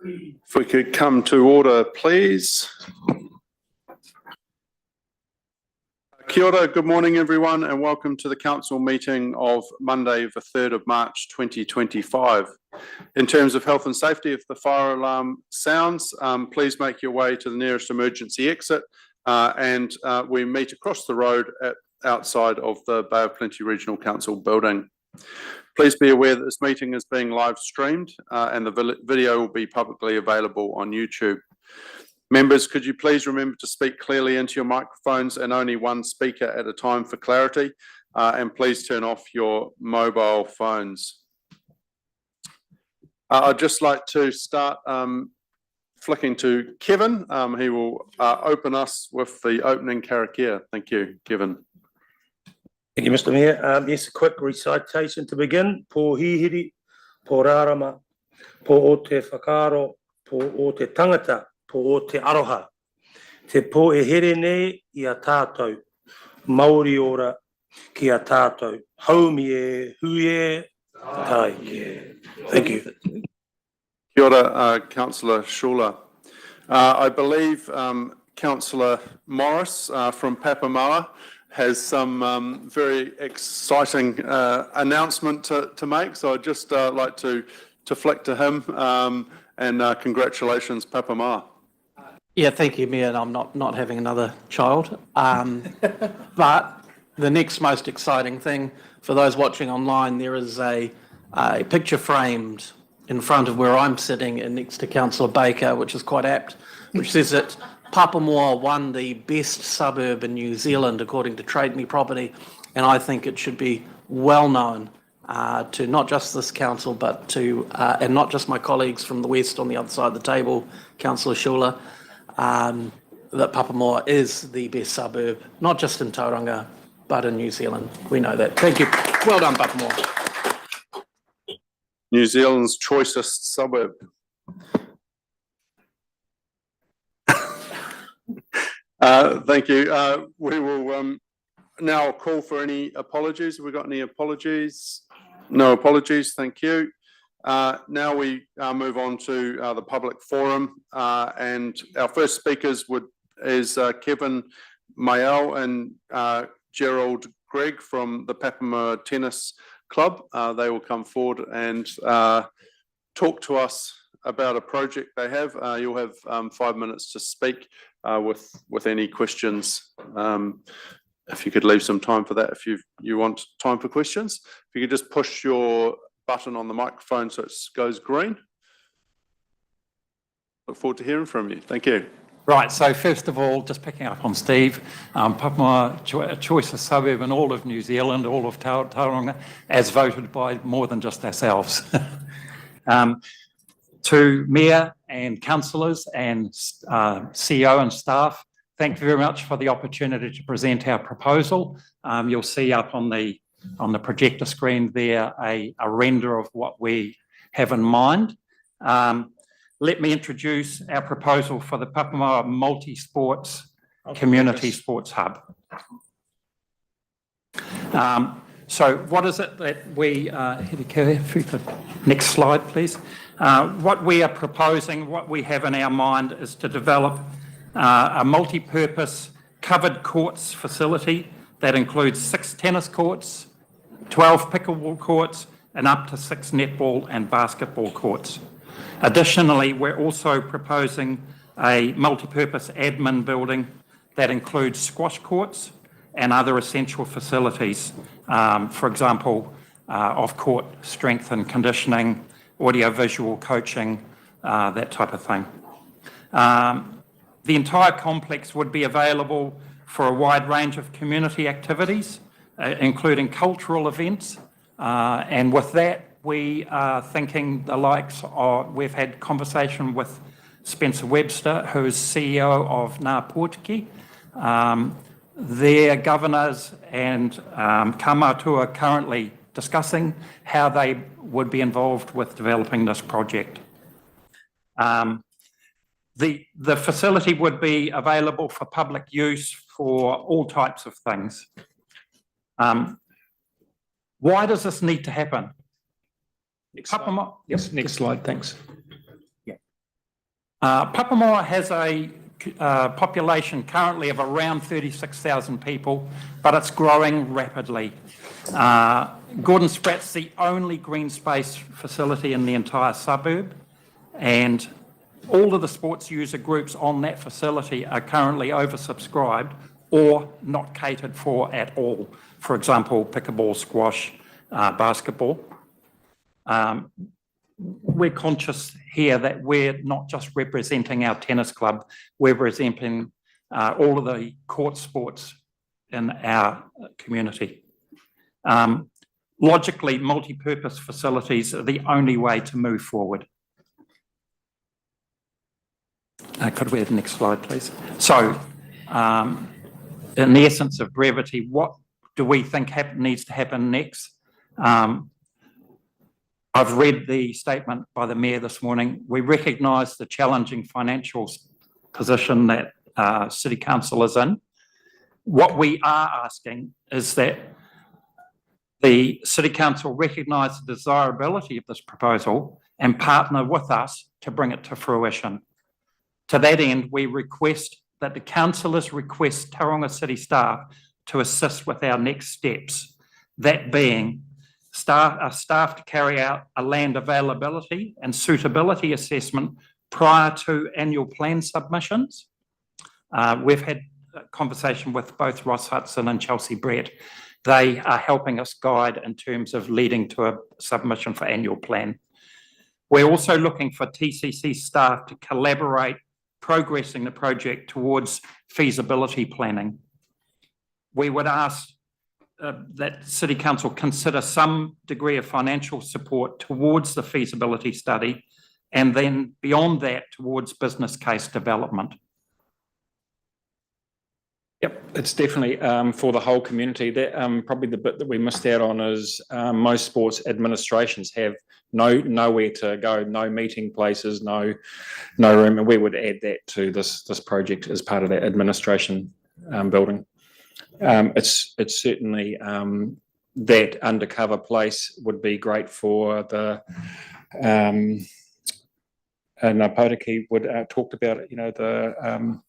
If we could come to order, please. Kia ora, good morning everyone, and welcome to the council meeting of Monday the 3rd of March 2025. In terms of health and safety, if the fire alarm sounds, please make your way to the nearest emergency exit and we meet across the road outside of the Bay of Plenty Regional Council building. Please be aware that this meeting is being live streamed and the video will be publicly available on YouTube. Members, could you please remember to speak clearly into your microphones and only one speaker at a time for clarity, and please turn off your mobile phones. I'd just like to start flicking to Kevin. He will open us with the opening karakia. Thank you, Kevin. Thank you, Mr. Mayor. Yes, a quick recitation to begin. Po hihiri, po rarama, po o te whakaro, po o te tangata, po o te aroha. Te po e here nei I a tātou. Maori ora ki a tātou. Haumi e, hui e, tai e. Thank you. Kia ora, Councillor Schuler. I believe Councillor Morris from Papamoa has some very exciting announcement to make, so I'd just like to flick to him and congratulations, Papamoa. Yeah, thank you, Mayor. I'm not having another child, but the next most exciting thing for those watching online, there is a picture framed in front of where I'm sitting and next to Councillor Baker, which is quite apt, which says that Papamoa won the best suburb in New Zealand according to Trade Me Property, and I think it should be well known to not just this council but to and not just my colleagues from the West on the other side of the table, Councillor Schuler, that Papamoa is the best suburb, not just in Tauranga but in New Zealand. We know that. Thank you. Well done, Papamoa. New Zealand's choicest suburb. Thank you. We will now call for any apologies. Have we got any apologies? No apologies, thank you. Now we move on to the public forum, and our first speakers is Kevin Mayel and Gerald Gregg from the Papamoa Tennis Club. They will come forward and talk to us about a project they have. You'll have 5 minutes to speak with any questions. If you could leave some time for that, if you want time for questions. If you could just push your button on the microphone so it goes green. Look forward to hearing from you. Thank you. Right, so first of all, just picking up on Steve, Papamoa, a choicest suburb in all of New Zealand, all of Tauranga, as voted by more than just ourselves. To Mayor and councillors and CEO and staff, thank you very much for the opportunity to present our proposal. You'll see up on the projector screen there a render of what we have in mind. Let me introduce our proposal for the Papamoa multi-sports community sports hub. So what is it that we, next slide please. What we are proposing, what we have in our mind is to develop a multi-purpose covered courts facility that includes 6 tennis courts, 12 pickleball courts, and up to 6 netball and basketball courts. Additionally, we're also proposing a multi-purpose admin building that includes squash courts and other essential facilities, for example, off-court strength and conditioning, audio-visual coaching, that type of thing. The entire complex would be available for a wide range of community activities, including cultural events, and with that we are thinking the likes of, we've had conversation with Spencer Webster, who is CEO of Ngā Pōtiki. Their governors and Kamatu are currently discussing how they would be involved with developing this project. The facility would be available for public use for all types of things. Why does this need to happen? Next slide, thanks. Yeah. Papamoa has a population currently of around 36,000 people, but it's growing rapidly. Gordon Sprat's the only green space facility in the entire suburb, and all of the sports user groups on that facility are currently oversubscribed or not catered for at all. For example, pickleball, squash, basketball. We're conscious here that we're not just representing our tennis club, we're representing all of the court sports in our community. Logically, multi-purpose facilities are the only way to move forward. Could we have the next slide, please? So, in the essence of brevity, what do we think needs to happen next? I've read the statement by the Mayor this morning. We recognise the challenging financial position that City Council is in. What we are asking is that the City Council recognise the desirability of this proposal and partner with us to bring it to fruition. To that end, we request that the councillors request Tauranga City staff to assist with our next steps, that being staff to carry out a land availability and suitability assessment prior to annual plan submissions. We've had a conversation with both Ross Hudson and Chelsea Brett. They are helping us guide in terms of leading to a submission for annual plan. We're also looking for TCC staff to collaborate progressing the project towards feasibility planning. We would ask that City Council consider some degree of financial support towards the feasibility study, and then beyond that towards business case development. Yep, it's definitely for the whole community. That probably the bit that we missed out on is most sports administrations have nowhere to go, no meeting places, no room, and we would add that to this project as part of that administration building. It's certainly that undercover place would be great for the and Potiki would talked about it, you know, the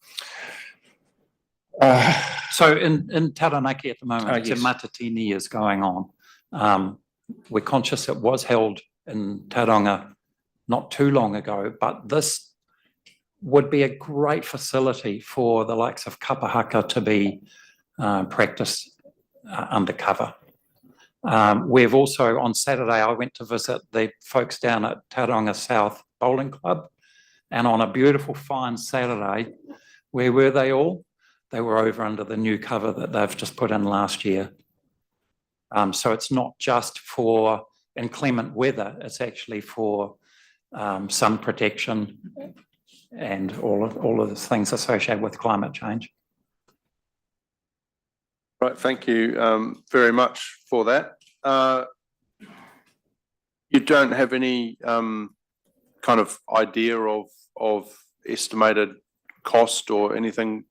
so in Taranaki at the moment, yes. Te Matatini is going on. We're conscious it was held in Tauranga not too long ago, but this would be a great facility for the likes of kapahaka to be practiced undercover. We've also, on Saturday, I went to visit the folks down at Tauranga South Bowling Club, and on a beautiful fine Saturday, where were they all? They were over under the new cover that they've just put in last year. So it's not just for inclement weather, it's actually for sun protection and all of the things associated with climate change. Right, thank you very much for that. You don't have any kind of idea of estimated cost or anything?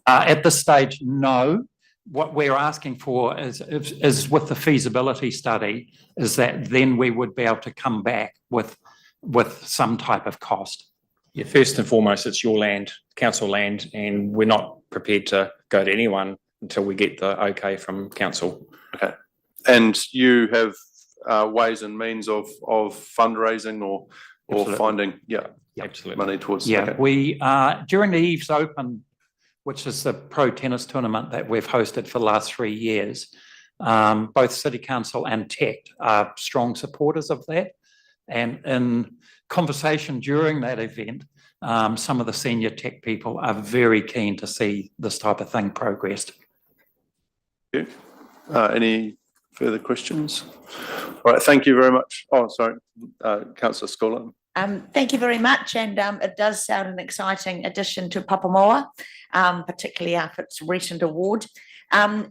At this stage, no. What we're asking for is with the feasibility study, is that then we would be able to come back with some type of cost. Yeah, first and foremost, it's your land, council land, and we're not prepared to go to anyone until we get the okay from council. Okay. And you have ways and means of fundraising or Absolutely. finding, Absolutely. money towards. Yeah, okay. we during the Eves Open, which is the pro tennis tournament that we've hosted for the last 3 years, both City Council and Tech are strong supporters of that. And in conversation during that event, some of the senior Tech people are very keen to see this type of thing progressed. Thank you. Any further questions? All right, thank you very much. Oh, sorry, Councillor Scola. Thank you very much, and it does sound an exciting addition to Papamoa, particularly after its recent award.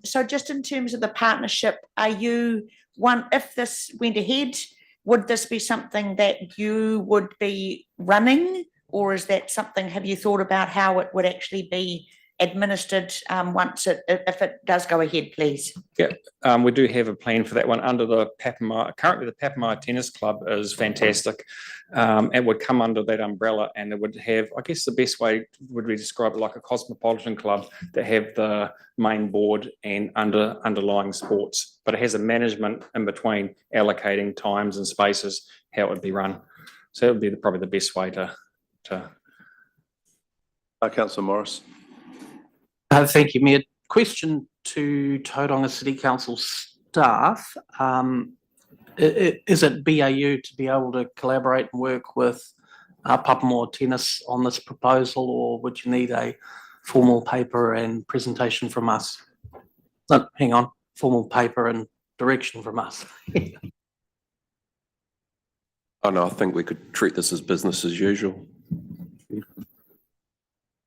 So just in terms of the partnership, are you if this went ahead, would this be something that you would be running, or is that something, have you thought about how it would actually be administered once if it does go ahead, please? We do have a plan for that one under the Papamoa. Currently, the Papamoa Tennis Club is fantastic. It would come under that umbrella, and it would have, I guess the best way would be describe it like a cosmopolitan club that have the main board and underlying sports, but it has a management in between allocating times and spaces, how it would be run. So it would be probably the best way to. Councillor Morris. Thank you, Mayor. Question to Tauranga City Council staff. Is it BAU to be able to collaborate and work with Papamoa Tennis on this proposal, or would you need a formal paper and presentation from us? No, hang on, formal paper and direction from us. Oh no, I think we could treat this as business as usual.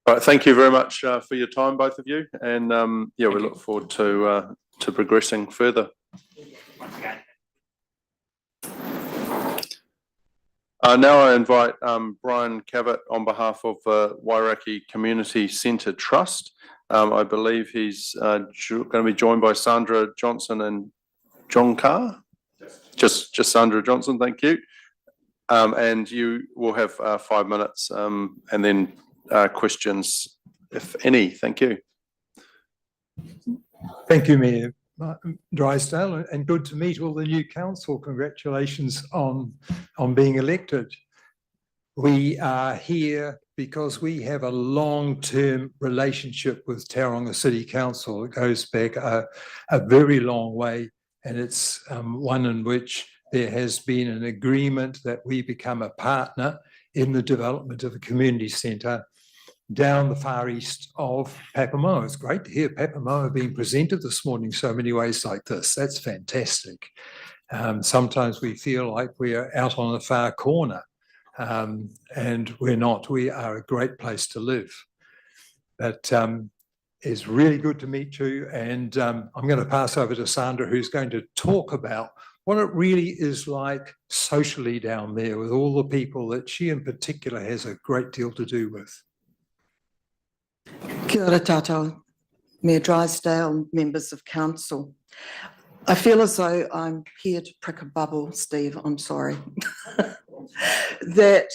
All right, thank you very much for your time, both of you, and yeah, we look forward to progressing further. Now I invite Brian Cavett on behalf of Wairaki Community Centre Trust. I believe he's going to be joined by Sandra Johnson and John Carr. Just Sandra Johnson, thank you. And you will have 5 minutes, and then questions, if any. Thank you. Thank you, Mayor Drysdale, and good to meet all the new council. Congratulations on being elected. We are here because we have a long-term relationship with Tauranga City Council. It goes back a very long way, and it's one in which there has been an agreement that we become a partner in the development of a community centre down the far east of Papamoa. It's great to hear Papamoa being presented this morning so many ways like this. That's fantastic. Sometimes we feel like we are out on the far corner, and we're not. We are a great place to live. But it's really good to meet you, and I'm going to pass over to Sandra, who's going to talk about what it really is like socially down there with all the people that she in particular has a great deal to do with. Kia ora tātou, Mayor Drysdale, members of council. I feel as though I'm here to prick a bubble, Steve, I'm sorry. That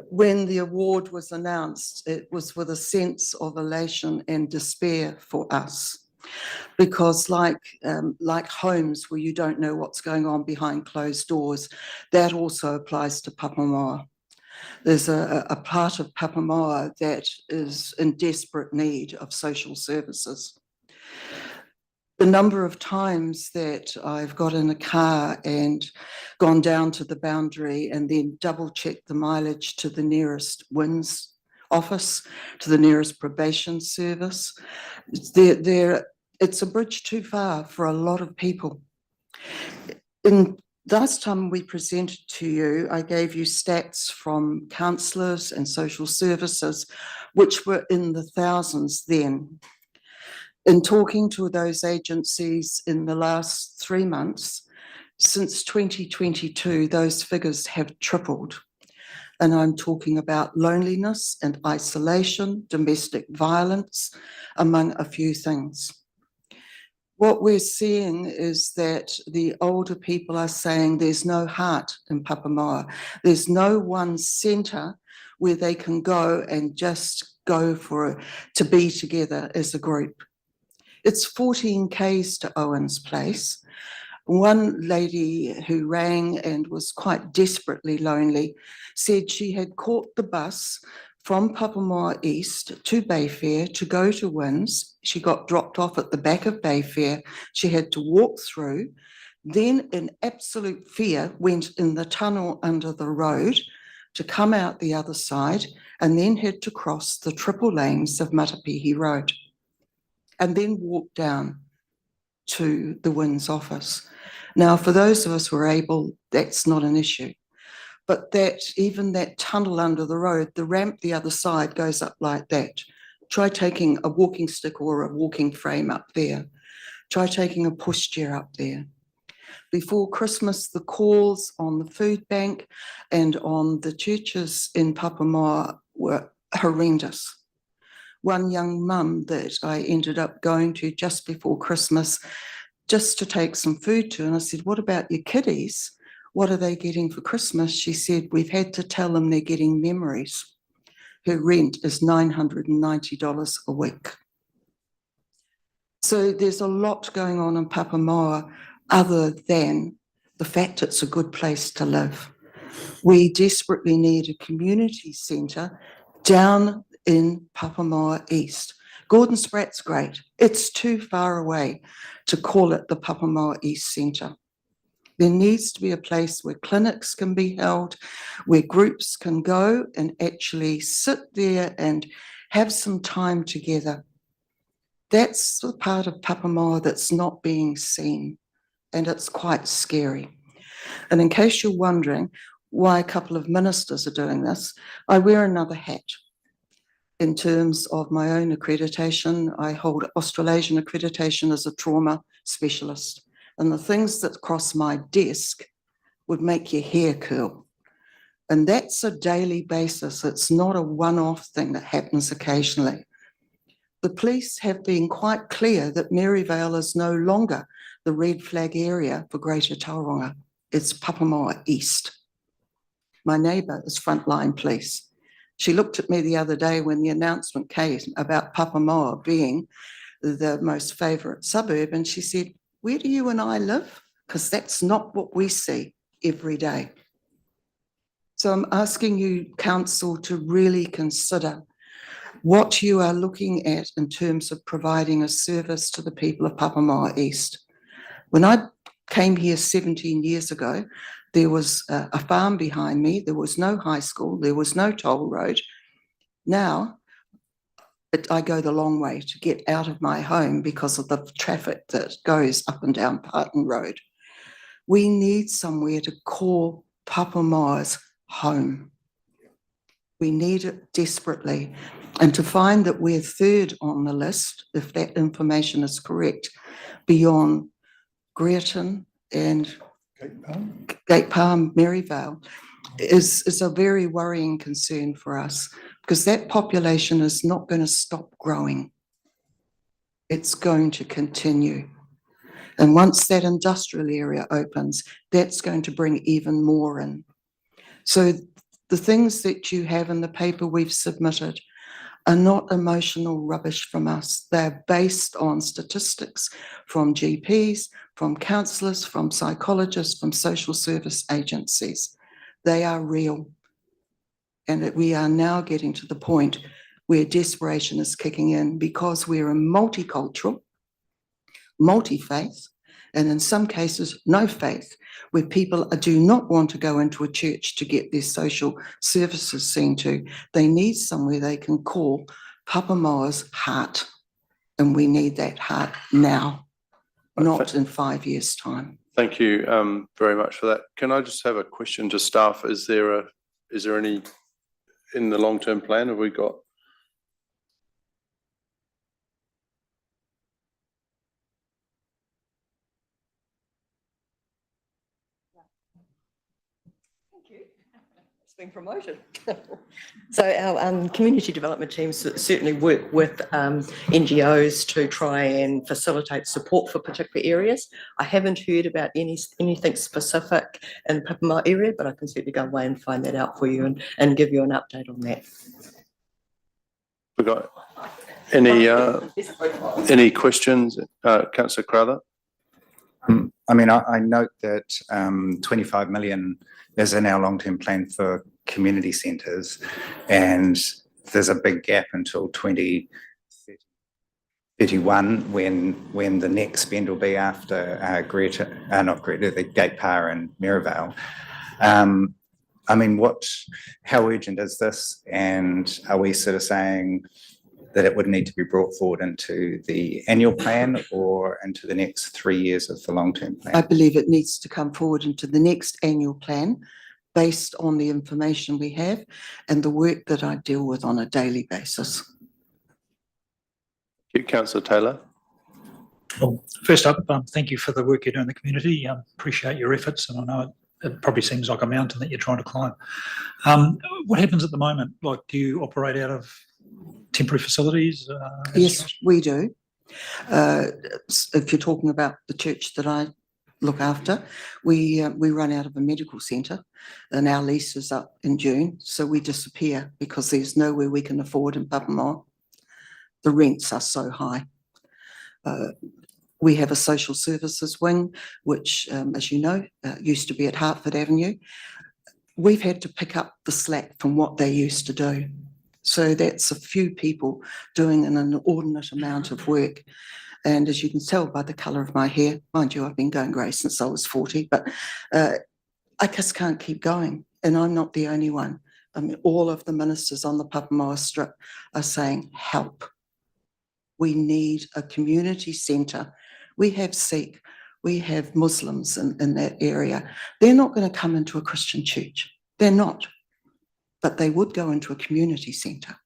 when the award was announced, it was with a sense of elation and despair for us. Because like homes where you don't know what's going on behind closed doors, that also applies to Papamoa. There's a part of Papamoa that is in desperate need of social services. The number of times that I've got in a car and gone down to the boundary and then double-checked the mileage to the nearest WINS office, to the nearest probation service, it's a bridge too far for a lot of people. Last time we presented to you, I gave you stats from councillors and social services, which were in the thousands then. In talking to those agencies in the last 3 months, since 2022, those figures have tripled. And I'm talking about loneliness and isolation, domestic violence, among a few things. What we're seeing is that the older people are saying there's no heart in Papamoa. There's no one centre where they can go and just go to be together as a group. It's 14 k's to Owen's Place. One lady who rang and was quite desperately lonely said she had caught the bus from Papamoa East to Bayfair to go to WINS. She got dropped off at the back of Bayfair. She had to walk through, then in absolute fear went in the tunnel under the road to come out the other side, and then had to cross the triple lanes of Matapihi Road and then walk down to the WINS office. Now, for those of us who are able, that's not an issue. But even that tunnel under the road, the ramp the other side goes up like that. Try taking a walking stick or a walking frame up there. Try taking a pushchair up there. Before Christmas, the calls on the food bank and on the churches in Papamoa were horrendous. one young mum that I ended up going to just before Christmas just to take some food to. And I said, what about your kiddies? What are they getting for Christmas? She said, we've had to tell them they're getting memories. Her rent is $990 a week. So there's a lot going on in Papamoa other than the fact it's a good place to live. We desperately need a community centre down in Papamoa East. Gordon Spratt's great. It's too far away to call it the Papamoa East Centre. There needs to be a place where clinics can be held, where groups can go and actually sit there and have some time together. That's the part of Papamoa that's not being seen, and it's quite scary. And in case you're wondering why a couple of ministers are doing this, I wear another hat. In terms of my own accreditation, I hold Australasian accreditation as a trauma specialist. And the things that cross my desk would make your hair curl. And that's a daily basis. It's not a one-off thing that happens occasionally. The police have been quite clear that Maryvale is no longer the red flag area for Greater Tauranga. It's Papamoa East. My neighbour is frontline police. She looked at me the other day when the announcement came about Papamoa being the most favourite suburb, and she said, where do you and I live? Because that's not what we see every day. So I'm asking you, Council, to really consider what you are looking at in terms of providing a service to the people of Papamoa East. When I came here 17 years ago, there was a farm behind me, there was no high school, there was no toll road. Now, I go the long way to get out of my home because of the traffic that goes up and down Parton Road. We need somewhere to call Papamoa's home. We need it desperately. And to find that we're third on the list, if that information is correct, beyond Greerton and Gate Palm, Maryvale, is a very worrying concern for us, because that population is not going to stop growing. It's going to continue. And once that industrial area opens, that's going to bring even more in. So the things that you have in the paper we've submitted are not emotional rubbish from us. They're based on statistics from GPs, from counsellors, from psychologists, from social service agencies. They are real. And that we are now getting to the point where desperation is kicking in, because we're a multicultural, multi-faith, and in some cases, no faith, where people do not want to go into a church to get their social services seen to. They need somewhere they can call Papamoa's heart. And we need that heart now, not in 5 years' time. Thank you very much for that. Can I just have a question to staff? Is there any, in the long-term plan, have we got? Being promoted. So our community development teams certainly work with NGOs to try and facilitate support for particular areas. I haven't heard about anything specific in the Papamoa area, but I can certainly go away and find that out for you and give you an update on that. We got any questions, Councillor Crowther? I mean, I note that 25 million is in our long-term plan for community centres, and there's a big gap until 2031 when the next spend will be after the Gate Par and Maryvale. I mean, how urgent is this? And are we sort of saying that it would need to be brought forward into the annual plan or into the next 3 years of the long-term plan? I believe it needs to come forward into the next annual plan based on the information we have and the work that I deal with on a daily basis. Thank you, Councillor Taylor. Well, first up, thank you for the work you do in the community. Appreciate your efforts, and I know it probably seems like a mountain that you're trying to climb. What happens at the moment? Like, do you operate out of temporary facilities? Yes, we do. If you're talking about the church that I look after, we run out of a medical centre and our lease is up in June, so we disappear because there's nowhere we can afford in Papamoa. The rents are so high. We have a social services wing, which, as you know, used to be at Hertford Avenue. We've had to pick up the slack from what they used to do. So that's a few people doing an inordinate amount of work. And as you can tell by the colour of my hair, mind you, I've been going grey since I was 40, but I just can't keep going. And I'm not the only one. I mean, all of the ministers on the Papamoa Strip are saying, help. We need a community centre. We have Sikh, we have Muslims in that area. They're not going to come into a Christian church. They're not. But they would go into a community centre.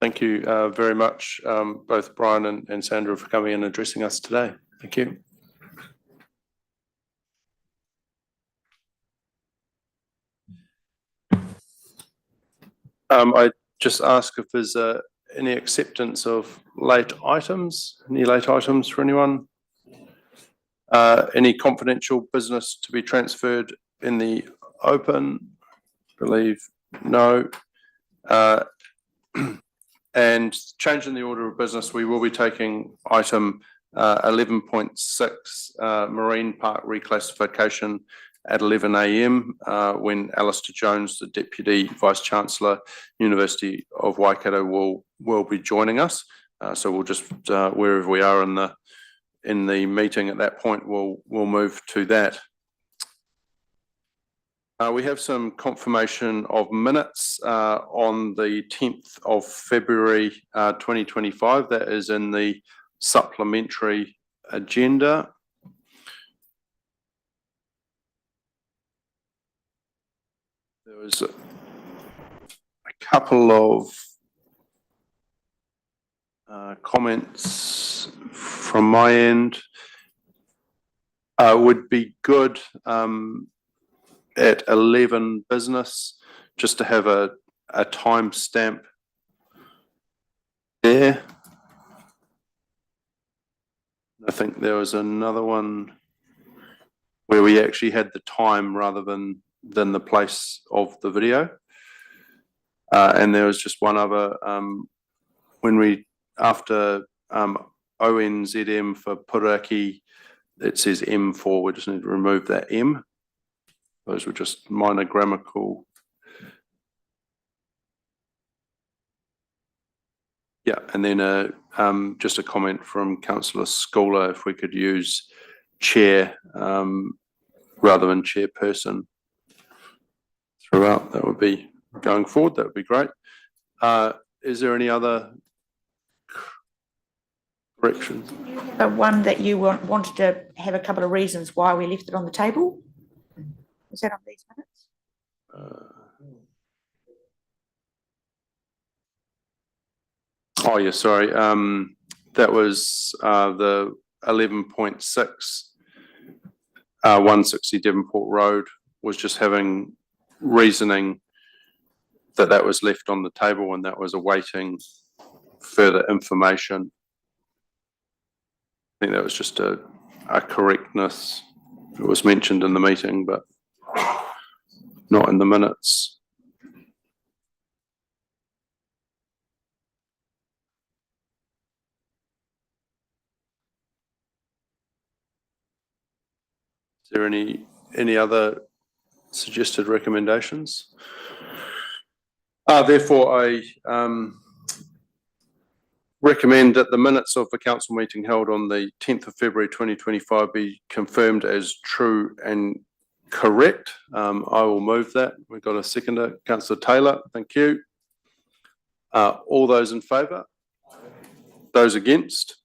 Thank you very much, both Brian and Sandra, for coming and addressing us today. Thank you. I just ask if there's any acceptance of late items, any late items for anyone? Any confidential business to be transferred in the open? Believe no. And changing the order of business, we will be taking item 11.6, Marine Park reclassification at 11 a.m. When Alistair Jones, the Deputy Vice-Chancellor, University of Waikato, will be joining us. So we'll just, wherever we are in the meeting at that point, we'll move to that. We have some confirmation of minutes on the 10th of February 2025. That is in the supplementary agenda. There was a couple of comments from my end. Would be good at 11 business, just to have a time stamp there. I think there was another one where we actually had the time rather than the place of the video. And there was just one other, when we, after ONZM for Puraki, it says M4, we just need to remove that M. Those were just minor grammatical. Yeah, and then just a comment from Councillor Schooler, if we could use chair rather than chairperson throughout, that would be, going forward, that would be great. Is there any other corrections? The one that you wanted to have a couple of reasons why we left it on the table? Is that on these minutes? Oh, yeah, sorry. That was the 11.6, 160 Devonport Road, was just having reasoning that was left on the table and that was awaiting further information. I think that was just a correctness. It was mentioned in the meeting, but not in the minutes. Is there any other suggested recommendations? Therefore, I recommend that the minutes of the council meeting held on the 10th of February 2025 be confirmed as true and correct. I will move that. We've got a seconder, Councillor Taylor. Thank you. All those in favour? Those against?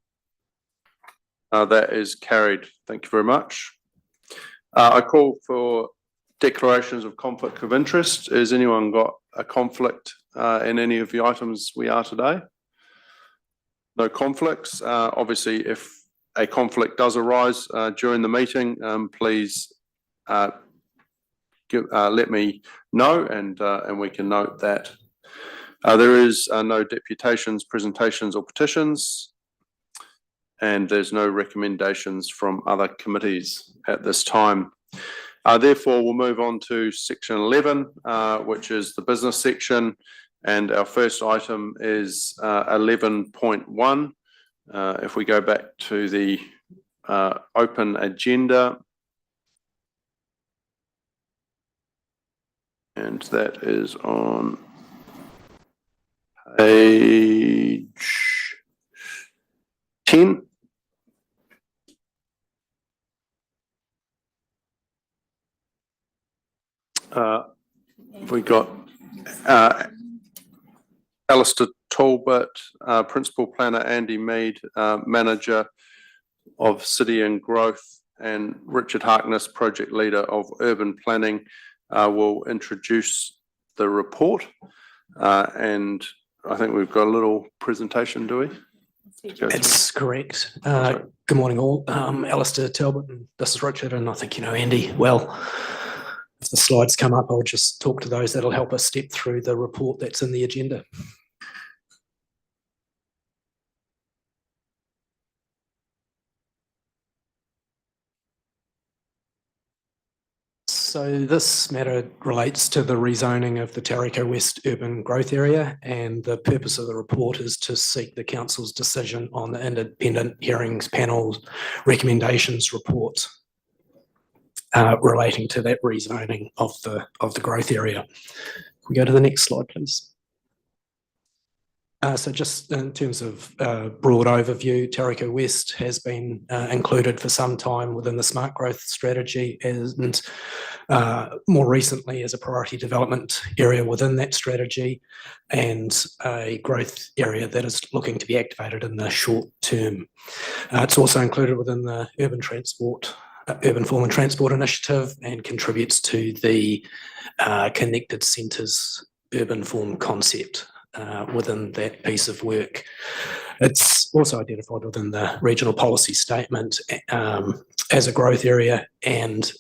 That is carried. Thank you very much. I call for declarations of conflict of interest. Has anyone got a conflict in any of the items we are today? No conflicts. Obviously, if a conflict does arise during the meeting, please let me know, and we can note that. There is no deputations, presentations or petitions, and there's no recommendations from other committees at this time. Therefore, we'll move on to section 11, which is the business section, and our first item is 11.1. If we go back to the open agenda, and that is on page 10. We got Alistair Talbot, Principal Planner, Andy Mead, Manager of City and Growth, and Richard Harkness, Project Leader of Urban Planning, will introduce the report. And I think we've got a little presentation, do we? That's correct. Good morning all. Alistair Talbot, and this is Richard, and I think you know Andy well. If the slides come up, I'll just talk to those. That'll help us step through the report that's in the agenda. So this matter relates to the rezoning of the Tauriko West urban growth area, and the purpose of the report is to seek the council's decision on the independent hearings panel's recommendations report relating to that rezoning of the growth area. Can we go to the next slide, please? So just in terms of broad overview, Tauriko West has been included for some time within the smart growth strategy, and more recently as a priority development area within that strategy, and a growth area that is looking to be activated in the short term. It's also included within the urban form and transport initiative, and contributes to the connected centres urban form concept within that piece of work. It's also identified within the regional policy statement as a growth area, and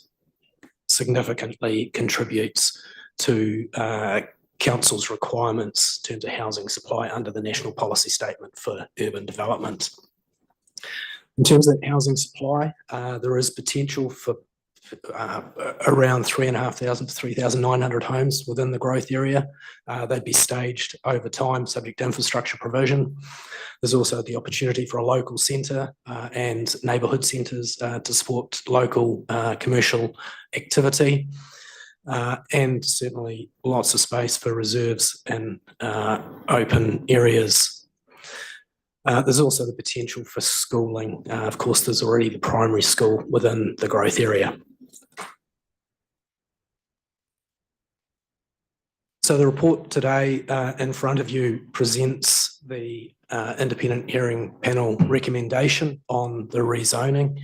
significantly contributes to council's requirements in terms of housing supply under the national policy statement for urban development. In terms of that housing supply, there is potential for around 3,500 to 3,900 homes within the growth area. They'd be staged over time, subject to infrastructure provision. There's also the opportunity for a local centre and neighbourhood centres to support local commercial activity, and certainly lots of space for reserves and open areas. There's also the potential for schooling. Of course, there's already the primary school within the growth area. So the report today in front of you presents the independent hearing panel recommendation on the rezoning.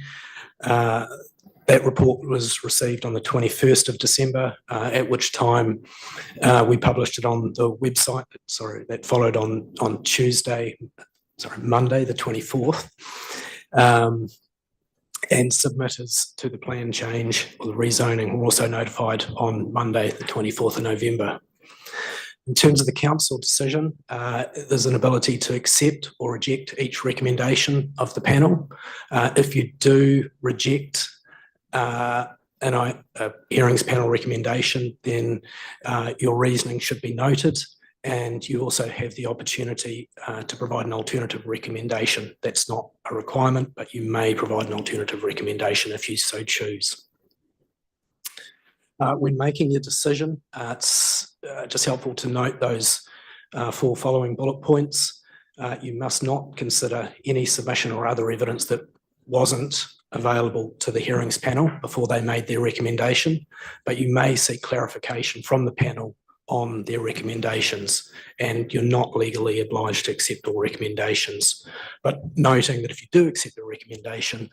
That report was received on the 21st of December, at which time we published it on the website. Sorry, that followed on Monday, the 24th, and submitters to the plan change or the rezoning were also notified on Monday, the 24th of November. In terms of the council decision, there's an ability to accept or reject each recommendation of the panel. If you do reject a hearings panel recommendation, then your reasoning should be noted, and you also have the opportunity to provide an alternative recommendation. That's not a requirement, but you may provide an alternative recommendation if you so choose. When making your decision, it's just helpful to note those four following bullet points. You must not consider any submission or other evidence that wasn't available to the hearings panel before they made their recommendation, but you may seek clarification from the panel on their recommendations, and you're not legally obliged to accept all recommendations. But noting that if you do accept the recommendation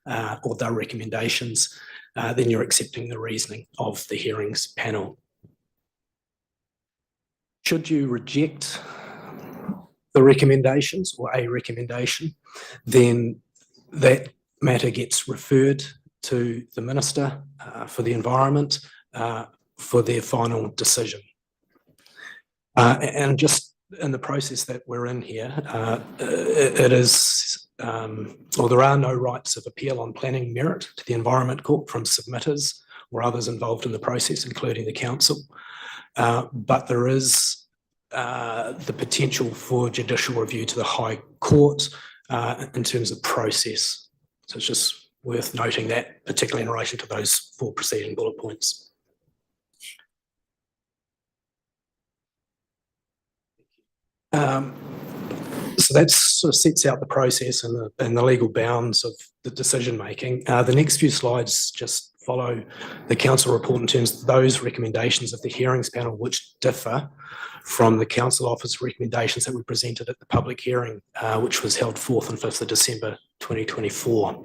or the recommendations, then you're accepting the reasoning of the hearings panel. Should you reject the recommendations or a recommendation, then that matter gets referred to the Minister for the Environment for their final decision. And just in the process that we're in here, it is, or there are no rights of appeal on planning merit to the Environment Court from submitters or others involved in the process, including the council. But there is the potential for judicial review to the High Court in terms of process. So it's just worth noting that, particularly in relation to those 4 preceding bullet points. So that sort of sets out the process and the legal bounds of the decision making. The next few slides just follow the council report in terms of those recommendations of the hearings panel, which differ from the council office recommendations that were presented at the public hearing, which was held 4th and 5th of December 2024.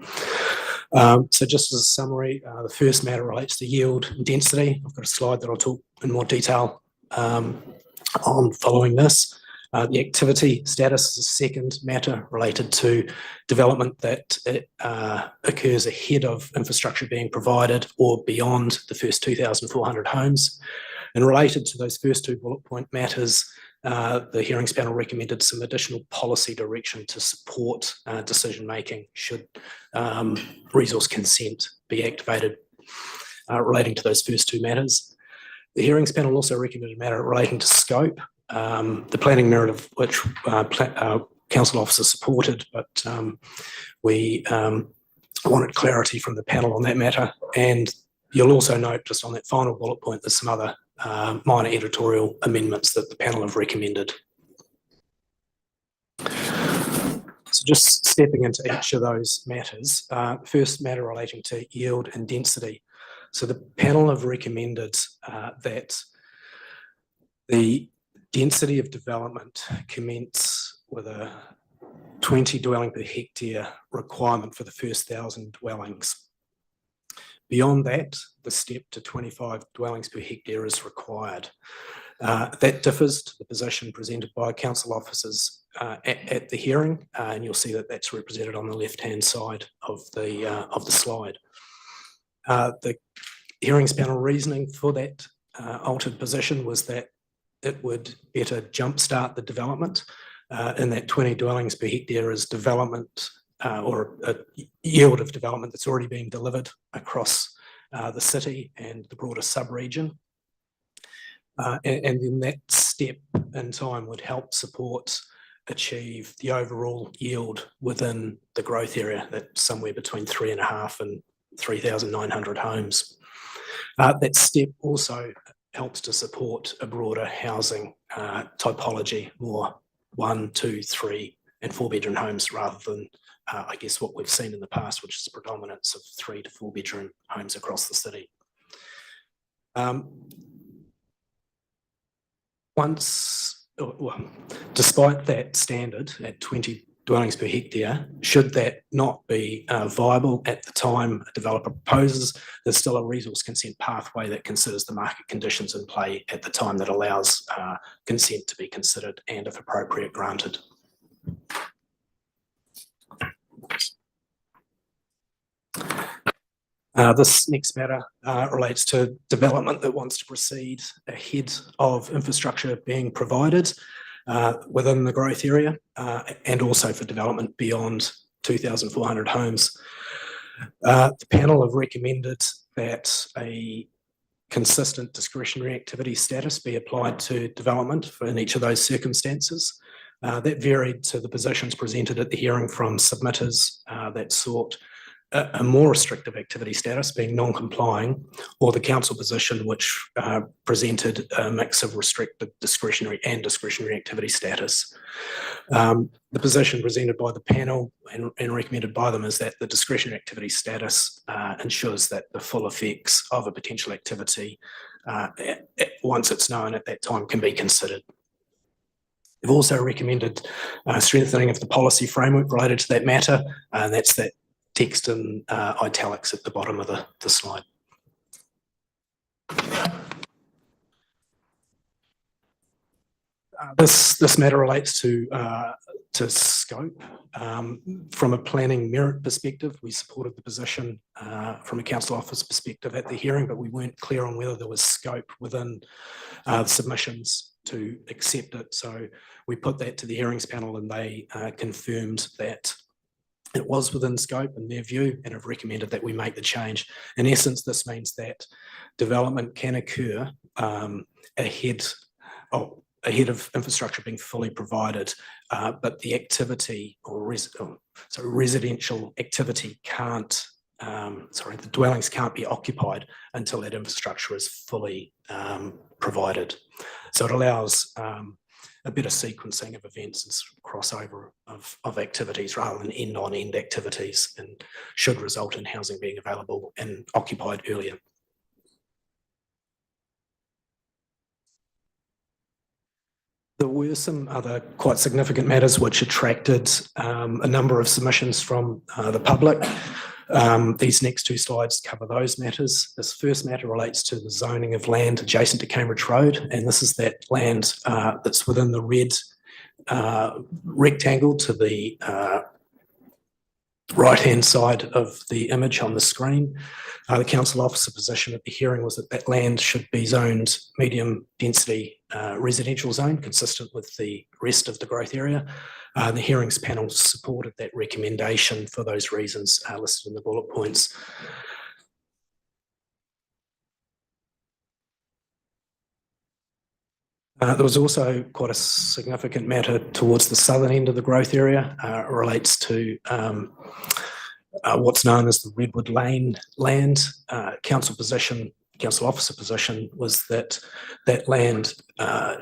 So just as a summary, the first matter relates to yield and density. I've got a slide that I'll talk in more detail on following this. The activity status is a second matter related to development that occurs ahead of infrastructure being provided or beyond the first 2,400 homes. And related to those first 2 bullet point matters, the hearings panel recommended some additional policy direction to support decision making should resource consent be activated relating to those first 2 matters. The hearings panel also recommended a matter relating to scope, the planning merit of which council officers supported, but we wanted clarity from the panel on that matter. And you'll also note just on that final bullet point, there's some other minor editorial amendments that the panel have recommended. So just stepping into each of those matters, first matter relating to yield and density. So the panel have recommended that the density of development commence with a 20 dwelling per hectare requirement for the first 1,000 dwellings. Beyond that, the step to 25 dwellings per hectare is required. That differs to the position presented by council officers at the hearing, and you'll see that that's represented on the left-hand side of the slide. The hearings panel reasoning for that altered position was that it would better jumpstart the development in that 20 dwellings per hectare is development or a yield of development that's already been delivered across the city and the broader sub-region. And then that step in time would help support achieve the overall yield within the growth area, that's somewhere between 3.5 and 3,900 homes. That step also helps to support a broader housing typology, more 1, 2, 3 and 4 bedroom homes rather than I guess what we've seen in the past, which is the predominance of 3 to 4 bedroom homes across the city. Despite that standard at 20 dwellings per hectare, should that not be viable at the time a developer proposes, there's still a resource consent pathway that considers the market conditions in play at the time that allows consent to be considered and, if appropriate, granted. This next matter relates to development that wants to proceed ahead of infrastructure being provided within the growth area and also for development beyond 2,400 homes. The panel have recommended that a consistent discretionary activity status be applied to development in each of those circumstances. That varied to the positions presented at the hearing from submitters that sought a more restrictive activity status, being non-complying, or the council position which presented a mix of restricted discretionary and discretionary activity status. The position presented by the panel and recommended by them is that the discretionary activity status ensures that the full effects of a potential activity, once it's known at that time, can be considered. They've also recommended strengthening of the policy framework related to that matter, and that's that text in italics at the bottom of the slide. This matter relates to to scope. From a planning merit perspective, we supported the position from a council office perspective at the hearing, but we weren't clear on whether there was scope within the submissions to accept it. So we put that to the hearings panel, and they confirmed that it was within scope in their view, and have recommended that we make the change. In essence, this means that development can occur ahead of infrastructure being fully provided, but the activity residential activity can't, the dwellings can't be occupied until that infrastructure is fully provided. So it allows a better sequencing of events and crossover of activities rather than end-on-end activities, and should result in housing being available and occupied earlier. There were some other quite significant matters which attracted a number of submissions from the public. These next two slides cover those matters. This first matter relates to the zoning of land adjacent to Cambridge Road, and this is that land that's within the red rectangle to the right-hand side of the image on the screen. The council officer position at the hearing was that that land should be zoned medium density residential zone, consistent with the rest of the growth area. The hearings panel supported that recommendation for those reasons listed in the bullet points. There was also quite a significant matter towards the southern end of the growth area. It relates to what's known as the Redwood Lane land. Council officer position was that that land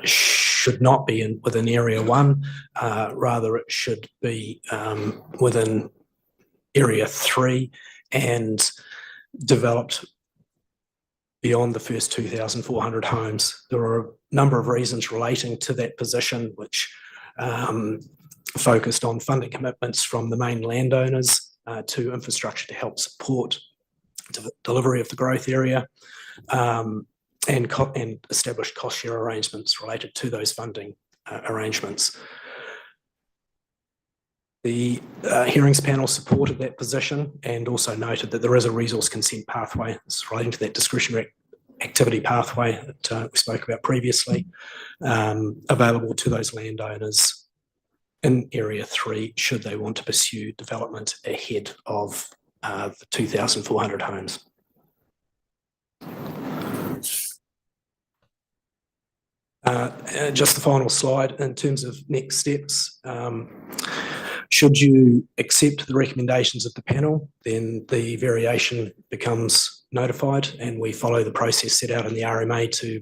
should not be within Area 1, rather it should be within Area 3 and developed beyond the first 2,400 homes. There are a number of reasons relating to that position, which focused on funding commitments from the main landowners to infrastructure to help support delivery of the growth area, and established cost share arrangements related to those funding arrangements. The hearings panel supported that position and also noted that there is a resource consent pathway relating to that discretionary activity pathway that we spoke about previously, available to those landowners in Area 3 should they want to pursue development ahead of the 2,400 homes. Just the final slide in terms of next steps. Should you accept the recommendations of the panel, then the variation becomes notified and we follow the process set out in the RMA to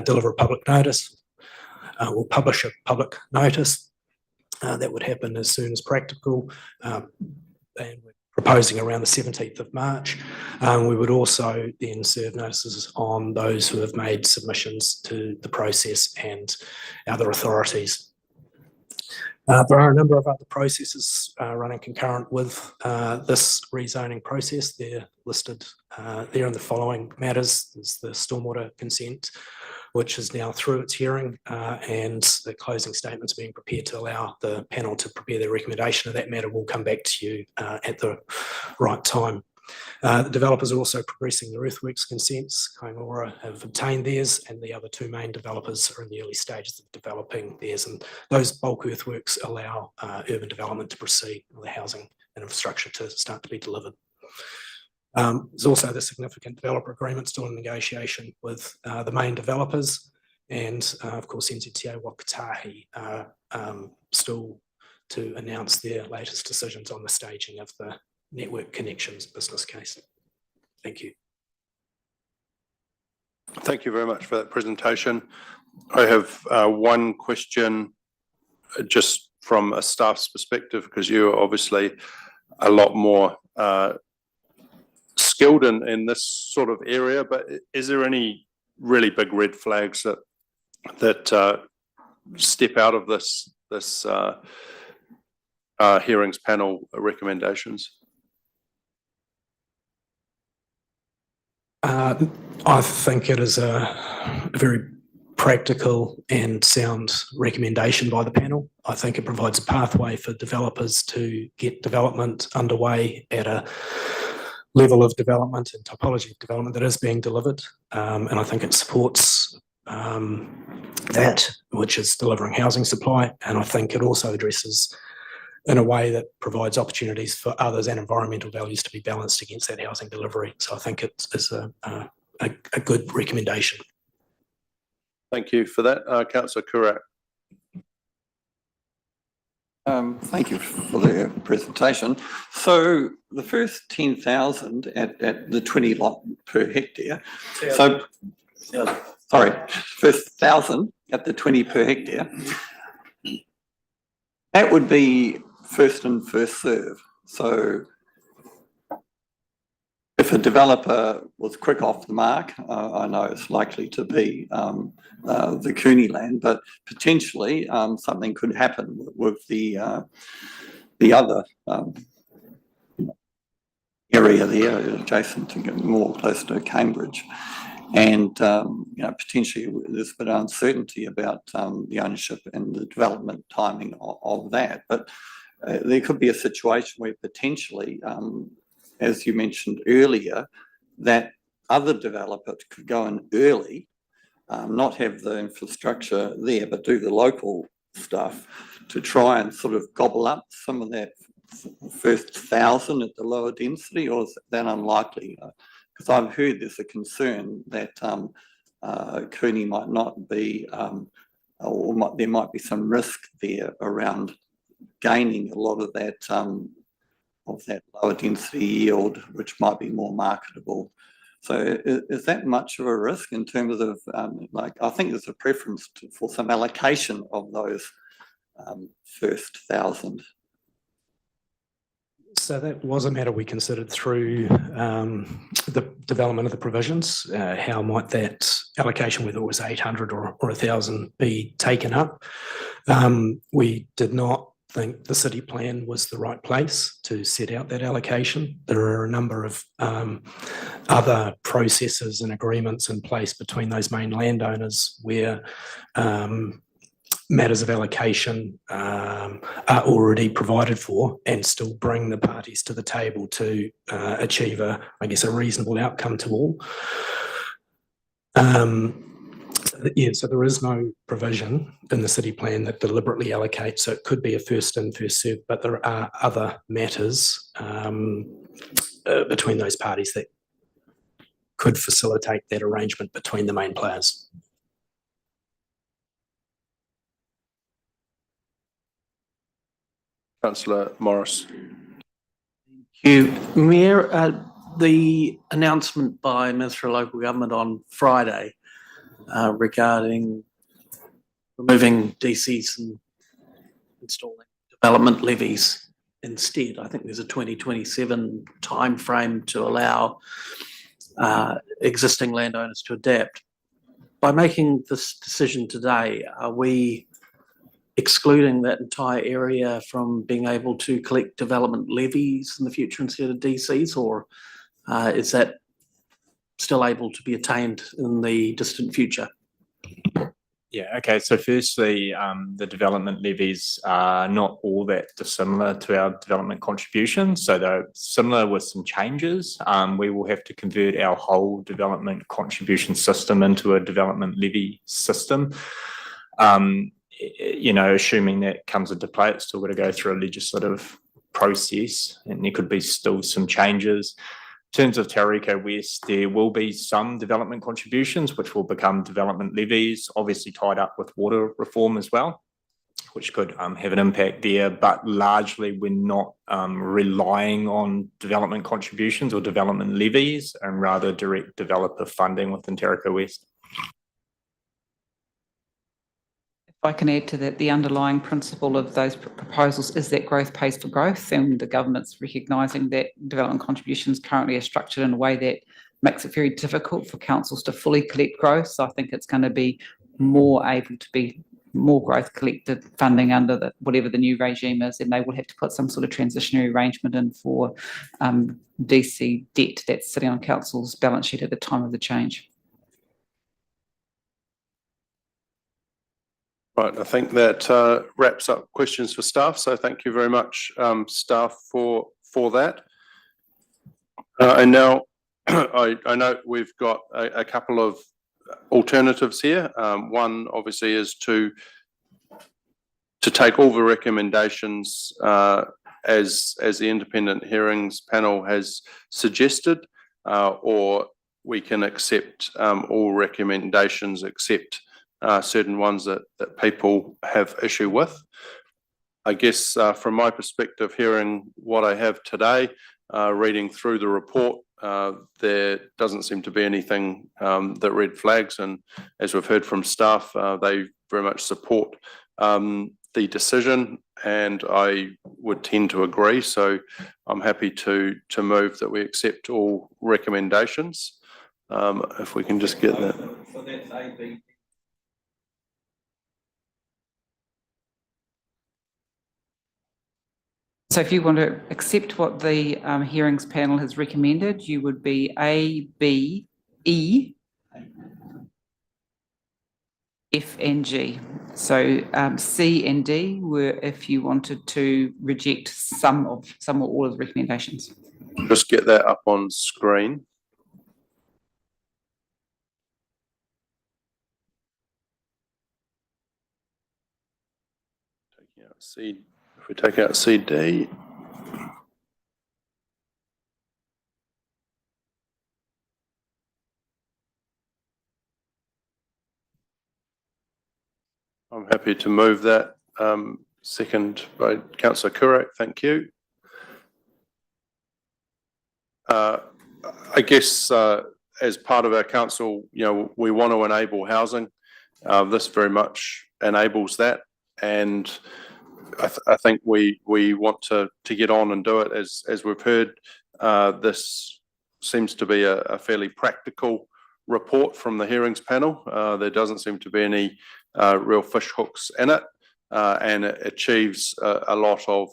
deliver a public notice. We'll publish a public notice. That would happen as soon as practical. And we're proposing around the 17th of March. We would also then serve notices on those who have made submissions to the process and other authorities. There are a number of other processes running concurrent with this rezoning process. They're listed there in the following matters. There's the stormwater consent, which is now through its hearing, and the closing statements being prepared to allow the panel to prepare their recommendation of that matter. Will come back to you at the right time. The developers are also progressing their earthworks consents. Kaingaora have obtained theirs, and the other two main developers are in the early stages of developing theirs. And those bulk earthworks allow urban development to proceed, the housing and infrastructure to start to be delivered. There's also the significant developer agreement still in negotiation with the main developers, and of course NZTA Wakatahi still to announce their latest decisions on the staging of the network connections business case. Thank you. Thank you very much for that presentation. I have one question just from a staff's perspective, because you're obviously a lot more skilled in this sort of area, but is there any really big red flags that step out of this hearings panel recommendations? I think it is a very practical and sound recommendation by the panel. I think it provides a pathway for developers to get development underway at a level of development and typology of development that is being delivered. And I think it supports that, which is delivering housing supply. And I think it also addresses in a way that provides opportunities for others and environmental values to be balanced against that housing delivery. So I think it is a good recommendation. Thank you for that. Councillor Kurak. Thank you for the presentation. So the first 10,000 at the 20 lot per hectare. So, sorry, first 1,000 at the 20 per hectare. That would be first in, first serve. So if a developer was quick off the mark, I know it's likely to be the Cooney land, but potentially something could happen with the other area there adjacent to more close to Cambridge. And potentially there's a bit of uncertainty about the ownership and the development timing of that. But there could be a situation where potentially, as you mentioned earlier, that other developers could go in early, not have the infrastructure there, but do the local stuff to try and sort of gobble up some of that first 1,000 at the lower density, or is that unlikely? Because I've heard there's a concern that Cooney might not be, or there might be some risk there around gaining a lot of that lower density yield, which might be more marketable. So is that much of a risk in terms of, I think there's a preference for some allocation of those first 1,000? So that was a matter we considered through the development of the provisions. How might that allocation, whether it was 800 or 1,000, be taken up? We did not think the city plan was the right place to set out that allocation. There are a number of other processes and agreements in place between those main landowners where matters of allocation are already provided for and still bring the parties to the table to achieve a reasonable outcome to all. So there is no provision in the city plan that deliberately allocates, so it could be a first in, first served, but there are other matters between those parties that could facilitate that arrangement between the main players. Councillor Morris. Thank you. Mayor, the announcement by Minister of Local Government on Friday regarding removing DCs and installing development levies instead. I think there's a 2027 timeframe to allow existing landowners to adapt. By making this decision today, are we excluding that entire area from being able to collect development levies in the future instead of DCs, or is that still able to be attained in the distant future? Yeah, okay. So firstly, the development levies are not all that dissimilar to our development contributions. So they're similar with some changes. We will have to convert our whole development contribution system into a development levy system. Assuming that comes into play, it's still got to go through a legislative process and there could be still some changes. In terms of Tauriko West, there will be some development contributions which will become development levies, obviously tied up with water reform as well, which could have an impact there, but largely we're not relying on development contributions or development levies and rather direct developer funding within Tauriko West. If I can add to that, the underlying principle of those proposals is that growth pays for growth, and the government's recognising that development contributions currently are structured in a way that makes it very difficult for councils to fully collect growth. So I think it's going to be more able to be more growth collected funding under whatever the new regime is, and they will have to put some sort of transitionary arrangement in for DC debt that's sitting on council's balance sheet at the time of the change. Right, I think that wraps up questions for staff. So thank you very much, staff, for that. And now I know we've got a couple of alternatives here. One obviously is to take all the recommendations as the independent hearings panel has suggested, or we can accept all recommendations except certain ones that people have issue with. I guess from my perspective, hearing what I have today, reading through the report, there doesn't seem to be anything that red flags, and as we've heard from staff, they very much support the decision, and I would tend to agree. So I'm happy to move that we accept all recommendations. If we can just get that. So that's A, B. So if you want to accept what the hearings panel has recommended, you would be A, B, E, F and G. So C and D were if you wanted to reject some or all of the recommendations. Just get that up on screen. Taking out C, if we take out CD. I'm happy to move that. Second by Councillor Kurak, thank you. I guess as part of our council, we want to enable housing. This very much enables that, and I think we want to get on and do it. As we've heard, this seems to be a fairly practical report from the hearings panel. There doesn't seem to be any real fish hooks in it, and it achieves a lot of,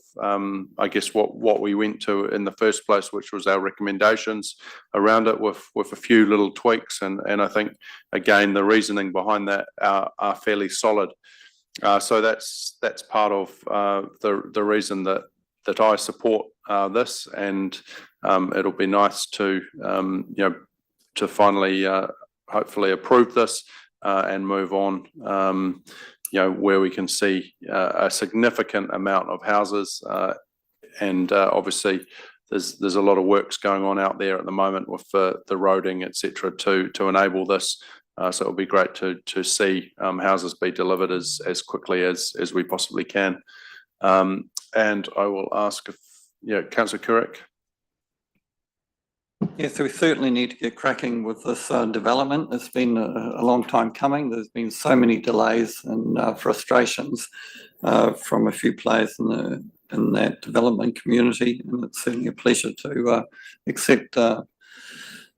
I guess, what we went to in the first place, which was our recommendations around it, with a few little tweaks, and I think again the reasoning behind that are fairly solid. So that's part of the reason that I support this, and it'll be nice to to finally hopefully approve this and move on, where we can see a significant amount of houses, and obviously there's a lot of works going on out there at the moment with the roading, etc., to enable this. So it'll be great to see houses be delivered as quickly as we possibly can. And I will ask if, Councillor Kurak. Yes, we certainly need to get cracking with this development. It's been a long time coming. There's been so many delays and frustrations from a few players in that development community, and it's certainly a pleasure to accept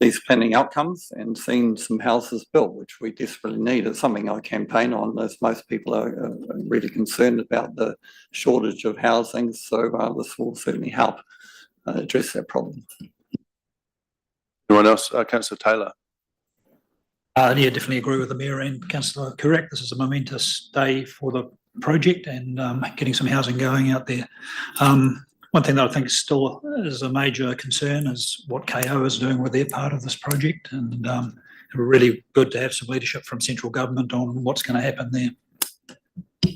these planning outcomes and seeing some houses built, which we desperately need. It's something I campaign on, as most people are really concerned about the shortage of housing. So this will certainly help address that problem. Anyone else? Councillor Taylor. Yeah, definitely agree with the Mayor and Councillor Kurak. This is a momentous day for the project and getting some housing going out there. One thing that I think still is a major concern is what KO is doing with their part of this project, and really good to have some leadership from central government on what's going to happen there.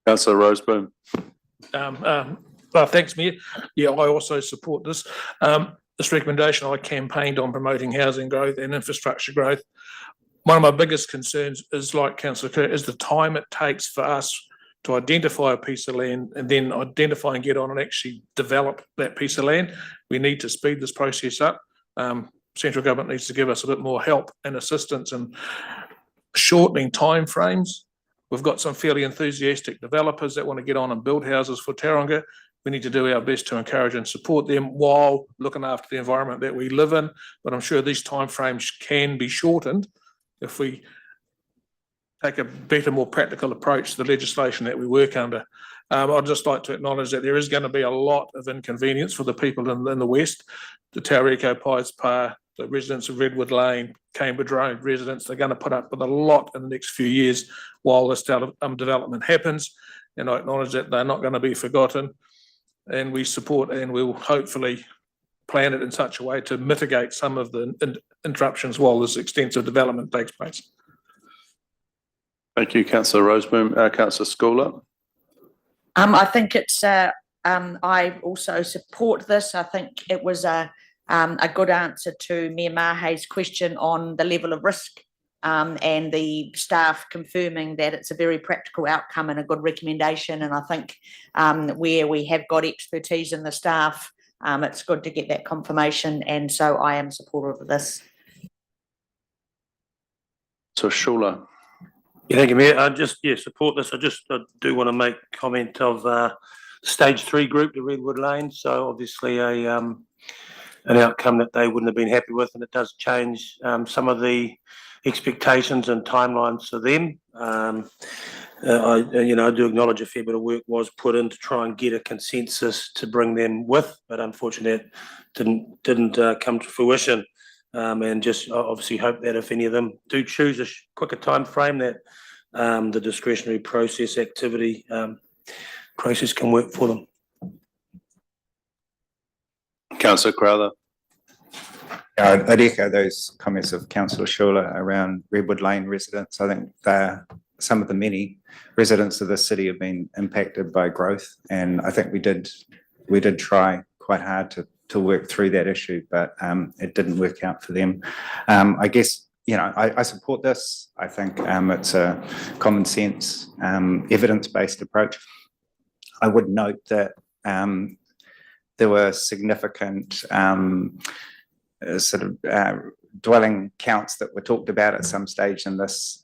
Councillor Roseboom. Thanks, Mayor. Yeah, I also support this. This recommendation, I campaigned on promoting housing growth and infrastructure growth. One of my biggest concerns is, like Councillor Kerr, is the time it takes for us to identify a piece of land and then identify and get on and actually develop that piece of land. We need to speed this process up. Central government needs to give us a bit more help and assistance in shortening timeframes. We've got some fairly enthusiastic developers that want to get on and build houses for Tauranga. We need to do our best to encourage and support them while looking after the environment that we live in. But I'm sure these timeframes can be shortened if we take a better, more practical approach to the legislation that we work under. I'd just like to acknowledge that there is going to be a lot of inconvenience for the people in the West. The Tauriko Pies Pa the residents of Redwood Lane, Cambridge Road residents, they're going to put up with a lot in the next few years while this development happens. And I acknowledge that they're not going to be forgotten. And we support and we'll hopefully plan it in such a way to mitigate some of the interruptions while this extensive development takes place. Thank you, councillor Roseboom. Councillor Schooler. I think it's, I also support this. I think it was a good answer to Mayor Mahe's question on the level of risk, and the staff confirming that it's a very practical outcome and a good recommendation. And I think where we have got expertise in the staff, it's good to get that confirmation. And so I am supportive of this. So Schuler. Yeah, thank you, Mayor. I just, support this. I do want to make comment of stage 3 group, the Redwood Lane. So obviously an outcome that they wouldn't have been happy with, and it does change some of the expectations and timelines for them. I do acknowledge a fair bit of work was put in to try and get a consensus to bring them with, but unfortunately it didn't come to fruition. And just obviously hope that if any of them do choose a quicker time frame, that the discretionary process activity process can work for them. Councillor Crowther. I'd echo those comments of Councillor Schuler around Redwood Lane residents. I think some of the many residents of the city have been impacted by growth, and I think we did try quite hard to work through that issue, but it didn't work out for them. I guess, I support this. I think it's a common sense, evidence-based approach. I would note that there were significant dwelling counts that were talked about at some stage in this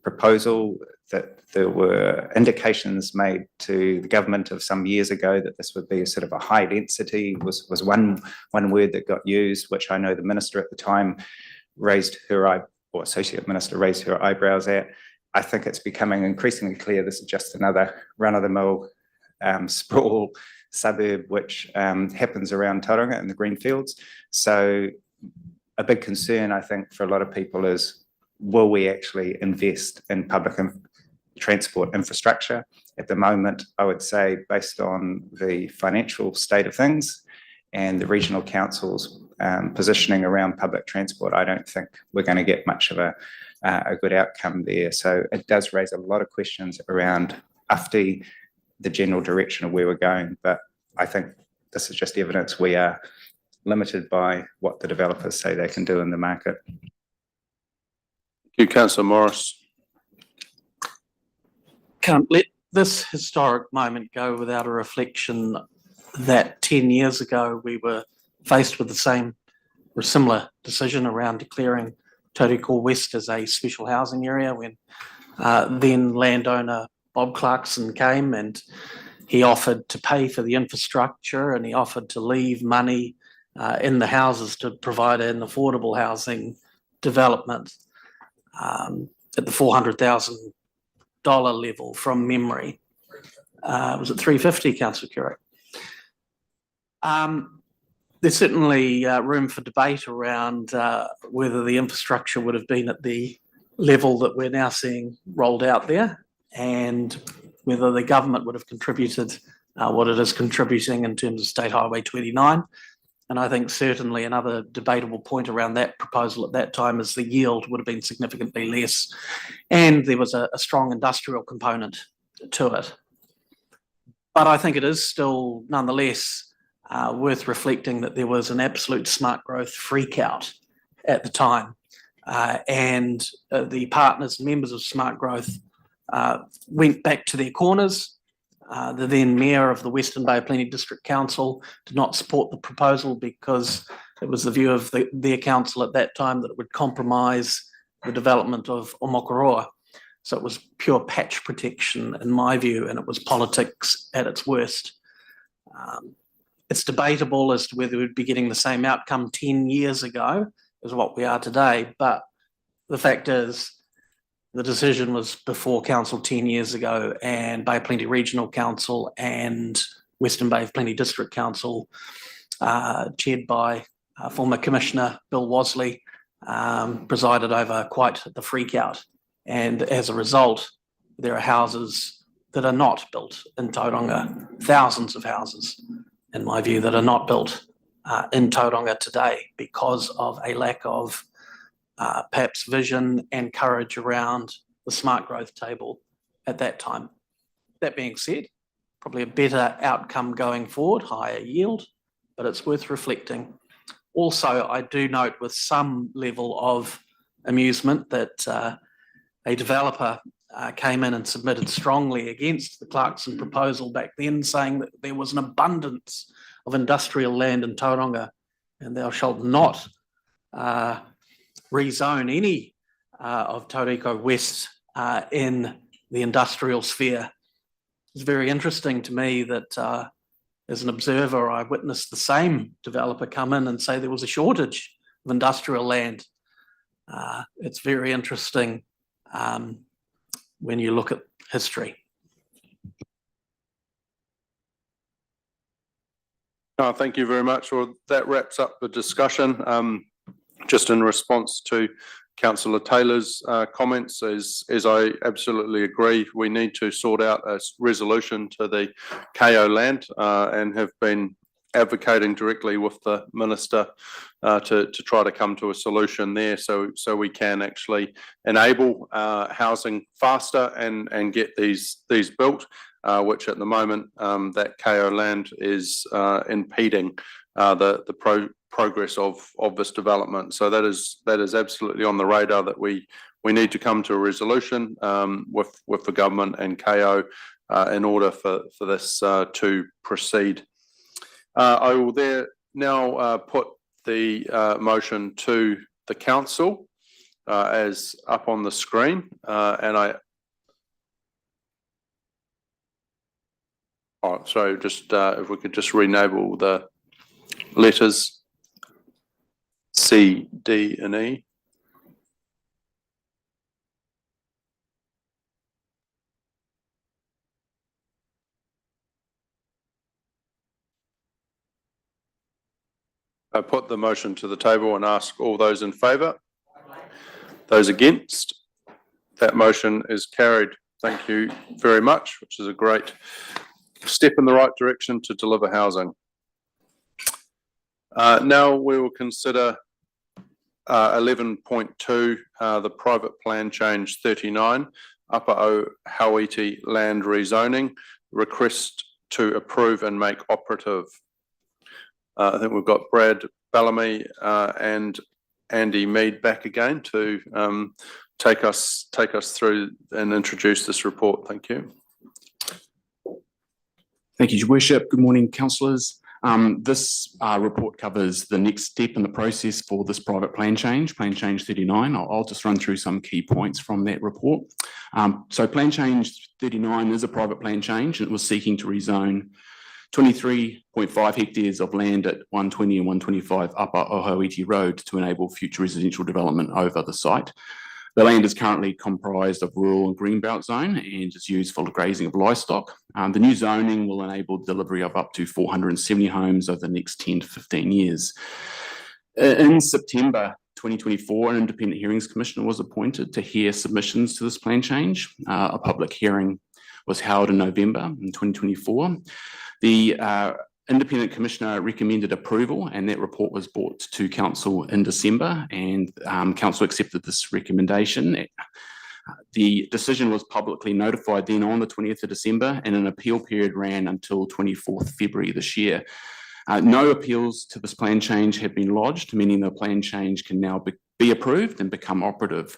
proposal, that there were indications made to the government of some years ago that this would be a sort of a high density was one word that got used, which I know the minister at the time associate minister raised her eyebrows at. I think it's becoming increasingly clear this is just another run-of-the-mill sprawl suburb which happens around Tauranga in the greenfields. So a big concern, I think, for a lot of people is, will we actually invest in public transport infrastructure? At the moment, I would say, based on the financial state of things and the regional council's positioning around public transport, I don't think we're going to get much of a good outcome there. So it does raise a lot of questions around UFTI, the general direction of where we're going. But I think this is just evidence we are limited by what the developers say they can do in the market. Thank you, Councillor Morris. Can't let this historic moment go without a reflection that 10 years ago we were faced with the same or similar decision around declaring Tauriko West as a special housing area when then landowner Bob Clarkson came and he offered to pay for the infrastructure and he offered to leave money in the houses to provide an affordable housing development at the $400,000 level from memory. Was it 350, Councillor Currie? There's certainly room for debate around whether the infrastructure would have been at the level that we're now seeing rolled out there, and whether the government would have contributed what it is contributing in terms of State Highway 29. And I think certainly another debatable point around that proposal at that time is the yield would have been significantly less, and there was a strong industrial component to it. But I think it is still nonetheless worth reflecting that there was an absolute smart growth freakout at the time, and the partners, members of smart growth, went back to their corners. The then mayor of the Western Bay Plenty District Council did not support the proposal because it was the view of their council at that time that it would compromise the development of Omokoroa. So it was pure patch protection in my view, and it was politics at its worst. It's debatable as to whether we'd be getting the same outcome 10 years ago as what we are today, but the fact is the decision was before council 10 years ago, and Bay Plenty Regional Council and Western Bay Plenty District Council, chaired by former Commissioner Bill Wasley presided over quite the freak out. And as a result, there are houses that are not built in Tauranga, thousands of houses, in my view, that are not built in Tauranga today because of a lack of perhaps vision and courage around the smart growth table at that time. That being said, probably a better outcome going forward, higher yield, but it's worth reflecting. Also, I do note with some level of amusement that a developer came in and submitted strongly against the Clarkson proposal back then, saying that there was an abundance of industrial land in Tauranga and thou shalt not rezone any of Tauriko West in the industrial sphere. It's very interesting to me that as an observer, I witnessed the same developer come in and say there was a shortage of industrial land. It's very interesting when you look at history. Thank you very much. Well, that wraps up the discussion. Just in response to Councillor Taylor's comments, as I absolutely agree, we need to sort out a resolution to the KO land and have been advocating directly with the Minister to try to come to a solution there so we can actually enable housing faster and get these built, which at the moment that KO land is impeding the progress of this development. So that is absolutely on the radar that we need to come to a resolution with the government and KO in order for this to proceed. I will there now put the motion to the council as up on the screen, sorry, just if we could just renable the letters C, D, and E. I put the motion to the table and ask all those in favour. Those against? That motion is carried. Thank you very much, which is a great step in the right direction to deliver housing. Now we will consider 11.2, the private plan change 39, Upper O Hauiti land rezoning, request to approve and make operative. I think we've got Brad Bellamy and Andy Mead back again to take us through and introduce this report. Thank you. Thank you, Your Worship. Good morning, councillors. This report covers the next step in the process for this private plan change 39. I'll just run through some key points from that report. So plan change 39 is a private plan change, and it was seeking to rezone 23.5 hectares of land at 120 and 125 Upper Ohauiti Road to enable future residential development over the site. The land is currently comprised of rural and greenbelt zone and is used for the grazing of livestock. The new zoning will enable delivery of up to 470 homes over the next 10 to 15 years. In September 2024, an independent hearings commissioner was appointed to hear submissions to this plan change. A public hearing was held in November in 2024. The independent commissioner recommended approval, and that report was brought to council in December, and council accepted this recommendation. The decision was publicly notified then on the 20th of December, and an appeal period ran until 24th February this year. No appeals to this plan change have been lodged, meaning the plan change can now be approved and become operative.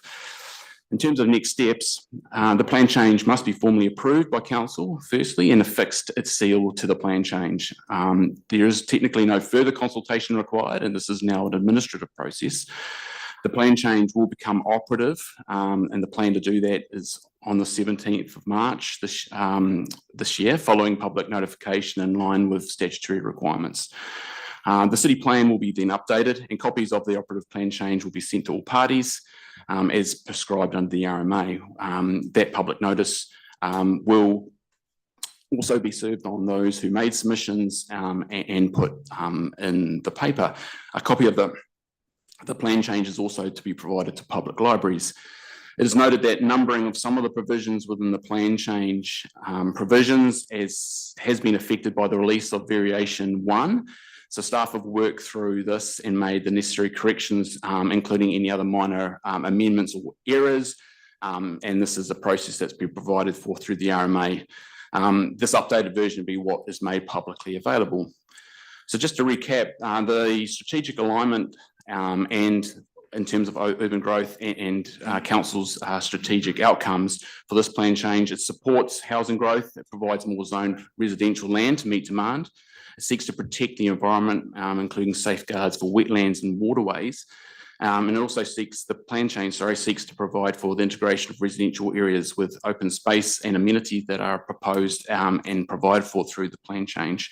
In terms of next steps, the plan change must be formally approved by council, firstly, and affixed its seal to the plan change. There is technically no further consultation required, and this is now an administrative process. The plan change will become operative, and the plan to do that is on the 17th of March this year, following public notification in line with statutory requirements. The city plan will be then updated, and copies of the operative plan change will be sent to all parties as prescribed under the RMA. That public notice will also be served on those who made submissions and put in the paper. A copy of the plan change is also to be provided to public libraries. It is noted that numbering of some of the provisions within the plan change provisions has been affected by the release of variation 1. So staff have worked through this and made the necessary corrections, including any other minor amendments or errors. And this is a process that's been provided for through the RMA. This updated version will be what is made publicly available. So just to recap, the strategic alignment and in terms of urban growth and council's strategic outcomes for this plan change, it supports housing growth, it provides more zoned residential land to meet demand, it seeks to protect the environment, including safeguards for wetlands and waterways, and it also seeks, the plan change, seeks to provide for the integration of residential areas with open space and amenity that are proposed and provided for through the plan change.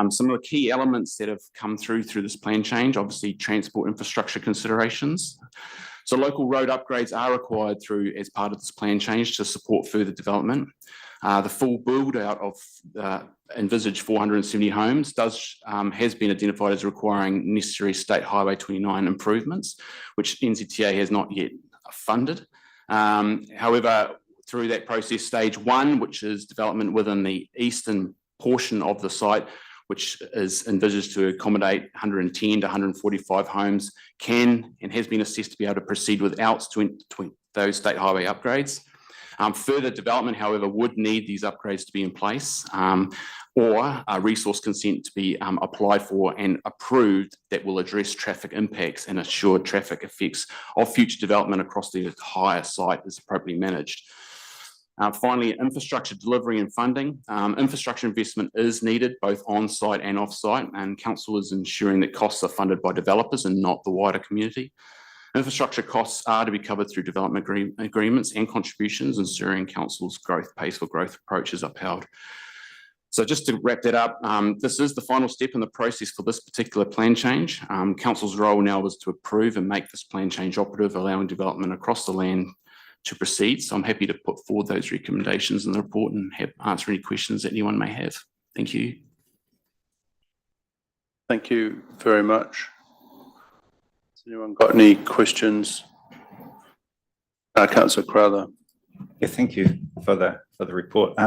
Some of the key elements that have come through this plan change, obviously transport infrastructure considerations. So local road upgrades are required as part of this plan change to support further development. The full build out of envisaged 470 homes has been identified as requiring necessary State Highway 29 improvements, which NZTA has not yet funded. However, through that process, stage 1, which is development within the eastern portion of the site, which is envisaged to accommodate 110 to 145 homes, can and has been assessed to be able to proceed without those state highway upgrades. Further development, however, would need these upgrades to be in place or a resource consent to be applied for and approved that will address traffic impacts and assured traffic effects of future development across the entire site is appropriately managed. Finally, infrastructure delivery and funding. Infrastructure investment is needed both on-site and off-site, and council is ensuring that costs are funded by developers and not the wider community. Infrastructure costs are to be covered through development agreements and contributions, ensuring council's growth pace for growth approach is upheld. So just to wrap that up, this is the final step in the process for this particular plan change. Council's role now is to approve and make this plan change operative, allowing development across the land to proceed. So I'm happy to put forward those recommendations in the report and answer any questions that anyone may have. Thank you. Thank you very much. Has anyone got any questions? Councillor Crowther. Yeah, thank you for the report.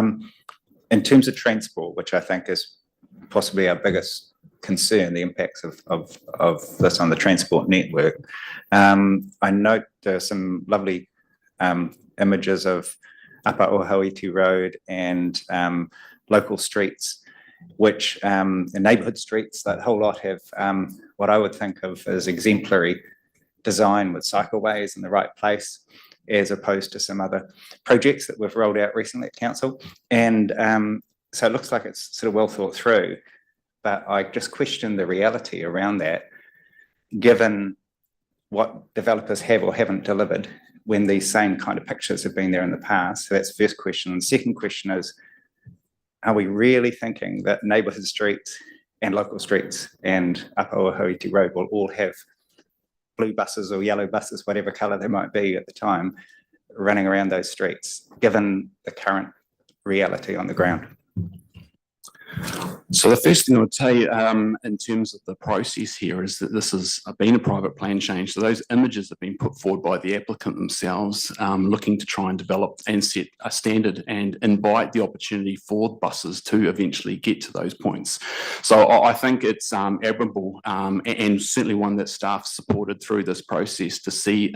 In terms of transport, which I think is possibly our biggest concern, the impacts of this on the transport network, I note there are some lovely images of Upper Ohauiti Road and local streets, which neighbourhood streets, that whole lot have what I would think of as exemplary design with cycleways in the right place, as opposed to some other projects that we've rolled out recently at council. And so it looks like it's sort of well thought through, but I just question the reality around that, given what developers have or haven't delivered when these same kind of pictures have been there in the past. So that's the first question. And the second question is, are we really thinking that neighbourhood streets and local streets and Upper Ohauiti Road will all have blue buses or yellow buses, whatever colour they might be at the time, running around those streets, given the current reality on the ground? So the first thing I would say in terms of the process here is that this has been a private plan change. So those images have been put forward by the applicant themselves, looking to try and develop and set a standard and invite the opportunity for buses to eventually get to those points. So I think it's admirable and certainly one that staff supported through this process to see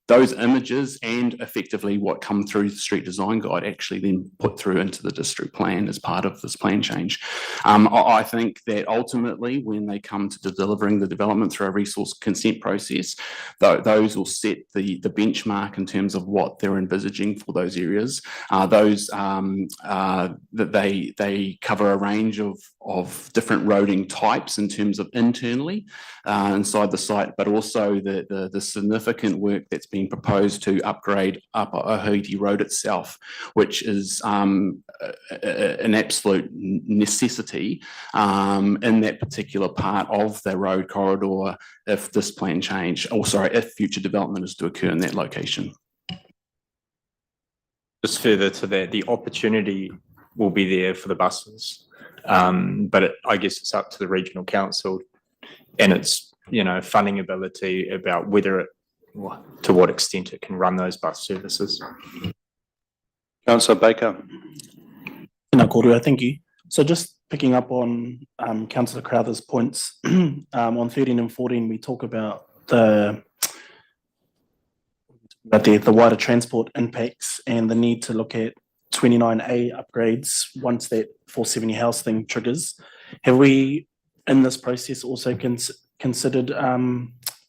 those images and effectively what come through the street design guide actually then put through into the district plan as part of this plan change. I think that ultimately when they come to delivering the development through a resource consent process, those will set the benchmark in terms of what they're envisaging for those areas. That they cover a range of different roading types in terms of internally inside the site, but also the significant work that's been proposed to upgrade Upper Ohauiti Road itself, which is an absolute necessity in that particular part of the road corridor if this plan change, if future development is to occur in that location. Just further to that, the opportunity will be there for the buses. But I guess it's up to the regional council and its, funding ability about whether to what extent it can run those bus services. Councillor Baker. Tēnā kōrua, thank you. So just picking up on Councillor Crowther's points, on 13 and 14, we talk about the wider transport impacts and the need to look at 29A upgrades once that 470 house thing triggers. Have we, in this process, also considered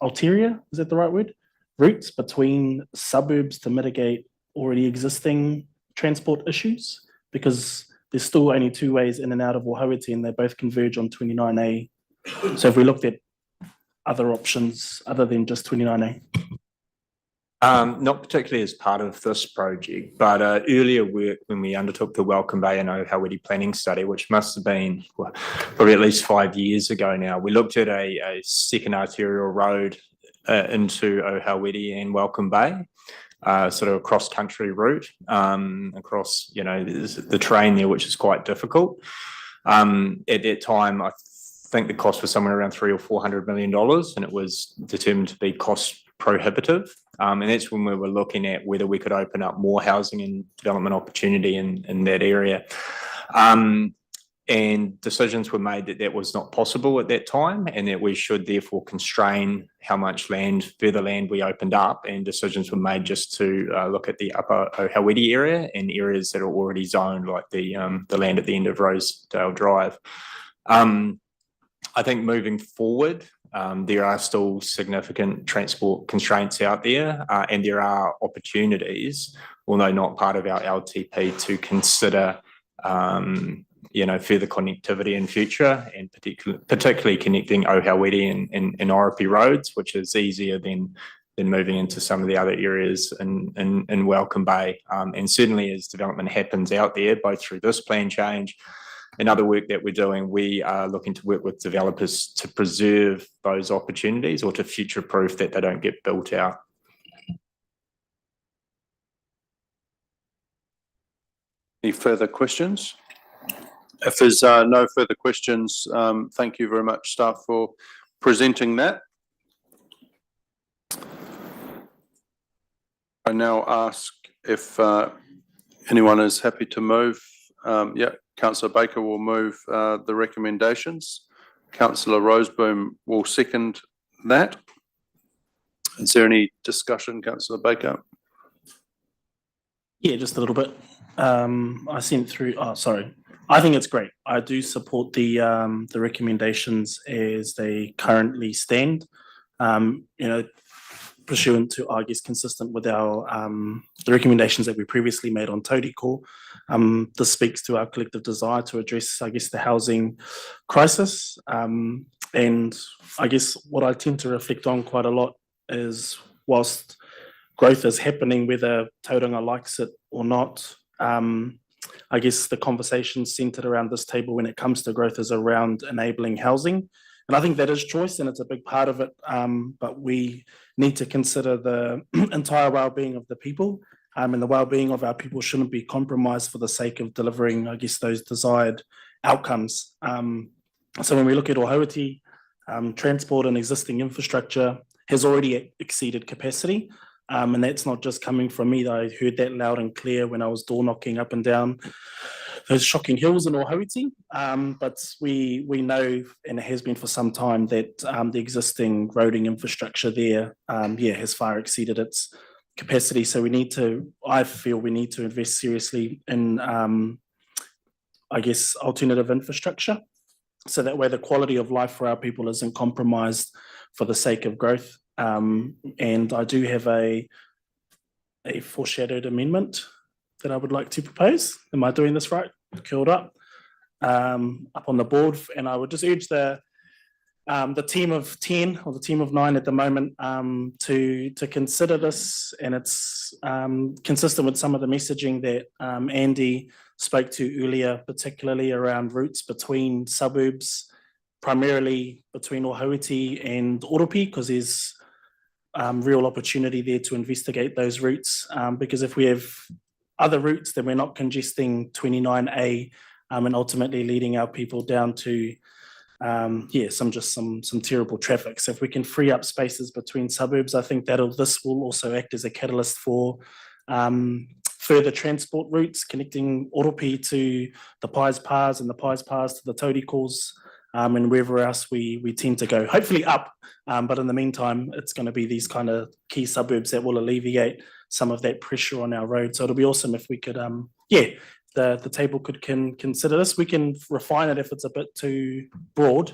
ulterior, is that the right word? Routes between suburbs to mitigate already existing transport issues? Because there's still only two ways in and out of Wahawiti and they both converge on 29A. So have we looked at other options other than just 29A? Not particularly as part of this project, but earlier work when we undertook the Welcome Bay and Ohawiri planning study, which must have been probably at least 5 years ago now, we looked at a second arterial road into Ohawiri and Welcome Bay, sort of a cross-country route across, the terrain there, which is quite difficult. At that time, I think the cost was somewhere around $300 or $400 million, and it was determined to be cost prohibitive. And that's when we were looking at whether we could open up more housing and development opportunity in that area. And decisions were made that that was not possible at that time, and that we should therefore constrain how much further land we opened up, and decisions were made just to look at the upper Ohawiri area and areas that are already zoned, like the land at the end of Rosedale Drive. I think moving forward, there are still significant transport constraints out there, and there are opportunities, although not part of our LTP, to consider further connectivity in future, and particularly connecting Ohawiri and Oropi roads, which is easier than moving into some of the other areas in Welcome Bay. And certainly as development happens out there, both through this plan change and other work that we're doing, we are looking to work with developers to preserve those opportunities or to future-proof that they don't get built out. Any further questions? If there's no further questions, thank you very much, staff, for presenting that. I now ask if anyone is happy to move. Councillor Baker will move the recommendations. Councillor Roseboom will second that. Is there any discussion, Councillor Baker? Yeah, just a little bit. I sent through, I think it's great. I do support the recommendations as they currently stand. Pursuant to, I guess, consistent with our the recommendations that we previously made on Tauriko. This speaks to our collective desire to address, I guess, the housing crisis. And I guess what I tend to reflect on quite a lot is, whilst growth is happening, whether Tauranga likes it or not, I guess the conversation centered around this table when it comes to growth is around enabling housing. And I think that is choice and it's a big part of it. But we need to consider the entire well-being of the people, and the well-being of our people shouldn't be compromised for the sake of delivering, I guess, those desired outcomes. So when we look at Ohawiti, transport and existing infrastructure has already exceeded capacity. And that's not just coming from me. I heard that loud and clear when I was door knocking up and down those shocking hills in Ohawiti. But we know, and it has been for some time, that the existing roading infrastructure there, has far exceeded its capacity. So I feel we need to invest seriously in, I guess, alternative infrastructure. So that way the quality of life for our people isn't compromised for the sake of growth. And I do have a foreshadowed amendment that I would like to propose. Am I doing this right? Curled up on the board, and I would just urge the team of 10 or the team of 9 at the moment to consider this, and it's consistent with some of the messaging that Andy spoke to earlier, particularly around routes between suburbs, primarily between Ohawiti and Oropi, because there's real opportunity there to investigate those routes, because if we have other routes, then we're not congesting 29A and ultimately leading our people down to some terrible traffic. So if we can free up spaces between suburbs, I think this will also act as a catalyst for further transport routes connecting Oropi to the Pies Pars and the Pies Pars to the Taurikos, and wherever else we tend to go, hopefully up. But in the meantime, it's going to be these kind of key suburbs that will alleviate some of that pressure on our road. So it'll be awesome if we could, the table could consider this. We can refine it if it's a bit too broad,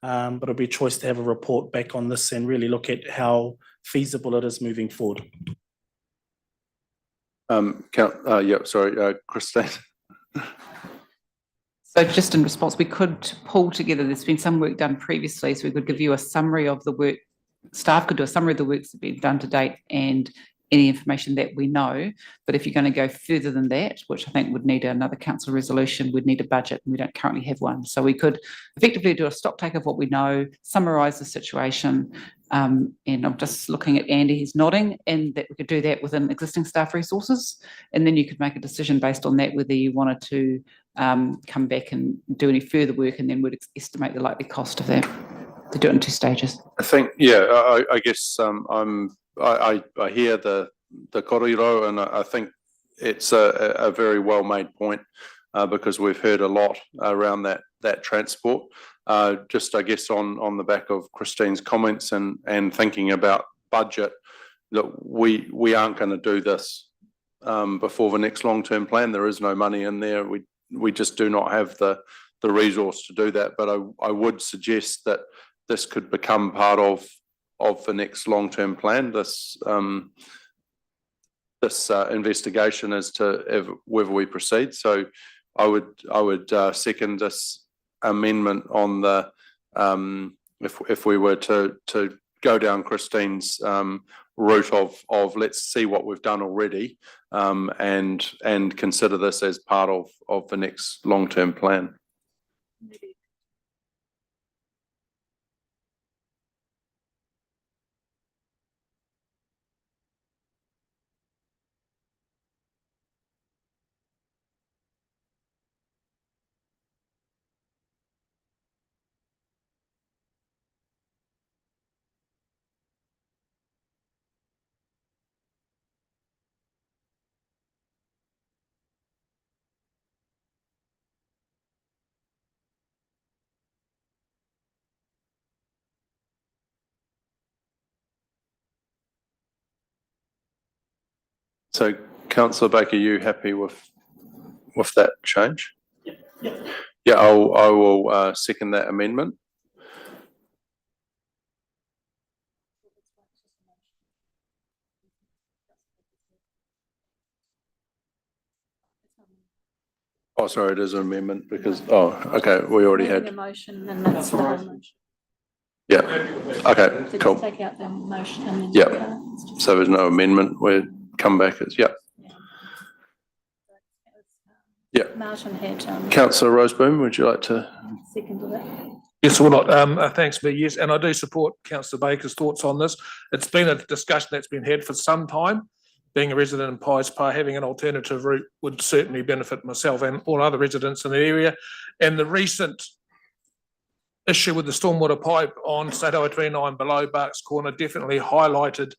but it'll be a choice to have a report back on this and really look at how feasible it is moving forward. Christine. So just in response, we could pull together, there's been some work done previously, so we could give you a summary of the work, staff could do a summary of the works that have been done to date and any information that we know. But if you're going to go further than that, which I think would need another council resolution, we'd need a budget, and we don't currently have one. So we could effectively do a stock take of what we know, summarise the situation, and I'm just looking at Andy, he's nodding, and that we could do that within existing staff resources, and then you could make a decision based on that whether you wanted to come back and do any further work, and then would estimate the likely cost of that. To do it in 2 stages. I think, I guess I hear the korero, and I think it's a very well made point because we've heard a lot around that transport. Just I guess on the back of Christine's comments and thinking about budget, that we aren't going to do this before the next long-term plan. There is no money in there. We just do not have the resource to do that. But I would suggest that this could become part of the next long-term plan. This investigation as to whether we proceed. So I would second this amendment on the if we were to go down Christine's route of let's see what we've done already and consider this as part of the next long-term plan. So, Councillor Baker, are you happy with that change? Yeah, I will second that amendment. Oh, sorry, it is an amendment because, okay, we already had. A motion, and that's the whole motion. Yeah, okay, So cool. just take out the motion and then. Yeah, so there's no amendment, we'll come back as, yeah. Yeah. Martin had. Councillor Roseboom, would you like to? Second to that. Yes, or not. Thanks, but yes, and I do support Councillor Baker's thoughts on this. It's been a discussion that's been had for some time. Being a resident in Pies Par, having an alternative route would certainly benefit myself and all other residents in the area. And the recent issue with the stormwater pipe on State Highway 29 below Barks Corner definitely highlighted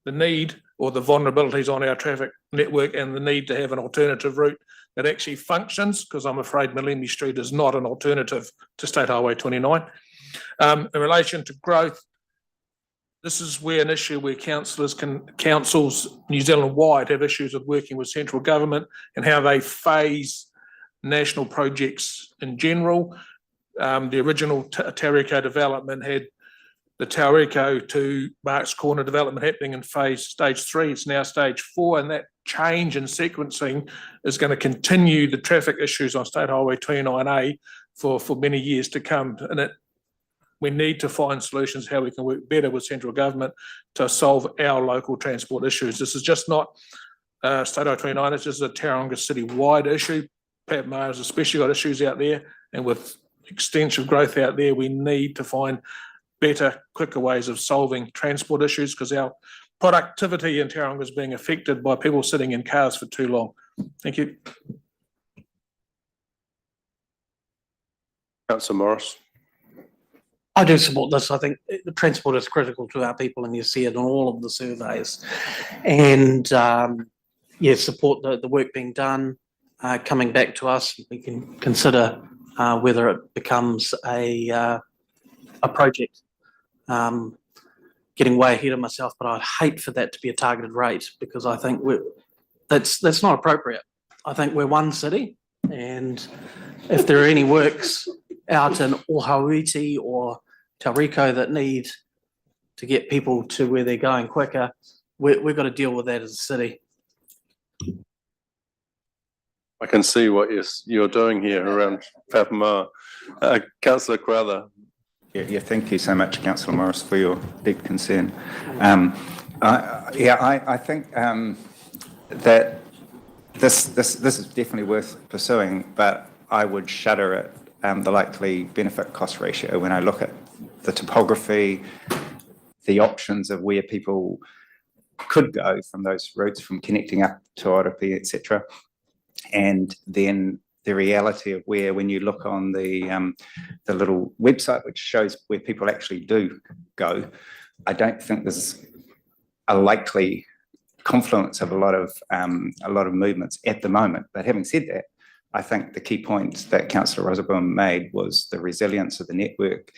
the need or the vulnerabilities on our traffic network and the need to have an alternative route that actually functions, because I'm afraid Malemi Street is not an alternative to State Highway 29. In relation to growth, this is where an issue where councils New Zealand wide have issues with working with central government and how they phase national projects in general. The original Tauriko development had the Tauriko to Barks Corner development happening in stage 3. It's now stage 4, and that change in sequencing is going to continue the traffic issues on State Highway 29A for many years to come. And we need to find solutions how we can work better with central government to solve our local transport issues. This is just not State Highway 29, it's just a Tauranga city-wide issue. Papamoa has especially got issues out there, and with extensive growth out there, we need to find better, quicker ways of solving transport issues, because our productivity in Tauranga is being affected by people sitting in cars for too long. Thank you. Councillor Morris. I do support this. I think the transport is critical to our people, and you see it in all of the surveys. And support the work being done, coming back to us. We can consider whether it becomes a project. Getting way ahead of myself, but I'd hate for that to be a targeted rate, because I think that's not appropriate. I think we're one city, and if there are any works out in Ohauiti or Tauriko that need to get people to where they're going quicker, we've got to deal with that as a city. I can see what you're doing here around Papamoa. Councillor Crowther. Yeah, thank you so much, Councillor Morris, for your deep concern. I think that this is definitely worth pursuing, but I would shudder at the likely benefit cost ratio when I look at the topography, the options of where people could go from those routes, from connecting up to Oropi, etc. And then the reality of where, when you look on the little website which shows where people actually do go, I don't think there's a likely confluence of a lot of movements at the moment. But having said that, I think the key point that Councillor Rosenbaum made was the resilience of the network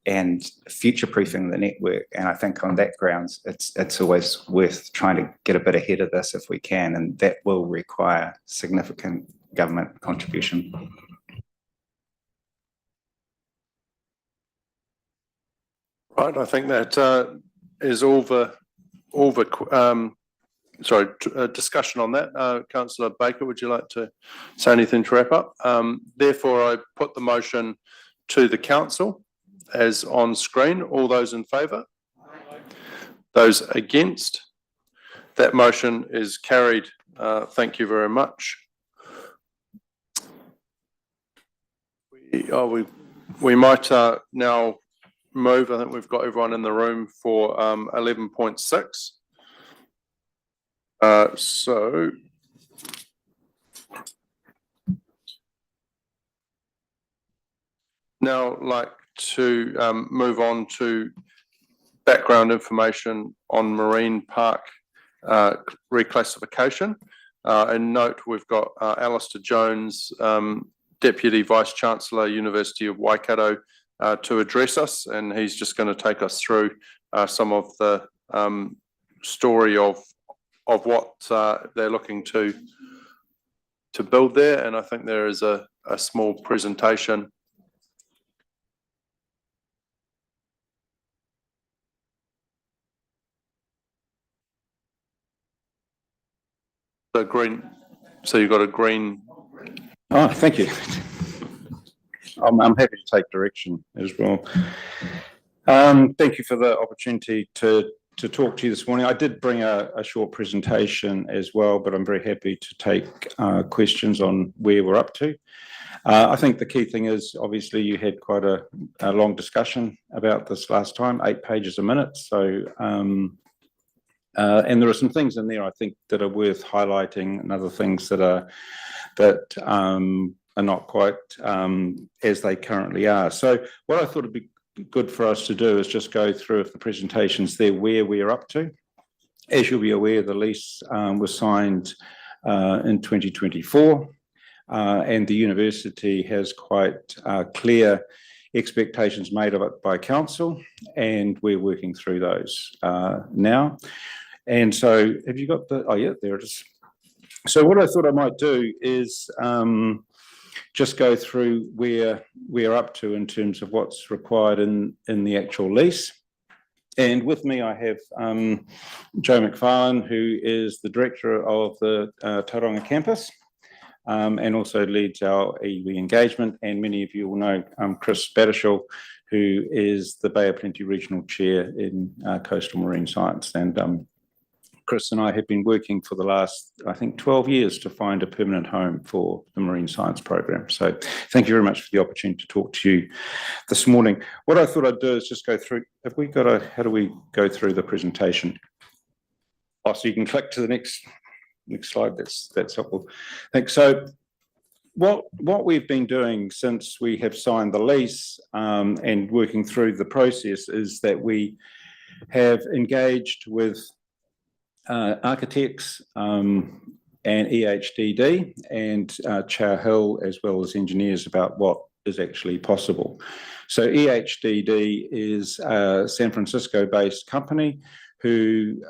and future-proofing the network. And I think on that grounds, it's always worth trying to get a bit ahead of this if we can, and that will require significant government contribution. Right, I think that is all the discussion on that. Councillor Baker, would you like to say anything to wrap up? Therefore, I put the motion to the council as on screen. All those in favour? Those against? That motion is carried. Thank you very much. We might now move. I think we've got everyone in the room for 11.6. So now I'd like to move on to background information on Marine Park reclassification. And note we've got Alistair Jones, Deputy Vice Chancellor, University of Waikato, to address us, and he's just going to take us through some of the story of what they're looking to build there. And I think there is a small presentation. The green, so you've got a green. Oh, thank you. I'm happy to take direction as well. Thank you for the opportunity to talk to you this morning. I did bring a short presentation as well, but I'm very happy to take questions on where we're up to. I think the key thing is, obviously, you had quite a long discussion about this last time, 8 pages a minute. So, and there are some things in there I think that are worth highlighting, and other things that are not quite as they currently are. So what I thought would be good for us to do is just go through, if the presentation's there, where we're up to. As you'll be aware, the lease was signed in 2024, and the university has quite clear expectations made of it by council, and we're working through those now. And so have you got the, oh yeah, there it is. So what I thought I might do is just go through where we're up to in terms of what's required in the actual lease. And with me, I have Joe McFarlane, who is the director of the Tauranga campus, and also leads our iwi engagement. And many of you will know Chris Battershall, who is the Bay of Plenty Regional Chair in Coastal Marine Science. And Chris and I have been working for the last, I think, 12 years to find a permanent home for the Marine Science program. So thank you very much for the opportunity to talk to you this morning. What I thought I'd do is just go through, have we got how do we go through the presentation? Oh, so you can click to the next. next slide, that's helpful. Thanks. So what we've been doing since we have signed the lease and working through the process is that we have engaged with architects and EHDD and Chow Hill, as well as engineers, about what is actually possible. So EHDD is a San Francisco-based company who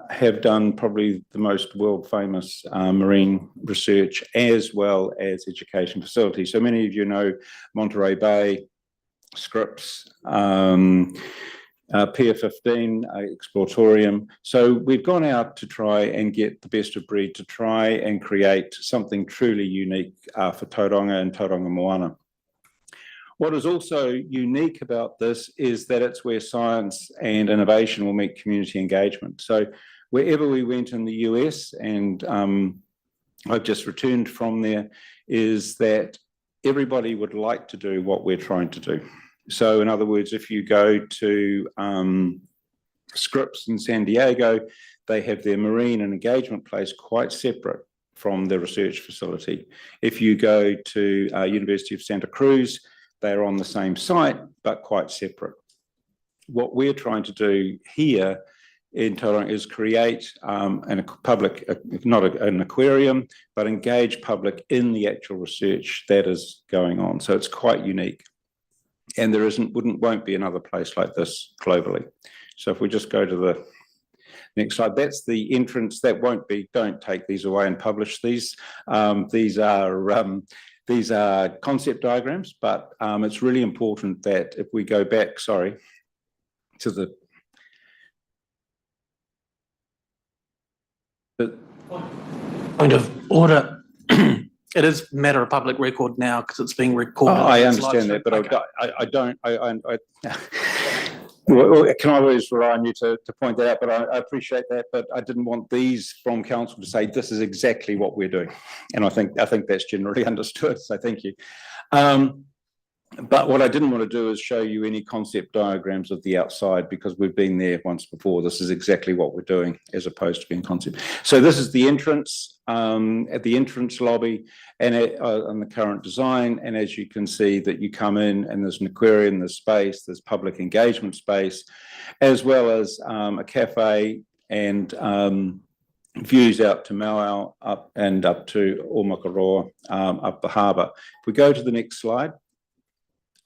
have done probably the most world-famous marine research as well as education facilities. So many of you know Monterey Bay, Scripps, Pier 15, Exploratorium. So we've gone out to try and get the best of breed to try and create something truly unique for Tauranga and Tauranga Moana. What is also unique about this is that it's where science and innovation will meet community engagement. So wherever we went in the US, and I've just returned from there, is that everybody would like to do what we're trying to do. So in other words, if you go to Scripps in San Diego, they have their marine and engagement place quite separate from the research facility. If you go to University of Santa Cruz, they're on the same site, but quite separate. What we're trying to do here in Tauranga is create an aquarium, but engage public in the actual research that is going on. So it's quite unique. And there won't be another place like this globally. So if we just go to the next slide, that's the entrance. That won't be, don't take these away and publish these. These are concept diagrams, but it's really important that if we go back, to the Point of order. It is matter of public record now because it's being recorded. I understand that, but Okay. I don't. Well, can I always rely on you to point that out? But I appreciate that. But I didn't want these from council to say this is exactly what we're doing, and I think that's generally understood. So thank you. But what I didn't want to do is show you any concept diagrams of the outside because we've been there once before. This is exactly what we're doing as opposed to being concept. So this is the entrance at the entrance lobby and on the current design. And as you can see that you come in and there's an aquarium, there's space, there's public engagement space, as well as a cafe and views out to Mauau up to Omakaroa, up the harbour. If we go to the next slide.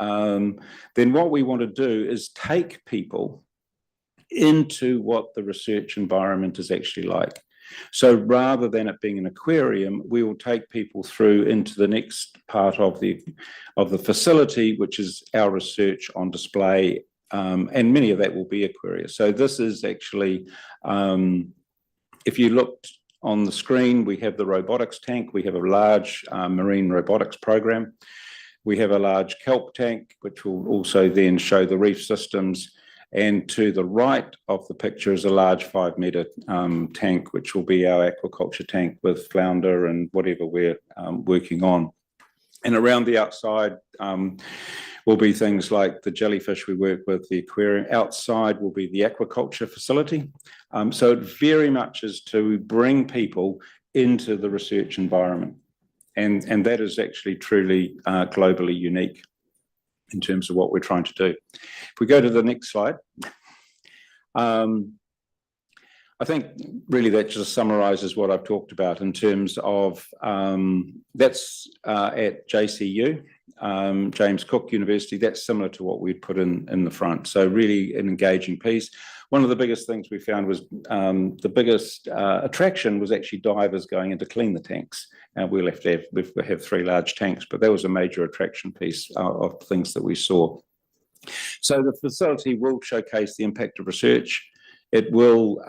Then what we want to do is take people into what the research environment is actually like. So rather than it being an aquarium, we will take people through into the next part of the facility, which is our research on display, and many of that will be aquaria. So this is actually, if you looked on the screen, we have the robotics tank. We have a large marine robotics program. We have a large kelp tank, which will also then show the reef systems. And to the right of the picture is a large 5-metre tank, which will be our aquaculture tank with flounder and whatever we're working on. And around the outside will be things like the jellyfish we work with, the aquarium. Outside will be the aquaculture facility. So it very much is to bring people into the research environment. And that is actually truly globally unique in terms of what we're trying to do. If we go to the next slide, I think really that just summarises what I've talked about in terms of that's at JCU, James Cook University. That's similar to what we'd put in the front. So really an engaging piece. One of the biggest things we found was the biggest attraction was actually divers going in to clean the tanks. We have 3 large tanks, but that was a major attraction piece of things that we saw. So the facility will showcase the impact of research. It will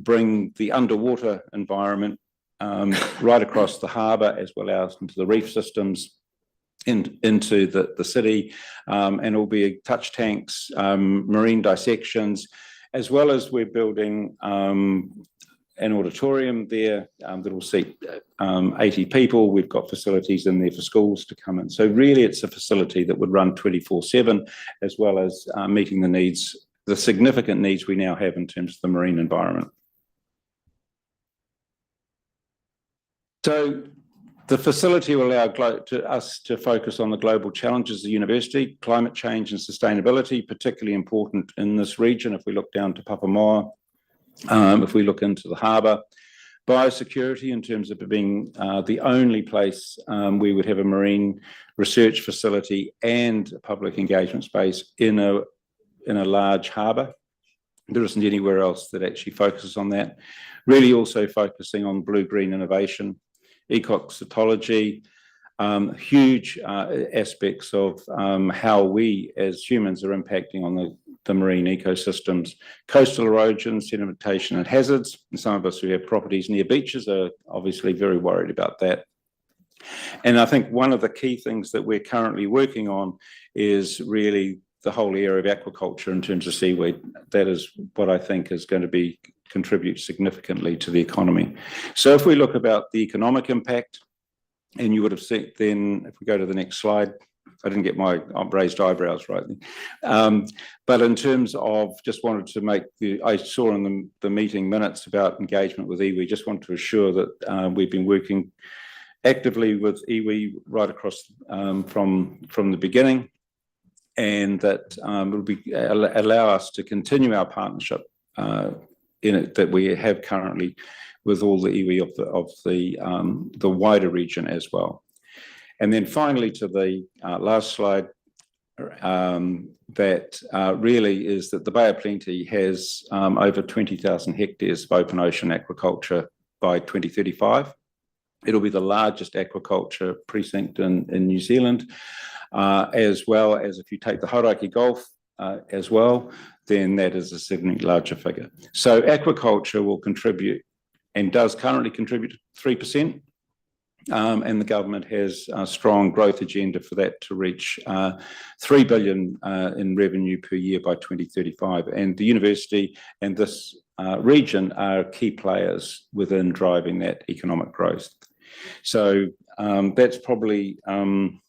bring the underwater environment right across the harbour as well as into the reef systems, into the city, and it will be touch tanks, marine dissections, as well as we're building an auditorium there that will seat 80 people. We've got facilities in there for schools to come in. So really it's a facility that would run 24/7, as well as meeting the needs, the significant needs we now have in terms of the marine environment. So the facility will allow us to focus on the global challenges of the university, climate change and sustainability, particularly important in this region. If we look down to Papamoa, if we look into the harbour, biosecurity in terms of being the only place we would have a marine research facility and a public engagement space in a large harbour. There isn't anywhere else that actually focuses on that. Really also focusing on blue-green innovation, ecoxytology, huge aspects of how we as humans are impacting on the marine ecosystems, coastal erosion, sedimentation and hazards. And some of us who have properties near beaches are obviously very worried about that. And I think one of the key things that we're currently working on is really the whole area of aquaculture in terms of seaweed. That is what I think is going to contribute significantly to the economy. So if we look about the economic impact, and you would have seen then, if we go to the next slide, I didn't get my raised eyebrows right then. But in terms of, just wanted to make I saw in the meeting minutes about engagement with iwi, just want to assure that we've been working actively with iwi right across from the beginning, and that will allow us to continue our partnership in it that we have currently with all the iwi of the wider region as well. And then finally to the last slide, that really is that the Bay of Plenty has over 20,000 hectares of open ocean aquaculture by 2035. It'll be the largest aquaculture precinct in New Zealand, as well as if you take the Hauraki Gulf as well, then that is a significantly larger figure. So aquaculture will contribute and does currently contribute 3%. And the government has a strong growth agenda for that to reach 3 billion in revenue per year by 2035. And the university and this region are key players within driving that economic growth. So that's probably an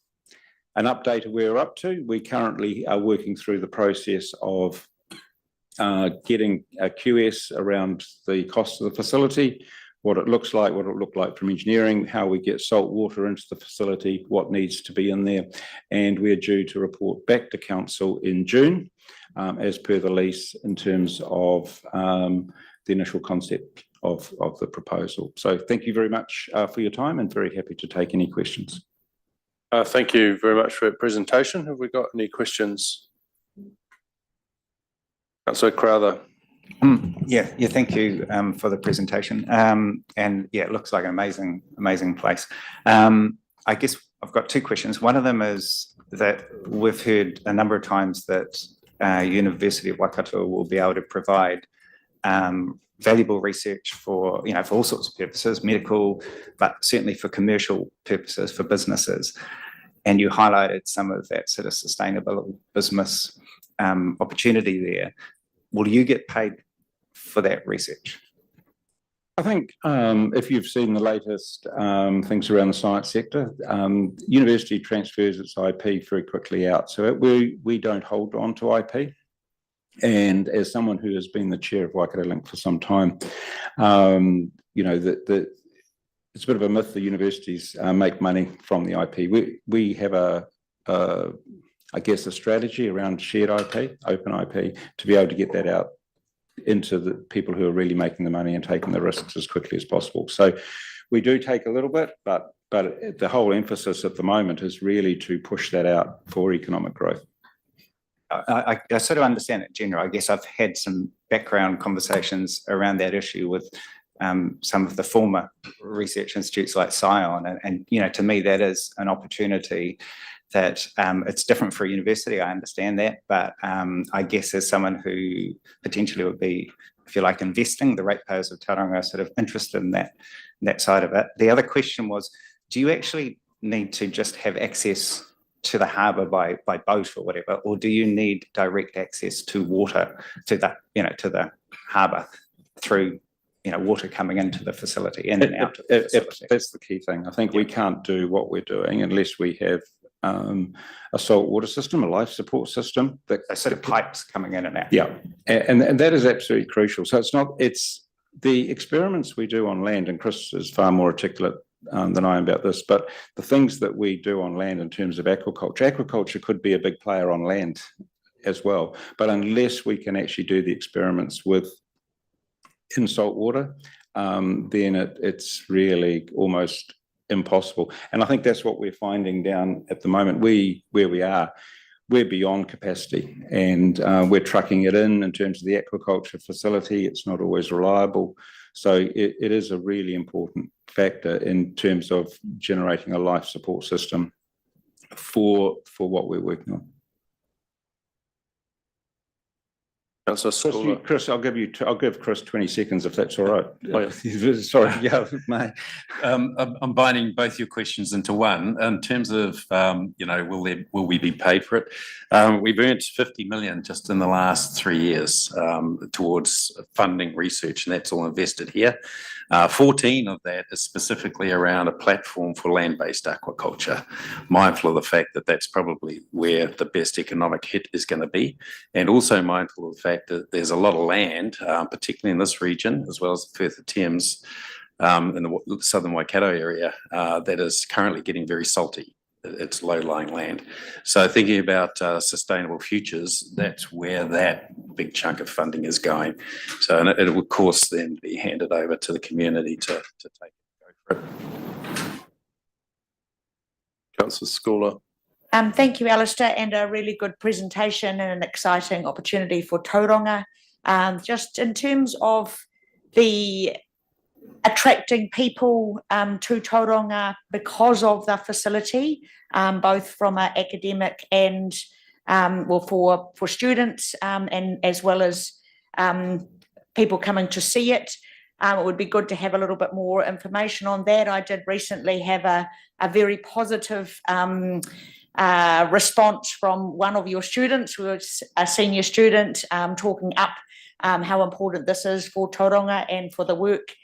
update of where we're up to. We currently are working through the process of getting a QS around the cost of the facility, what it looks like, what it will look like from engineering, how we get salt water into the facility, what needs to be in there. And we're due to report back to council in June, as per the lease, in terms of the initial concept of the proposal. So thank you very much for your time, and very happy to take any questions. Thank you very much for your presentation. Have we got any questions? Councillor Crowther. Yeah, thank you for the presentation. And yeah, it looks like an amazing place. I guess I've got two questions. One of them is that we've heard a number of times that University of Waikato will be able to provide valuable research for all sorts of purposes, medical, but certainly for commercial purposes, for businesses. And you highlighted some of that sort of sustainable business opportunity there. Will you get paid for that research? I think if you've seen the latest things around the science sector, university transfers its IP very quickly out. So we don't hold on to IP. And as someone who has been the chair of Waikato Link for some time, it's a bit of a myth the universities make money from the IP. We have I guess a strategy around shared IP, open IP, to be able to get that out into the people who are really making the money and taking the risks as quickly as possible. So we do take a little bit, but the whole emphasis at the moment is really to push that out for economic growth. I sort of understand it generally. I guess I've had some background conversations around that issue with some of the former research institutes like Scion, and to me that is an opportunity that it's different for a university. I understand that, but I guess as someone who potentially would be, if you like, investing, the ratepayers of Tauranga are sort of interested in that side of it. The other question was, do you actually need to just have access to the harbour by boat or whatever, or do you need direct access to water, to the harbour through water coming into the facility, in and out of the facility? That's the key thing. I think we can't do what we're doing unless we have a salt water system, a life support system. That sort of pipes coming in and out. Yeah, and that is absolutely crucial. So it's the experiments we do on land, and Chris is far more articulate than I am about this, but the things that we do on land in terms of aquaculture could be a big player on land as well. But unless we can actually do the experiments in salt water, then it's really almost impossible. And I think that's what we're finding down at the moment. Where we are, we're beyond capacity, and we're trucking it in terms of the aquaculture facility. It's not always reliable. So it is a really important factor in terms of generating a life support system for what we're working on. Chris, I'll give Chris 20 seconds if that's all right. Sorry, yeah, mate. I'm binding both your questions into one. In terms of, will we be paid for it? We've earned 50 million just in the last 3 years towards funding research, and that's all invested here. 14 of that is specifically around a platform for land-based aquaculture, mindful of the fact that that's probably where the best economic hit is going to be, and also mindful of the fact that there's a lot of land, particularly in this region, as well as the Firth of Thames, in the southern Waikato area, that is currently getting very salty. It's low-lying land. So thinking about sustainable futures, that's where that big chunk of funding is going. So and it will, of course, then be handed over to the community to take it, go for it. Councillor Scholar. Thank you, Alistair, and a really good presentation and an exciting opportunity for Tauranga. Just in terms of the attracting people to Tauranga because of the facility, both from an academic and for students, and as well as people coming to see it. It would be good to have a little bit more information on that. I did recently have a very positive response from one of your students, who is a senior student, talking up how important this is for Tauranga and for the work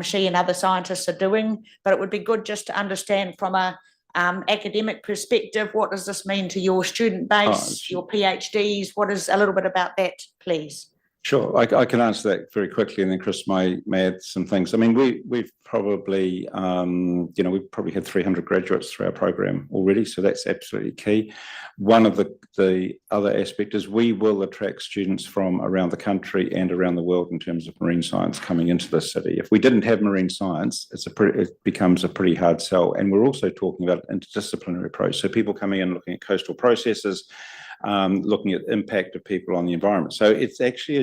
she and other scientists are doing. But it would be good just to understand from a academic perspective, what does this mean to your student base, your PhDs? What is a little bit about that, please? Sure, I can answer that very quickly, and then Chris may add some things. I mean, we've probably, we've probably had 300 graduates through our program already, so that's absolutely key. One of the other aspect is we will attract students from around the country and around the world in terms of marine science coming into the city. If we didn't have marine science, it becomes a pretty hard sell. And we're also talking about an interdisciplinary approach, so people coming in looking at coastal processes, looking at impact of people on the environment. So it's actually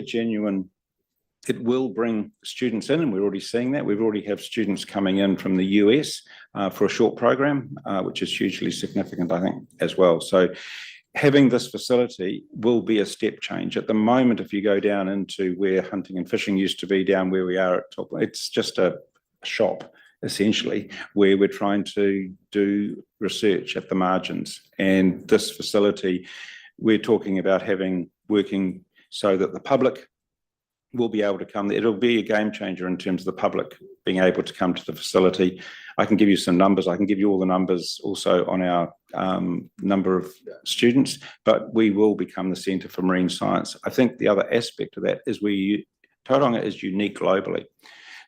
it will bring students in, and we're already seeing that. We've already have students coming in from the US for a short program, which is hugely significant, I think, as well. So having this facility will be a step change. At the moment, if you go down into where hunting and fishing used to be, down where we are at top, it's just a shop, essentially, where we're trying to do research at the margins. And this facility, we're talking about working so that the public will be able to come. It'll be a game changer in terms of the public being able to come to the facility. I can give you some numbers. I can give you all the numbers also on our number of students, but we will become the centre for marine science. I think the other aspect of that is Tauranga is unique globally.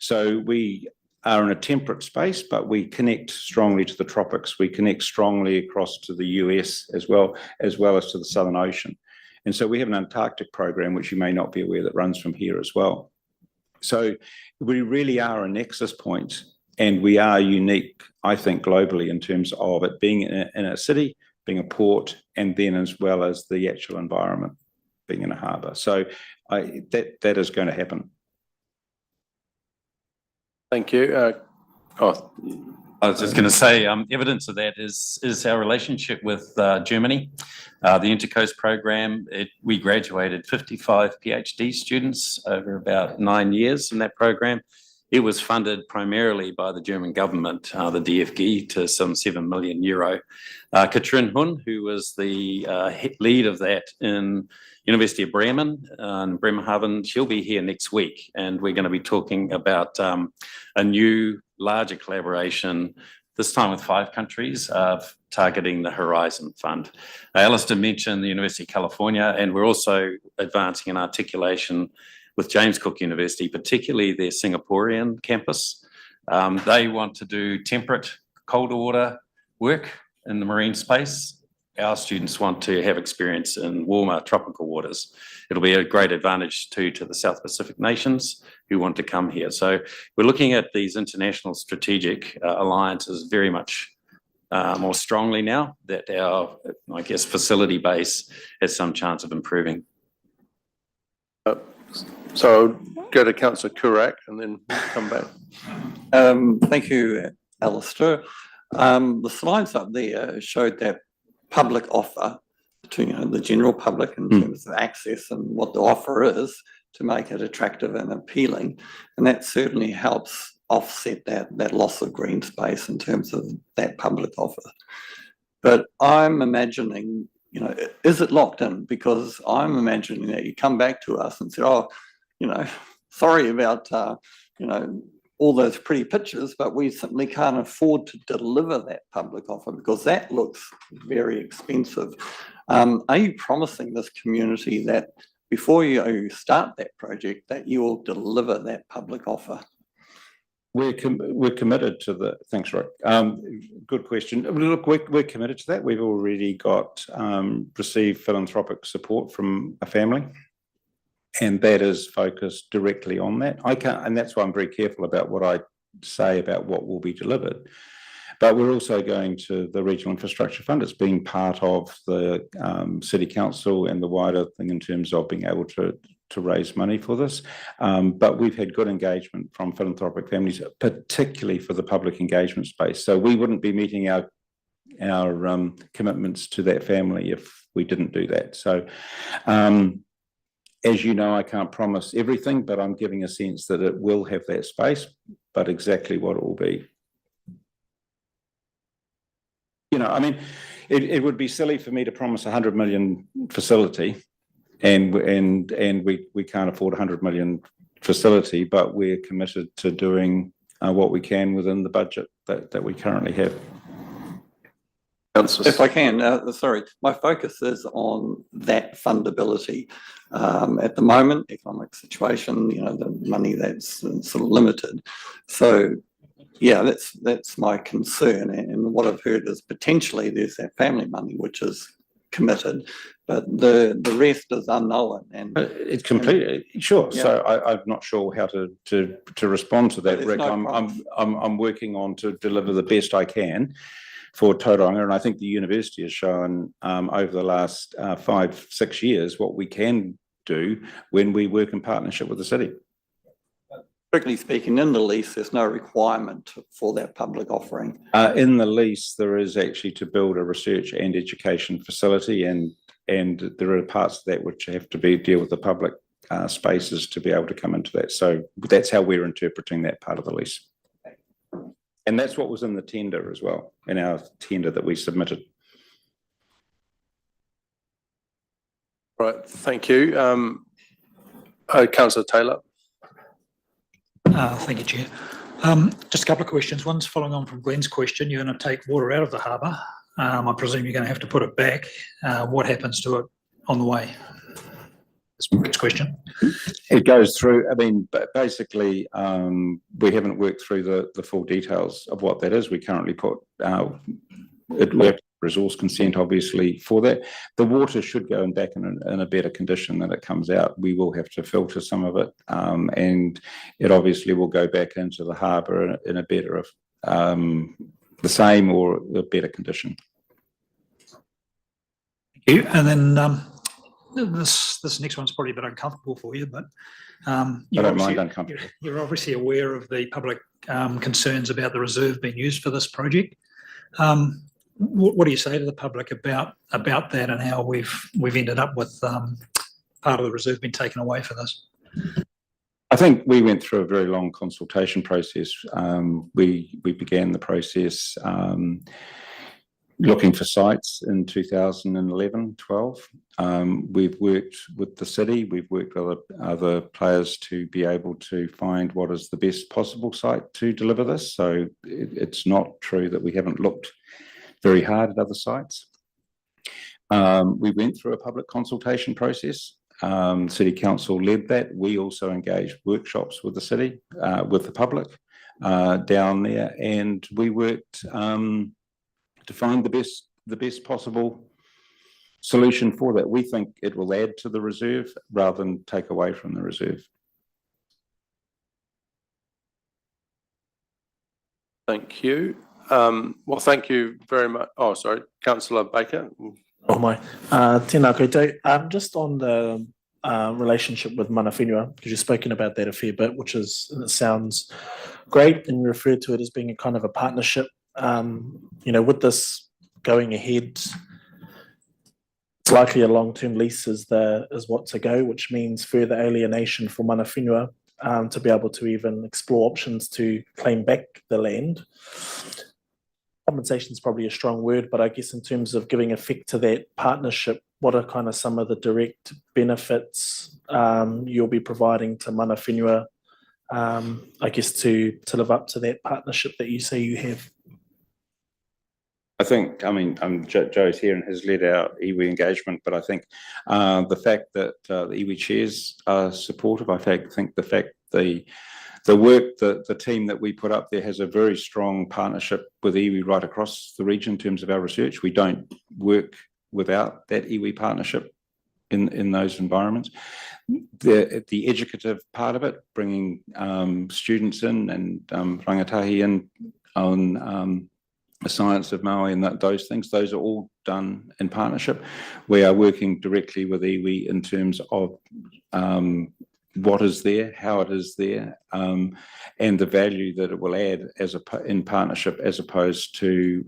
So we are in a temperate space, but we connect strongly to the tropics. We connect strongly across to the US as well as to the Southern Ocean. And so we have an Antarctic program, which you may not be aware, that runs from here as well. So we really are a nexus point, and we are unique, I think, globally in terms of it being in a city, being a port, and then as well as the actual environment, being in a harbour. So that is going to happen. Thank you. I was just going to say, evidence of that is our relationship with Germany, the Intercoast program. We graduated 55 PhD students over about 9 years in that program. It was funded primarily by the German government, the DFG, to some €7 million. Katrin Hun, who was the lead of that in University of Bremen and Bremerhaven, she'll be here next week, and we're going to be talking about a new, larger collaboration, this time with 5 countries, targeting the Horizon Fund. Alistair mentioned the University of California, and we're also advancing an articulation with James Cook University, particularly their Singaporean campus, They want to do temperate cold water work in the marine space. Our students want to have experience in warmer tropical waters. It'll be a great advantage to the South Pacific nations who want to come here. So we're looking at these international strategic alliances very much more strongly now that our, I guess, facility base has some chance of improving. So go to Councillor Kurak and then come back. Thank you, Alistair. The slides up there showed that public offer to the general public in terms of access and what the offer is to make it attractive and appealing, and that certainly helps offset that loss of green space in terms of that public offer. But I'm imagining, is it locked in? Because I'm imagining that you come back to us and say, oh, sorry about all those pretty pictures, but we simply can't afford to deliver that public offer because that looks very expensive. Are you promising this community that before you start that project, that you will deliver that public offer? We're committed to the, thanks, Rick. Good question. Look, we're committed to that. We've already got received philanthropic support from a family, and that is focused directly on that. And that's why I'm very careful about what I say about what will be delivered. But we're also going to the Regional Infrastructure Fund. It's been part of the City Council and the wider thing in terms of being able to raise money for this. But we've had good engagement from philanthropic families, particularly for the public engagement space. So we wouldn't be meeting our commitments to that family if we didn't do that. So as you know, I can't promise everything, but I'm giving a sense that it will have that space, but exactly what it will be. It would be silly for me to promise 100 million facility and we can't afford 100 million facility, but we're committed to doing what we can within the budget that we currently have. If I can, sorry, my focus is on that fundability. At the moment, economic situation, the money that's sort of limited. So, yeah, that's my concern. And what I've heard is potentially there's that family money which is committed, but the rest is unknown. And it's completely sure. Yeah. So I'm not sure how to respond to that, Rick. No I'm working on to deliver the best I can for Tauranga, and I think the university has shown over the last 5-6 years what we can do when we work in partnership with the city. Strictly speaking, in the lease, there's no requirement for that public offering. In the lease, there is actually to build a research and education facility, and there are parts of that which have to deal with the public spaces to be able to come into that. So that's how we're interpreting that part of the lease. And that's what was in the tender as well, in our tender that we submitted. Right, thank you. Councillor Taylor. Thank you, Chair. Just a couple of questions. One's following on from Glenn's question. You're going to take water out of the harbour. I presume you're going to have to put it back. What happens to it on the way? That's my first question. It goes through, basically, we haven't worked through the full details of what that is. We currently put resource consent, obviously, for that. The water should go back in a better condition than it comes out. We will have to filter some of it, and it obviously will go back into the harbour in a better, the same or a better condition. Thank you. And then this next one's probably a bit uncomfortable for you, but I don't mind uncomfortable. You're obviously aware of the public concerns about the reserve being used for this project. What do you say to the public about that and how we've ended up with part of the reserve being taken away for this? I think we went through a very long consultation process. We began the process looking for sites in 2011-12. We've worked with the city, we've worked with other players to be able to find what is the best possible site to deliver this. So it's not true that we haven't looked very hard at other sites. We went through a public consultation process. City Council led that. We also engaged workshops with the city, with the public. down there, and we worked to find the best possible solution for that. We think it will add to the reserve rather than take away from the reserve. Thank you. Well, thank you very much. Oh, sorry, Councillor Baker. Oh my, tēnā koutou. Just on the relationship with mana whenua, because you've spoken about that a fair bit, it sounds great, and you referred to it as being a kind of a partnership. With this going ahead, it's likely a long-term lease is what to go, which means further alienation for mana whenua, to be able to even explore options to claim back the land. Compensation is probably a strong word, but I guess in terms of giving effect to that partnership, what are kind of some of the direct benefits you'll be providing to mana whenua, I guess, to live up to that partnership that you say you have? I think, Joe's here and has led our iwi engagement, but I think the fact that the iwi chairs are supportive, I think the fact the work that the team that we put up there has a very strong partnership with iwi right across the region in terms of our research. We don't work without that iwi partnership in those environments. The educative part of it, bringing students in and rangatahi in on the science of Maui and those things, those are all done in partnership. We are working directly with iwi in terms of what is there, how it is there, and the value that it will add in partnership as opposed to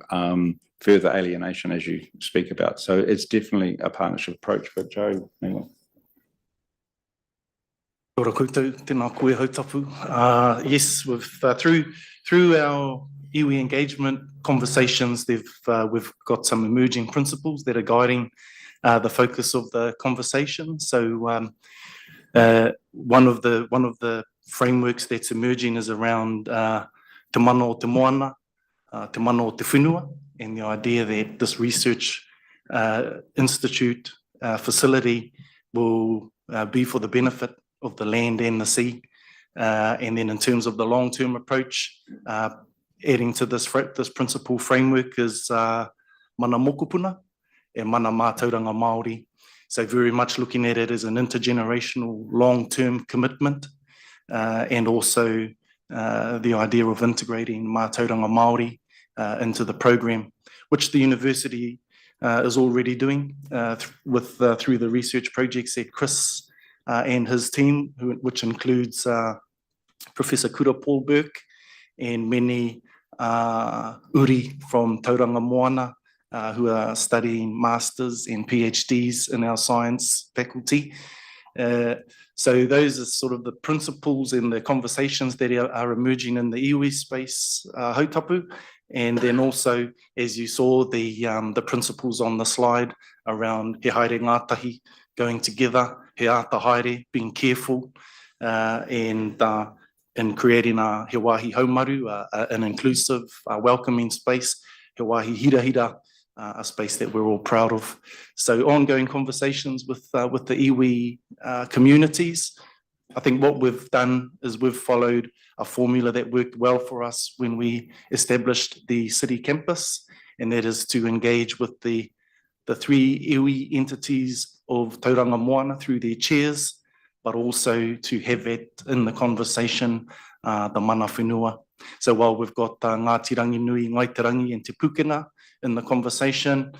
further alienation, as you speak about. So it's definitely a partnership approach. But Joe, anyway. Ora koutou, tēnā koe hautapu. Yes, through our iwi engagement conversations, we've got some emerging principles that are guiding the focus of the conversation. So one of the frameworks that's emerging is around te mana o te moana, te mana o te whenua, and the idea that this research institute facility will be for the benefit of the land and the sea. And then in terms of the long-term approach, adding to this principle framework is mana mokopuna and mana mā Tauranga Māori. So very much looking at it as an intergenerational long-term commitment, and also the idea of integrating mā Tauranga Māori into the program, which the university is already doing through the research projects that Chris and his team, which includes Professor Kura Paul Burke and many uri from Tauranga Moana who are studying masters and PhDs in our science faculty. So those are sort of the principles and the conversations that are emerging in the iwi space, hautapu. And then also, as you saw, the principles on the slide around he haere ngātahi, going together, he ata haere, being careful, and in creating a he wāhi haumaru, an inclusive, welcoming space, he wāhi hira, a space that we're all proud of. So ongoing conversations with the iwi communities. I think what we've done is we've followed a formula that worked well for us when we established the city campus, and that is to engage with the three iwi entities of Tauranga Moana through their chairs, but also to have it in the conversation, the mana whenua. So while we've got Ngāti Ranginui, Ngai Te Rangi and Te Pūkena in the conversation,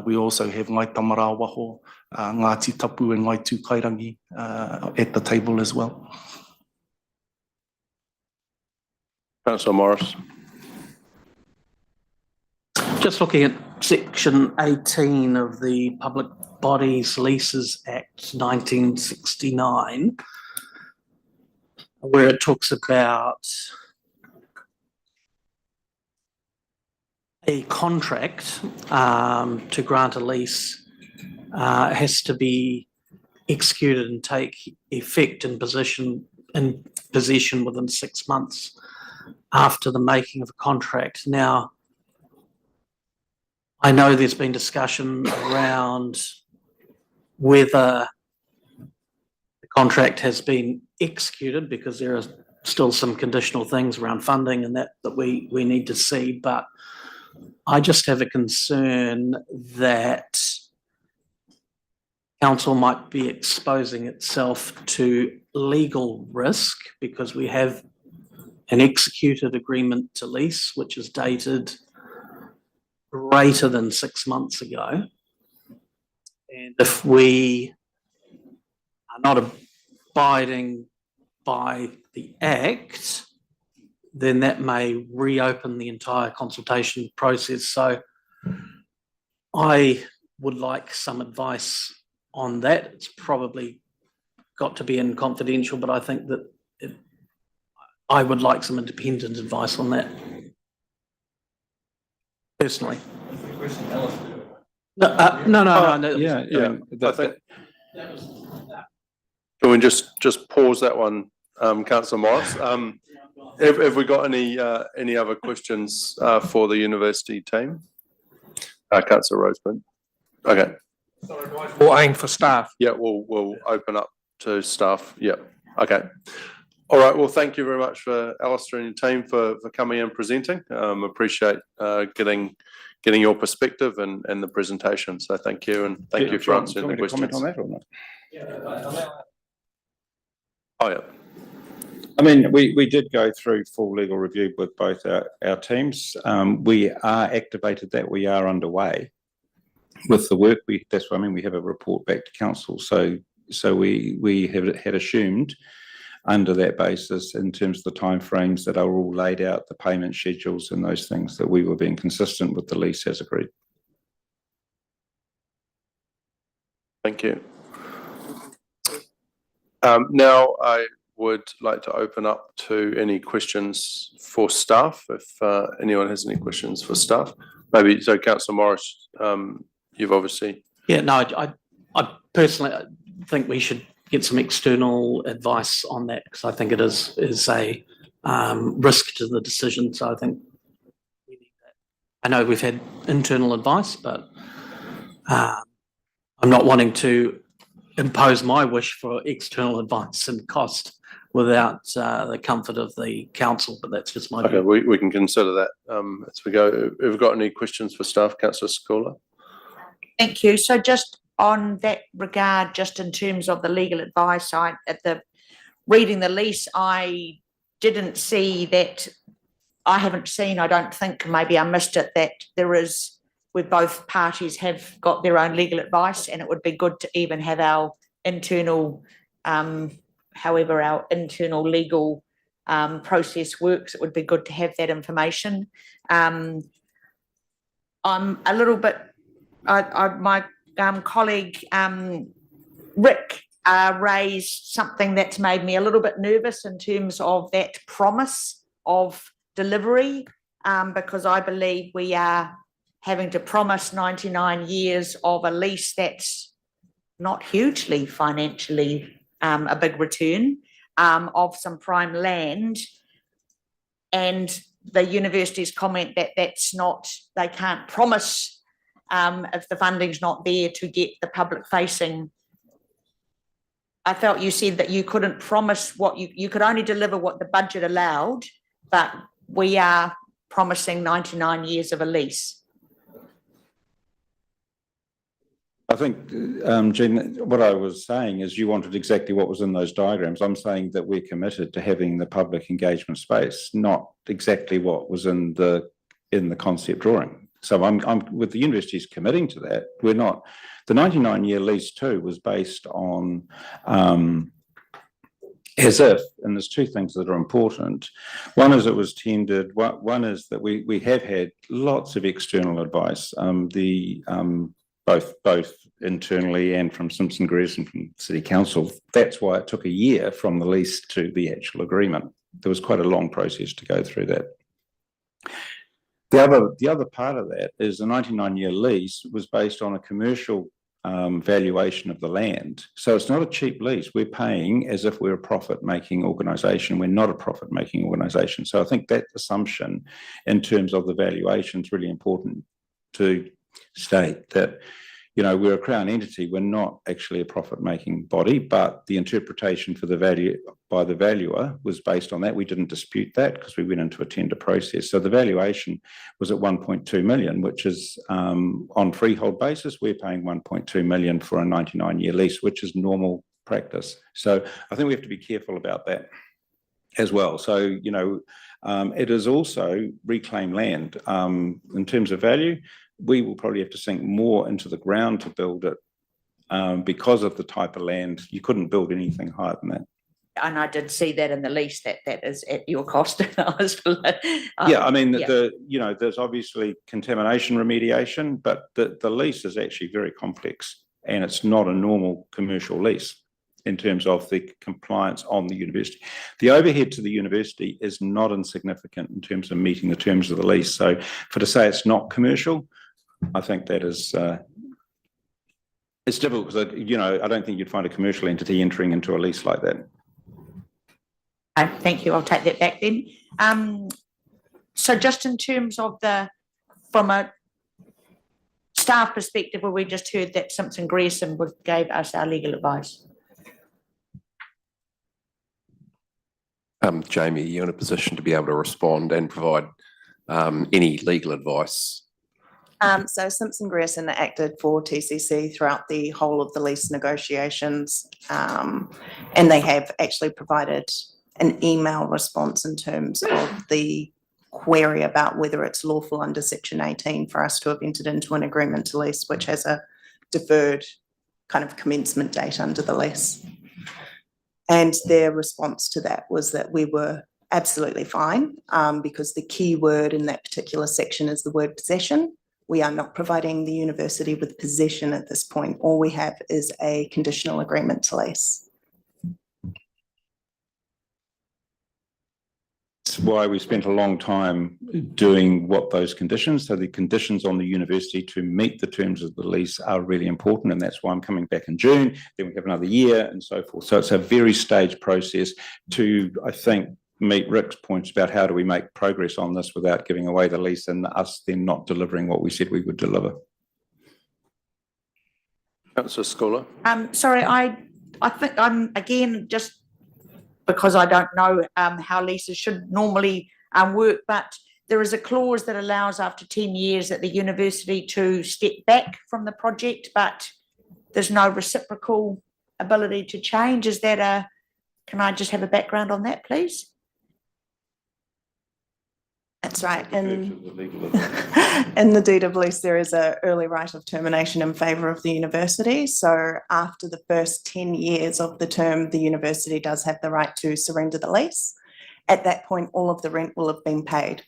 we also have Ngai Tamara Waho, Ngāti Tapu and Ngai Tūkairangi at the table as well. Councillor Morris. Just looking at section 18 of the Public Bodies Leases Act 1969, where it talks about a contract to grant a lease has to be executed and take effect in possession within 6 months after the making of a contract. Now, I know there's been discussion around whether the contract has been executed, because there are still some conditional things around funding and that we need to see, but I just have a concern that council might be exposing itself to legal risk because we have an executed agreement to lease, which is dated greater than 6 months ago. And if we are not abiding by the Act, then that may reopen the entire consultation process. So I would like some advice on that. It's probably got to be in confidential, but I think that I would like some independent advice on that. Personally. No. Yeah. Can we just pause that one, Councillor Morris? Have we got any other questions for the university team? Councillor Roseburn. Okay. Or aim for staff. Yeah, we'll open up to staff. Yeah. Okay. All right. Well, thank you very much for Alistair and your team for coming and presenting. Appreciate getting your perspective and the presentation. So thank you, and thank you for answering the questions. Comment on that or not? Oh yeah. I mean, we did go through full legal review with both our teams. We are activated that we are underway with the work. That's what I mean. We have a report back to council. So we had assumed under that basis, in terms of the timeframes that are all laid out, the payment schedules and those things, that we were being consistent with the lease as agreed. Thank you. Now I would like to open up to any questions for staff. If anyone has any questions for staff, maybe. So, Councillor Morris, you've obviously. Yeah, no, I personally think we should get some external advice on that because I think it is a risk to the decision. So I think we need that. I know we've had internal advice, but I'm not wanting to impose my wish for external advice and cost without the comfort of the council, but that's just my view. Okay, we can consider that as we go. Have we got any questions for staff? Councillor Scholar. Thank you. So just on that regard, just in terms of the legal advice, reading the lease, I didn't see that. I haven't seen, I don't think, maybe I missed it, that there is, where both parties have got their own legal advice, and it would be good to even have our internal, however our internal legal process works, it would be good to have that information. I'm a little bit, my colleague Rick raised something that's made me a little bit nervous in terms of that promise of delivery, because I believe we are having to promise 99 years of a lease that's not hugely financially a big return of some prime land, and the university's comment that that's not, they can't promise if the funding's not there to get the public facing. I felt you said that you couldn't promise what you could only deliver what the budget allowed, but we are promising 99 years of a lease. I think, Jean, what I was saying is you wanted exactly what was in those diagrams. I'm saying that we're committed to having the public engagement space, not exactly what was in the concept drawing. So I'm with the universities committing to that. We're not. The 99-year lease too was based on as if, and there's two things that are important. One is it was tendered. One is that we have had lots of external advice. Both internally and from Simpson Greers and from City Council. That's why it took a year from the lease to the actual agreement. There was quite a long process to go through that. The other part of that is the 99-year lease was based on a commercial valuation of the land. So it's not a cheap lease. We're paying as if we're a profit-making organisation. We're not a profit-making organisation. So I think that assumption in terms of the valuation is really important to state that, you know, we're a Crown entity. We're not actually a profit-making body, but the interpretation for the value by the valuer was based on that. We didn't dispute that because we went into a tender process. So the valuation was at 1.2 million, which is on freehold basis. We're paying 1.2 million for a 99-year lease, which is normal practice. So I think we have to be careful about that as well. So, you know, it is also reclaimed land. In terms of value, we will probably have to sink more into the ground to build it because of the type of land. You couldn't build anything higher than that. And I did see that in the lease that is at your cost. Yeah, I mean, you know, there's obviously contamination remediation, but the lease is actually very complex and it's not a normal commercial lease in terms of the compliance on the university. The overhead to the university is not insignificant in terms of meeting the terms of the lease. So to say it's not commercial, I think that is, it's difficult because, you know, I don't think you'd find a commercial entity entering into a lease like that. Thank you. I'll take that back then. So just in terms of from a staff perspective, where we just heard that Simpson Grierson gave us our legal advice. Jamie, are you in a position to be able to respond and provide any legal advice? So Simpson Grierson acted for TCC throughout the whole of the lease negotiations, and they have actually provided an email response in terms of the query about whether it's lawful under Section 18 for us to have entered into an agreement to lease, which has a deferred kind of commencement date under the lease. And their response to that was that we were absolutely fine, because the key word in that particular section is the word possession. We are not providing the university with possession at this point. All we have is a conditional agreement to lease. That's why we spent a long time doing what those conditions. So the conditions on the university to meet the terms of the lease are really important, and that's why I'm coming back in June. Then we have another year and so forth. So it's a very staged process to, I think, meet Rick's points about how do we make progress on this without giving away the lease and us then not delivering what we said we would deliver. Councillor Scholar. Sorry, I think I'm again just because I don't know how leases should normally work, but there is a clause that allows after 10 years at the university to step back from the project, but there's no reciprocal ability to change. Is that can I just have a background on that, please? That's right. In the deed of lease, there is an early right of termination in favour of the university. So after the first 10 years of the term, the university does have the right to surrender the lease. At that point, all of the rent will have been paid.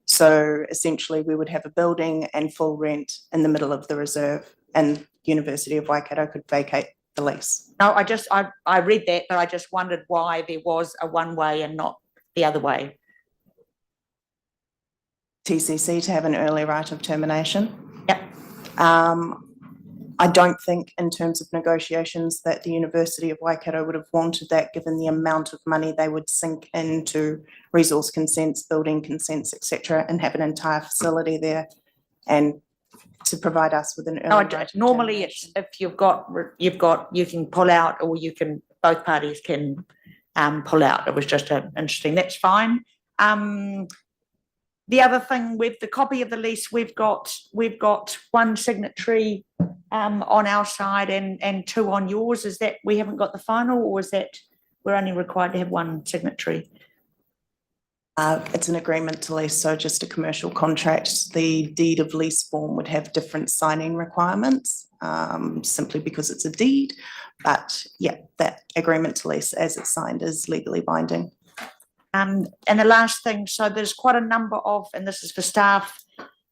So essentially, we would have a building and full rent in the middle of the reserve, and University of Waikato could vacate the lease. No, I read that, but I just wondered why there was a one way and not the other way. TCC to have an early right of termination. Yep. I don't think in terms of negotiations that the University of Waikato would have wanted that, given the amount of money they would sink into resource consents, building consents, etc., and have an entire facility there, and to provide us with an early right. Normally, it's if you've got you can pull out, or you can both parties can pull out. It was just interesting. That's fine. The other thing with the copy of the lease, we've got one signatory on our side and two on yours. Is that we haven't got the final, or is that we're only required to have one signatory? It's an agreement to lease, so just a commercial contract. The deed of lease form would have different signing requirements, simply because it's a deed. But yeah, that agreement to lease as it's signed is legally binding. And the last thing, so there's quite a number of, and this is for staff,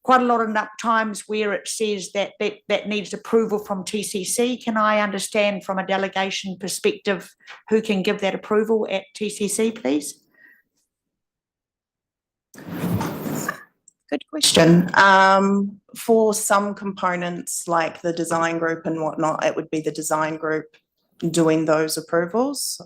quite a lot of times where it says that needs approval from TCC. Can I understand from a delegation perspective who can give that approval at TCC, please? Good question. For some components like the design group and whatnot, it would be the design group doing those approvals.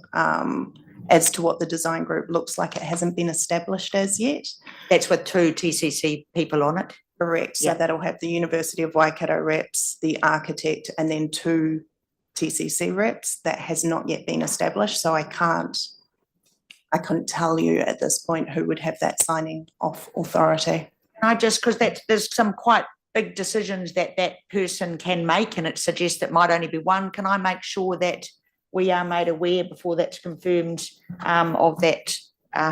As to what the design group looks like, it hasn't been established as yet. That's with two TCC people on it? Correct. So that'll have the University of Waikato reps, the architect, and then two TCC reps. That has not yet been established, so I can't I couldn't tell you at this point who would have that signing off authority. I just, because there's some quite big decisions that that person can make, and it suggests it might only be one. Can I make sure that we are made aware before that's confirmed of that,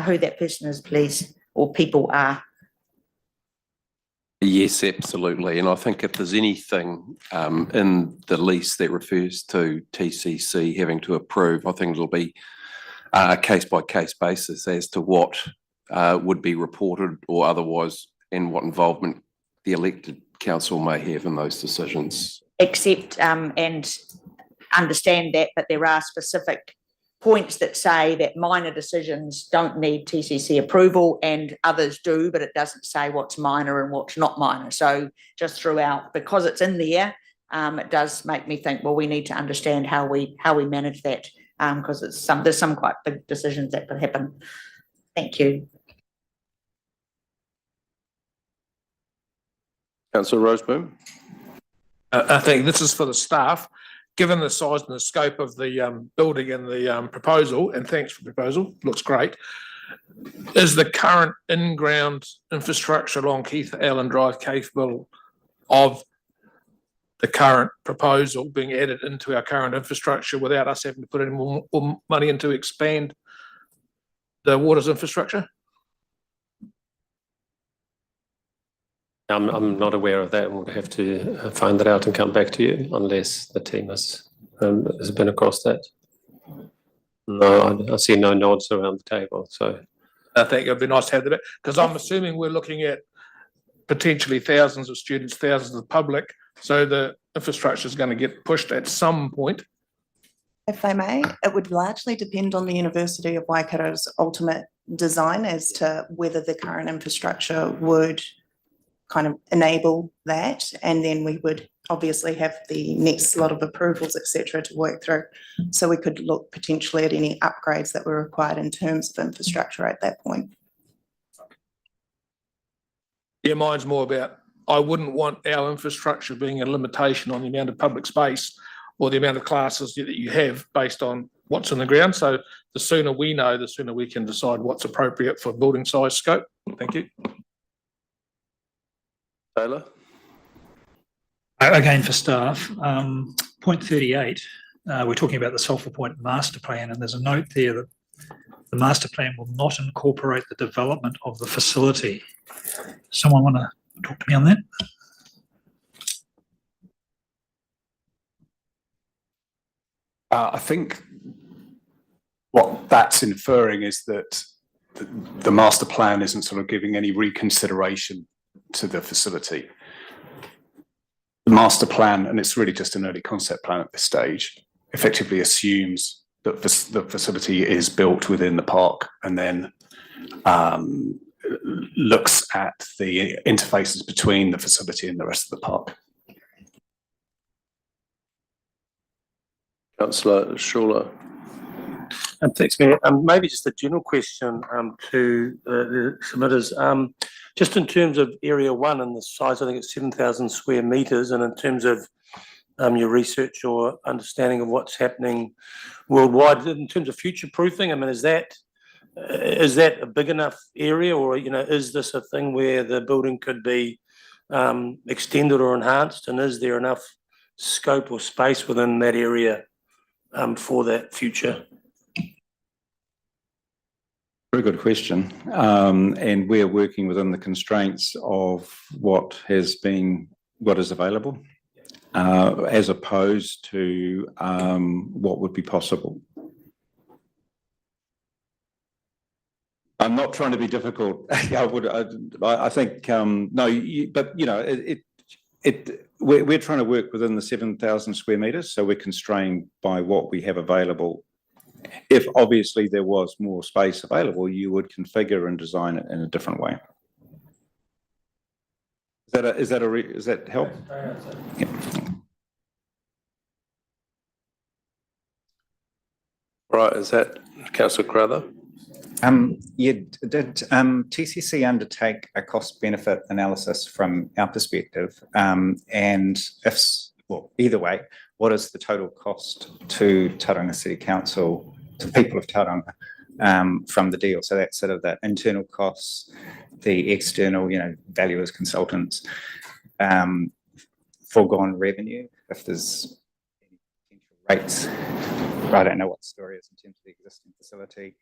who that person is, please, or people are? Yes, absolutely. And I think if there's anything in the lease that refers to TCC having to approve, I think it'll be a case by case basis as to what would be reported or otherwise, and what involvement the elected council may have in those decisions. Accept and understand that, but there are specific points that say that minor decisions don't need TCC approval and others do, but it doesn't say what's minor and what's not minor. So just throughout, because it's in there, it does make me think, well, we need to understand how we manage that, because there's some quite big decisions that could happen. Thank you. Councillor Roseboom. I think this is for the staff. Given the size and the scope of the building and the proposal, and thanks for the proposal, looks great. Is the current in-ground infrastructure along Keith Allen Drive capable of the current proposal being added into our current infrastructure without us having to put any more money in to expand the water's infrastructure? I'm not aware of that, and we'll have to find that out and come back to you unless the team has been across that. No, I see no nods around the table, so. I think it'd be nice to have that, because I'm assuming we're looking at potentially thousands of students, thousands of public, so the infrastructure is going to get pushed at some point. If I may, it would largely depend on the University of Waikato's ultimate design as to whether the current infrastructure would kind of enable that, and then we would obviously have the next lot of approvals, etc., to work through. So we could look potentially at any upgrades that were required in terms of infrastructure at that point. Yeah, mine's more about, I wouldn't want our infrastructure being a limitation on the amount of public space or the amount of classes that you have based on what's on the ground. So the sooner we know, the sooner we can decide what's appropriate for building size scope. Thank you. Taylor? Again, for staff, point 38, we're talking about the Sulphur Point master plan, and there's a note there that the master plan will not incorporate the development of the facility. Someone want to talk to me on that? I think what that's inferring is that the master plan isn't sort of giving any reconsideration to the facility. The master plan, and it's really just an early concept plan at this stage, effectively assumes that the facility is built within the park, and then looks at the interfaces between the facility and the rest of the park. Councillor Schuler. Thanks, Mayor. Maybe just a general question to the submitters. Just in terms of Area 1 and the size, I think it's 7,000 square metres, and in terms of your research or understanding of what's happening worldwide, in terms of future proofing, I mean, is that a big enough area, or, you know, is this a thing where the building could be extended or enhanced, and is there enough scope or space within that area for that future? Very good question. And we're working within the constraints of what is available, as opposed to what would be possible. I'm not trying to be difficult. I think, no, but you know, we're trying to work within the 7,000 square metres, so we're constrained by what we have available. If obviously there was more space available, you would configure and design it in a different way. Does that help? Yeah. Right, is that Councillor Crowther? Yeah, did TCC undertake a cost benefit analysis from our perspective? And if, well, either way, what is the total cost to Tauranga City Council, to people of Tauranga, from the deal. So that's sort of the internal costs, the external, valuers, consultants, foregone revenue, if there's any potential rates. I don't know what the story is in terms of the existing facility.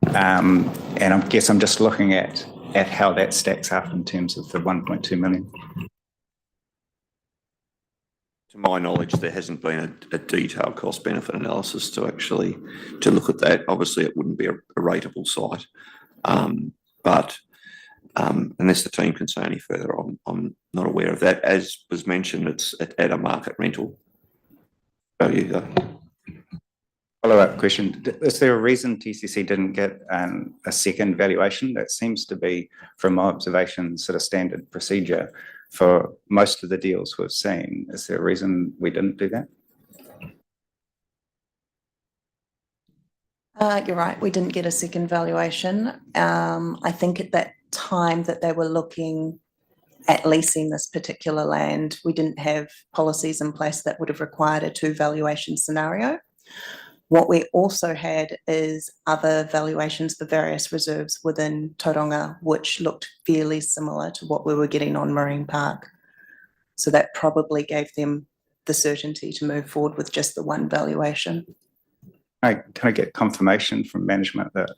And I guess I'm just looking at how that stacks up in terms of the 1.2 million. To my knowledge, there hasn't been a detailed cost benefit analysis to look at that. Obviously, it wouldn't be a rateable site. But unless the team can say any further, I'm not aware of that. As was mentioned, it's at a market rental value though. Follow-up question. Is there a reason TCC didn't get a second valuation? That seems to be, from my observation, sort of standard procedure for most of the deals we've seen. Is there a reason we didn't do that? You're right, we didn't get a second valuation. I think at that time that they were looking at leasing this particular land, we didn't have policies in place that would have required a 2 valuation scenario. What we also had is other valuations for various reserves within Tauranga, which looked fairly similar to what we were getting on Marine Park. So that probably gave them the certainty to move forward with just the 1 valuation. Can I get confirmation from management that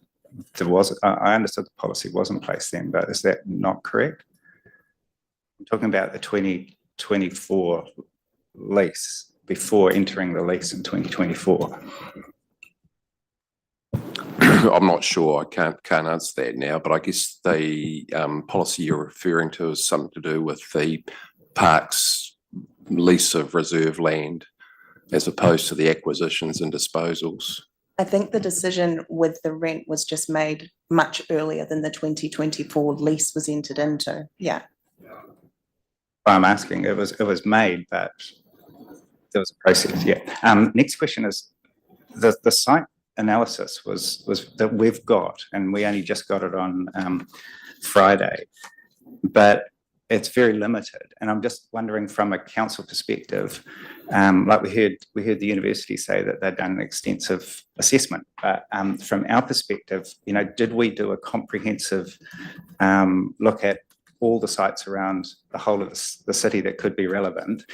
there was, I understood the policy was in place then, but is that not correct? I'm talking about the 2024 lease, before entering the lease in 2024. I'm not sure. I can't answer that now, but I guess the policy you're referring to is something to do with the park's lease of reserve land as opposed to the acquisitions and disposals. I think the decision with the rent was just made much earlier than the 2024 lease was entered into. Yeah. I'm asking, it was made, but there was a process. Yeah. Next question is the site analysis was that we've got, and we only just got it on Friday, but it's very limited. And I'm just wondering from a council perspective, like we heard the university say that they'd done an extensive assessment, but from our perspective, did we do a comprehensive look at all the sites around the whole of the city that could be relevant,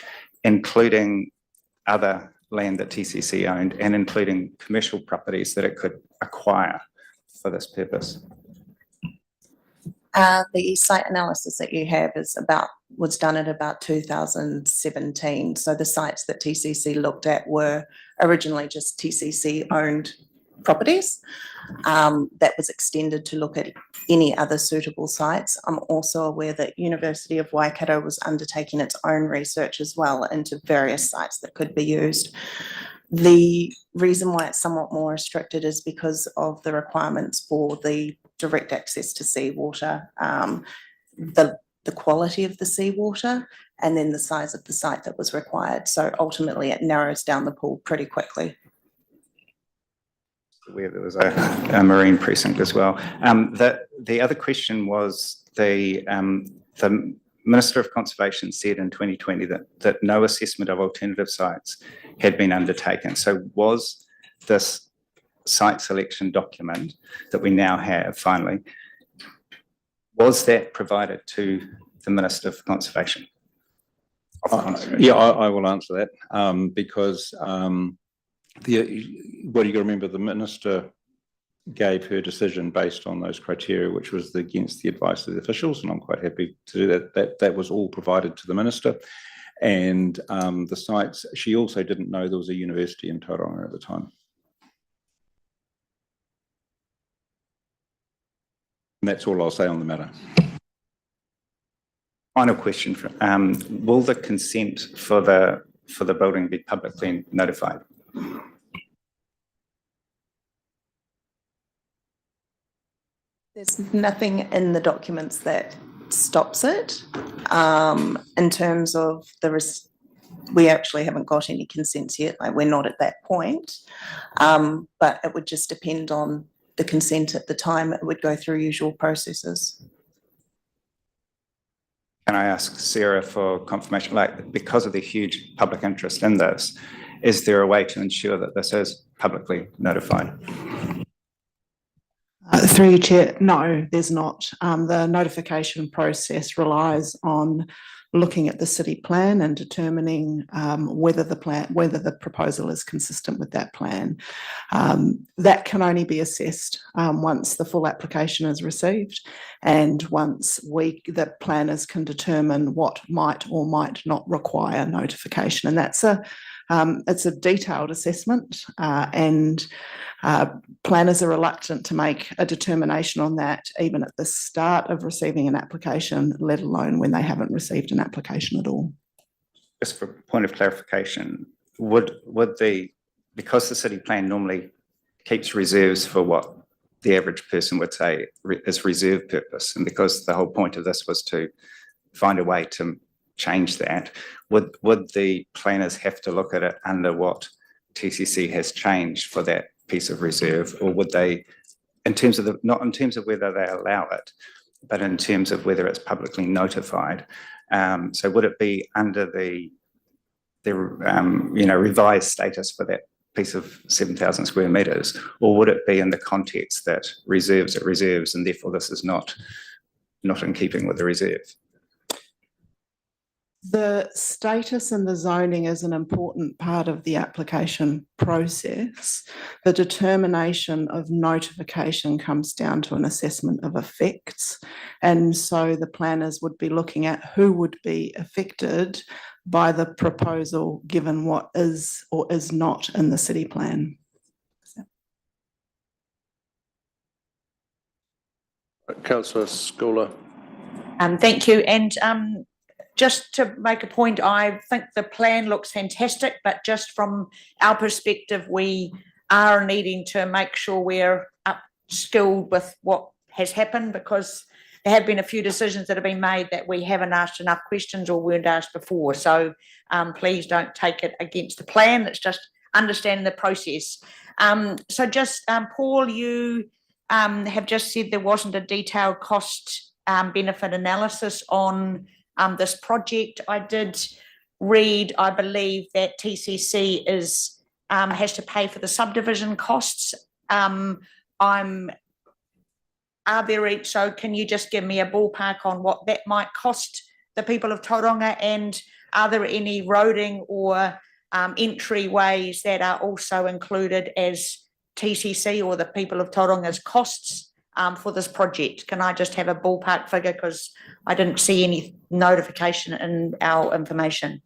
including other land that TCC owned and including commercial properties that it could acquire for this purpose? The site analysis that you have was done at about 2017. So the sites that TCC looked at were originally just TCC owned properties. That was extended to look at any other suitable sites. I'm also aware that University of Waikato was undertaking its own research as well into various sites that could be used. The reason why it's somewhat more restricted is because of the requirements for the direct access to seawater, the quality of the seawater, and then the size of the site that was required. So ultimately it narrows down the pool pretty quickly. Where there was a marine precinct as well. The other question was the Minister of Conservation said in 2020 that no assessment of alternative sites had been undertaken. So was this site selection document that we now have finally, was that provided to the Minister of Conservation? Yeah, I will answer that because what you got to remember, the minister gave her decision based on those criteria, which was against the advice of the officials, and I'm quite happy to do that. That was all provided to the minister, and the sites. She also didn't know there was a university in Tauranga at the time. And that's all I'll say on the matter. Final question: will the consent for the building be publicly notified? There's nothing in the documents that stops it. In terms of we actually haven't got any consents yet. Like, we're not at that point. But it would just depend on the consent at the time. It would go through usual processes. Can I ask Sarah for confirmation? Like, because of the huge public interest in this, is there a way to ensure that this is publicly notified? Through you, Chair, no, there's not. The notification process relies on looking at the city plan and determining whether the proposal is consistent with that plan. That can only be assessed once the full application is received and once the planners can determine what might or might not require notification. And that's it's a detailed assessment and planners are reluctant to make a determination on that even at the start of receiving an application, let alone when they haven't received an application at all. Just for a point of clarification, because the city plan normally keeps reserves for what the average person would say is reserve purpose, and because the whole point of this was to find a way to change that, would the planners have to look at it under what TCC has changed for that piece of reserve, or would they, not in terms of whether they allow it, but in terms of whether it's publicly notified? So would it be under the revised status for that piece of 7,000 square metres, or would it be in the context that reserves are reserves and therefore this is not in keeping with the reserve? The status and the zoning is an important part of the application process. The determination of notification comes down to an assessment of effects. And so the planners would be looking at who would be affected by the proposal given what is or is not in the city plan. Councillor Schooler. Thank you. And just to make a point, I think the plan looks fantastic, but just from our perspective, we are needing to make sure we're upskilled with what has happened, because there have been a few decisions that have been made that we haven't asked enough questions or weren't asked before. So please don't take it against the plan. It's just understanding the process. So just, Paul, you have just said there wasn't a detailed cost benefit analysis on this project. I did read, I believe, that TCC has to pay for the subdivision costs. So can you just give me a ballpark on what that might cost the people of Tauranga, and are there any roading or entryways that are also included as TCC or the people of Tauranga's costs for this project? Can I just have a ballpark figure, because I didn't see any notification in our information?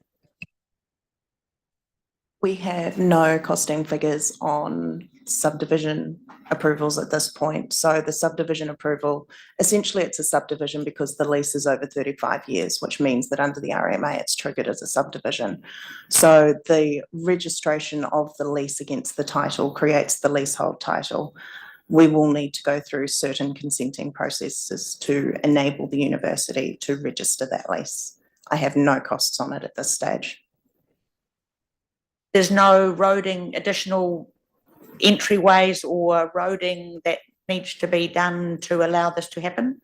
We have no costing figures on subdivision approvals at this point. So the subdivision approval, essentially it's a subdivision because the lease is over 35 years, which means that under the RMA it's triggered as a subdivision. So the registration of the lease against the title creates the leasehold title. We will need to go through certain consenting processes to enable the university to register that lease. I have no costs on it at this stage. There's no roading, additional entryways or roading that needs to be done to allow this to happen?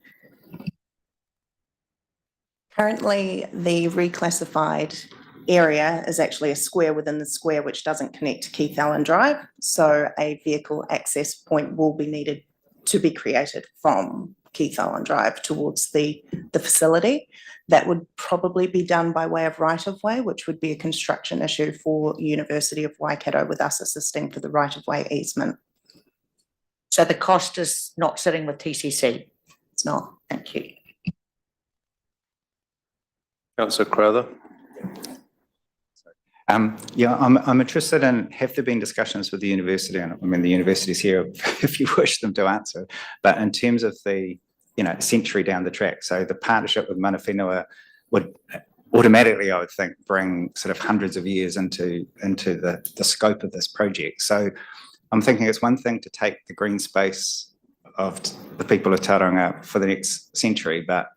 Currently, the reclassified area is actually a square within the square, which doesn't connect to Keith Allen Drive. So a vehicle access point will be needed to be created from Keith Allen Drive towards the facility. That would probably be done by way of right-of-way, which would be a construction issue for University of Waikato, with us assisting for the right-of-way easement. So the cost is not sitting with TCC? It's not. Thank you. Councillor Crowther. Yeah, I'm interested in, have there been discussions with the university? And I mean, the university's here if you wish them to answer, but in terms of the, century down the track, so the partnership with Mana Whenua would automatically, I would think, bring sort of hundreds of years into the scope of this project. So I'm thinking it's one thing to take the green space of the people of Tauranga for the next century, but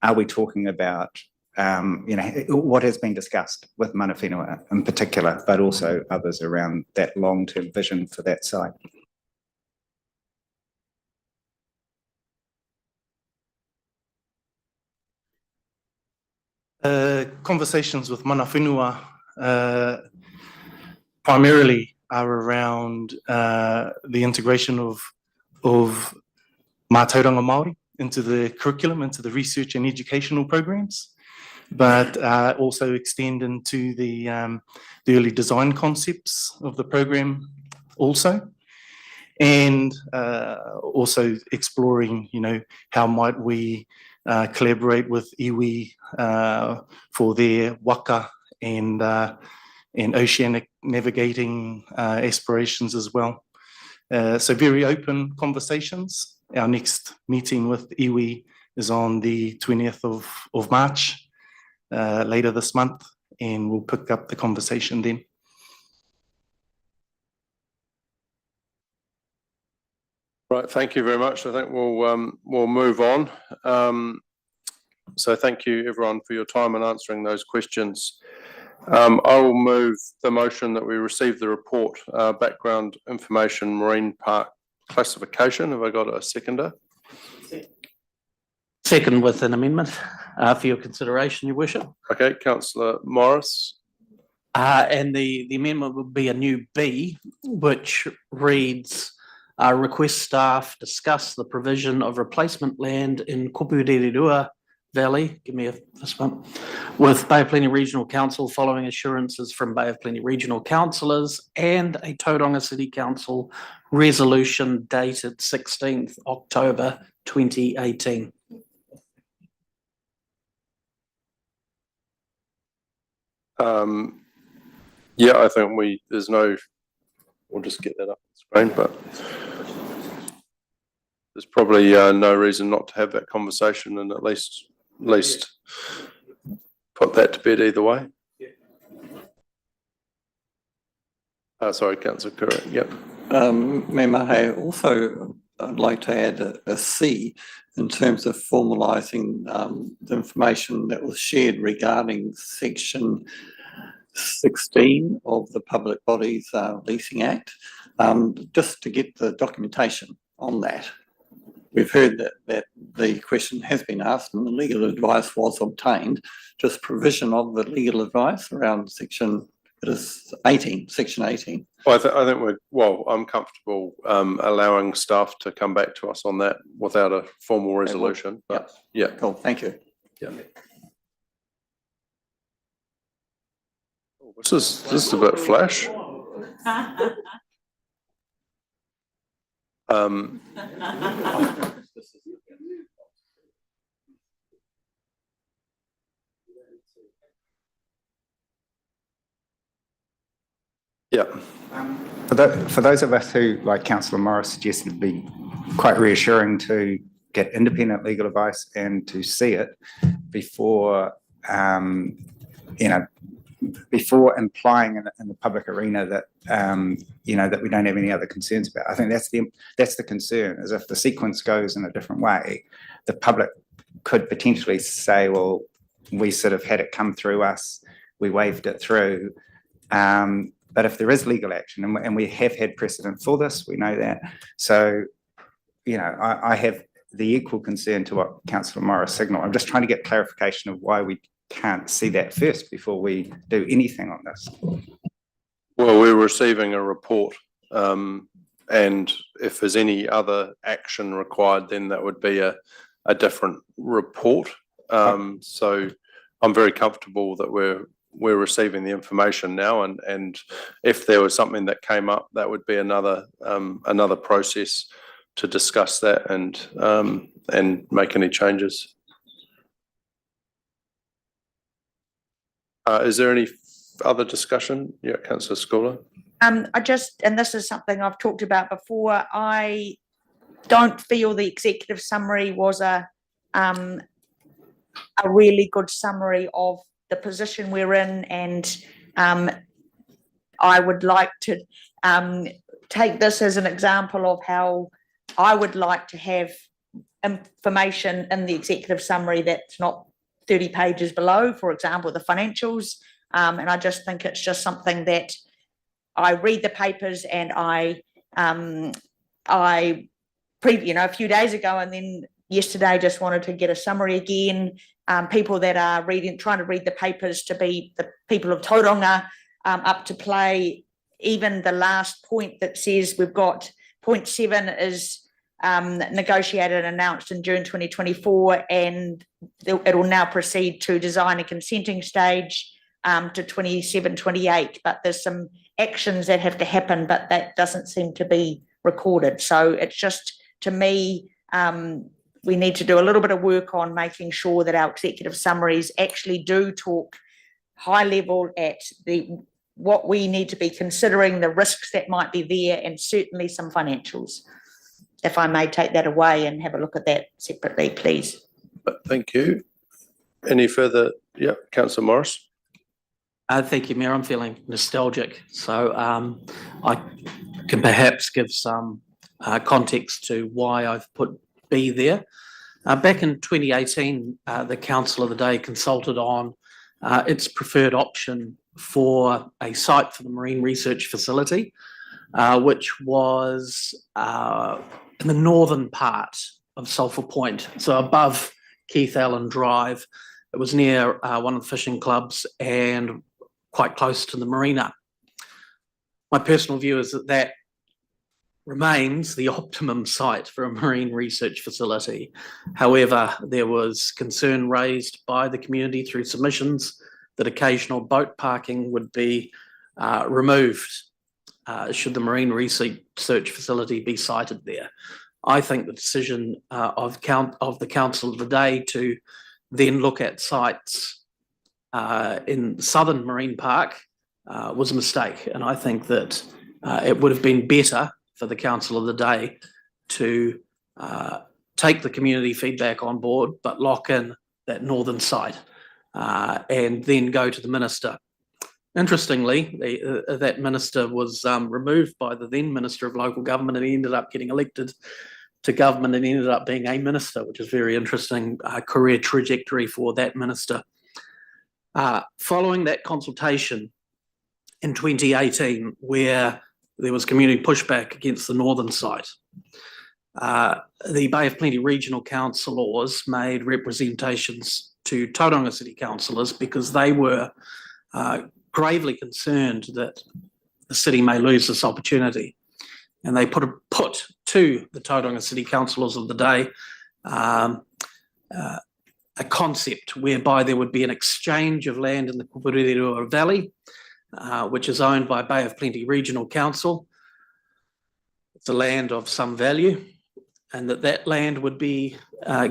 are we talking about what has been discussed with Mana Whenua in particular, but also others around that long-term vision for that site? Conversations with Mana Whenua primarily are around the integration of Tauranga Māori into the curriculum, into the research and educational programs, but also extend into the early design concepts of the program also. And also exploring, how might we collaborate with iwi for their waka and oceanic navigating aspirations as well. So very open conversations. Our next meeting with iwi is on the 20th of March, later this month, and we'll pick up the conversation then. Right, thank you very much. I think we'll move on. So thank you everyone for your time and answering those questions. I will move the motion that we receive the report, background information, marine park classification. Have I got a seconder? Second with an amendment for your consideration, Your Worship. Okay, Councillor Morris. And the amendment would be a new B, which reads, request staff discuss the provision of replacement land in Kupurirua Valley, give me this one, with Bay of Plenty Regional Council following assurances from Bay of Plenty Regional Councillors and a Tauranga City Council resolution dated 16th October 2018. Yeah, I think we'll just get that up on the screen, but there's probably no reason not to have that conversation and at least put that to bed either way. Sorry, Councillor Curran. Yep. Me mahe, also I'd like to add a C in terms of formalising the information that was shared regarding section 16 of the Public Bodies Leasing Act, just to get the documentation on that. We've heard that the question has been asked and the legal advice was obtained. Just provision of the legal advice around section 18. Well, I think I'm comfortable allowing staff to come back to us on that without a formal resolution. But yeah, cool. Thank you. Yeah. This is a bit flash. Yeah. For those of us who, like Councillor Morris suggested, be quite reassuring to get independent legal advice and to see it before, before implying in the public arena that that we don't have any other concerns about. I think that's the concern, is if the sequence goes in a different way, the public could potentially say, well, we sort of had it come through us, we waved it through. But if there is legal action, and we have had precedent for this, we know that. So, I have the equal concern to what Councillor Morris signalled. I'm just trying to get clarification of why we can't see that first before we do anything on this. Well, we're receiving a report, and if there's any other action required, then that would be a different report. So I'm very comfortable that we're receiving the information now, and if there was something that came up, that would be another process to discuss that and make any changes. Is there any other discussion? Yeah, Councillor Schooler. And this is something I've talked about before, I don't feel the executive summary was a really good summary of the position we're in, and I would like to take this as an example of how I would like to have information in the executive summary that's not 30 pages below, for example, the financials. And I just think it's just something that I read the papers and a few days ago and then yesterday just wanted to get a summary again. People that are trying to read the papers to be the people of Tauranga up to play. Even the last point that says we've got 0.7 is negotiated and announced in June 2024, and it will now proceed to design a consenting stage to 27, 28, but there's some actions that have to happen, but that doesn't seem to be recorded. So it's just, to me, we need to do a little bit of work on making sure that our executive summaries actually do talk high level at what we need to be considering, the risks that might be there, and certainly some financials. If I may take that away and have a look at that separately, please. Thank you. Any further? Yeah, Councillor Morris. Thank you, Mayor. I'm feeling nostalgic, so I can perhaps give some context to why I've put B there. Back in 2018, the Council of the Day consulted on its preferred option for a site for the Marine Research Facility, which was in the northern part of Sulphur Point, so above Keith Allen Drive. It was near one of the fishing clubs and quite close to the marina. My personal view is that that remains the optimum site for a marine research facility. However, there was concern raised by the community through submissions that occasional boat parking would be removed should the marine research facility be sited there. I think the decision of the Council of the Day to then look at sites in Southern Marine Park was a mistake, and I think that it would have been better for the Council of the Day to take the community feedback on board, but lock in that northern site and then go to the Minister. Interestingly, that Minister was removed by the then Minister of Local Government, and he ended up getting elected to government and ended up being a minister, which is very interesting career trajectory for that minister. Following that consultation in 2018, where there was community pushback against the northern site, the Bay of Plenty Regional Councillors made representations to Tauranga City councillors because they were gravely concerned that the city may lose this opportunity. And they put to the Tauranga City councillors of the day a concept whereby there would be an exchange of land in the Kupurirua Valley, which is owned by Bay of Plenty Regional Council. It's a land of some value, and that land would be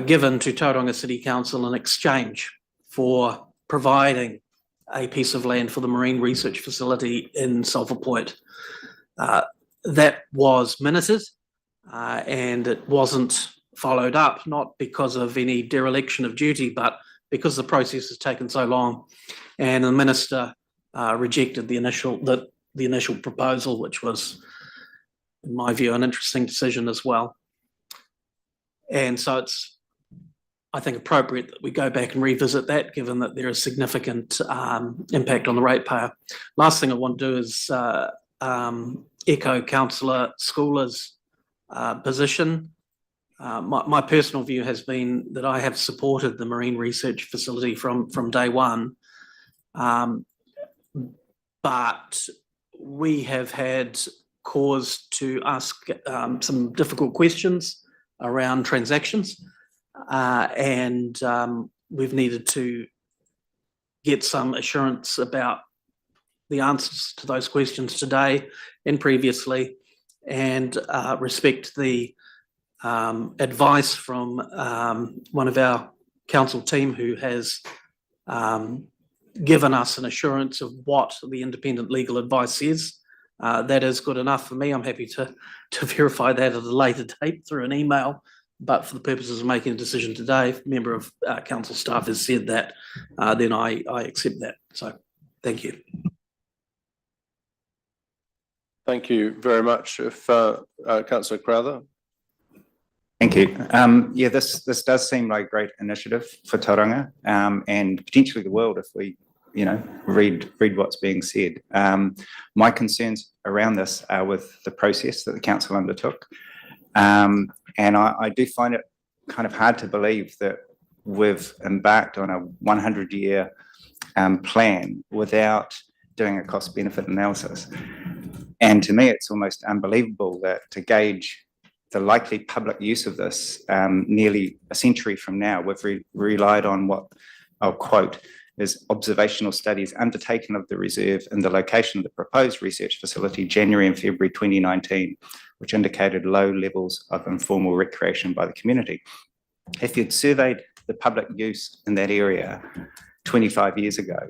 given to Tauranga City Council in exchange for providing a piece of land for the Marine Research Facility in Sulphur Point. That was minuted and it wasn't followed up, not because of any dereliction of duty, but because the process has taken so long, and the Minister rejected the initial proposal, which was, in my view, an interesting decision as well. And so it's, I think, appropriate that we go back and revisit that, given that there is significant impact on the ratepayer. Last thing I want to do is echo Councillor Schooler's position. My personal view has been that I have supported the Marine Research Facility from day one, but we have had cause to ask some difficult questions around transactions, and we've needed to get some assurance about the answers to those questions today and previously, and respect the advice from one of our council team who has given us an assurance of what the independent legal advice is. That is good enough for me. I'm happy to verify that at a later date through an email, but for the purposes of making a decision today, if a member of council staff has said that, then I accept that. So thank you. Thank you very much. If Councillor Crowther. Thank you. Yeah, this does seem like a great initiative for Tauranga and potentially the world if we, read what's being said. My concerns around this are with the process that the council undertook, and I do find it kind of hard to believe that we've embarked on a 100-year plan without doing a cost-benefit analysis. And to me, it's almost unbelievable that to gauge the likely public use of this, nearly a century from now, we've relied on what I'll quote is observational studies undertaken of the reserve and the location of the proposed research facility January and February 2019, which indicated low levels of informal recreation by the community. If you'd surveyed the public use in that area 25 years ago,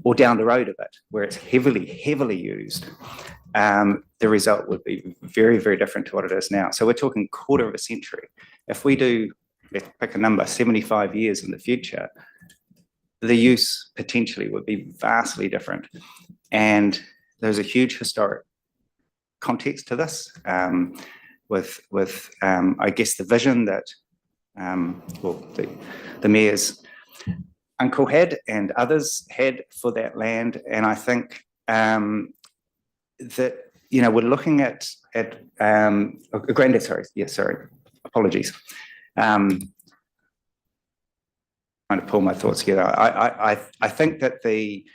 or down the road a bit, where it's heavily used, the result would be very, very different to what it is now. So we're talking quarter of a century. If we do, let's pick a number, 75 years in the future, the use potentially would be vastly different. And there's a huge historic context to this, with I guess the vision that the mayor's uncle had and others had for that land. And I think that, you know, we're looking at granddad, apologies. Trying to pull my thoughts together. I think that the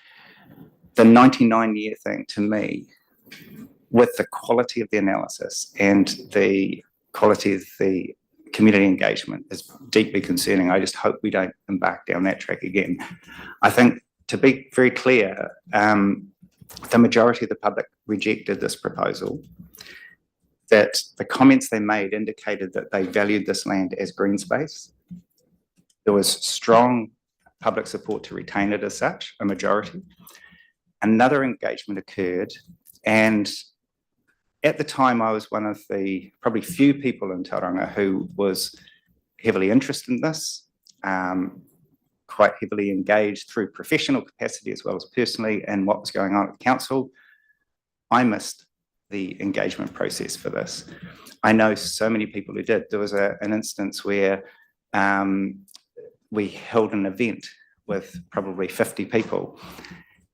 99-year thing, to me, with the quality of the analysis and the quality of the community engagement, is deeply concerning. I just hope we don't embark down that track again. I think, to be very clear, the majority of the public rejected this proposal, that the comments they made indicated that they valued this land as green space. There was strong public support to retain it as such, a majority. Another engagement occurred, and at the time I was one of the probably few people in Tauranga who was heavily interested in this, quite heavily engaged through professional capacity as well as personally in what was going on at the council. I missed the engagement process for this. I know so many people who did. There was an instance where we held an event with probably 50 people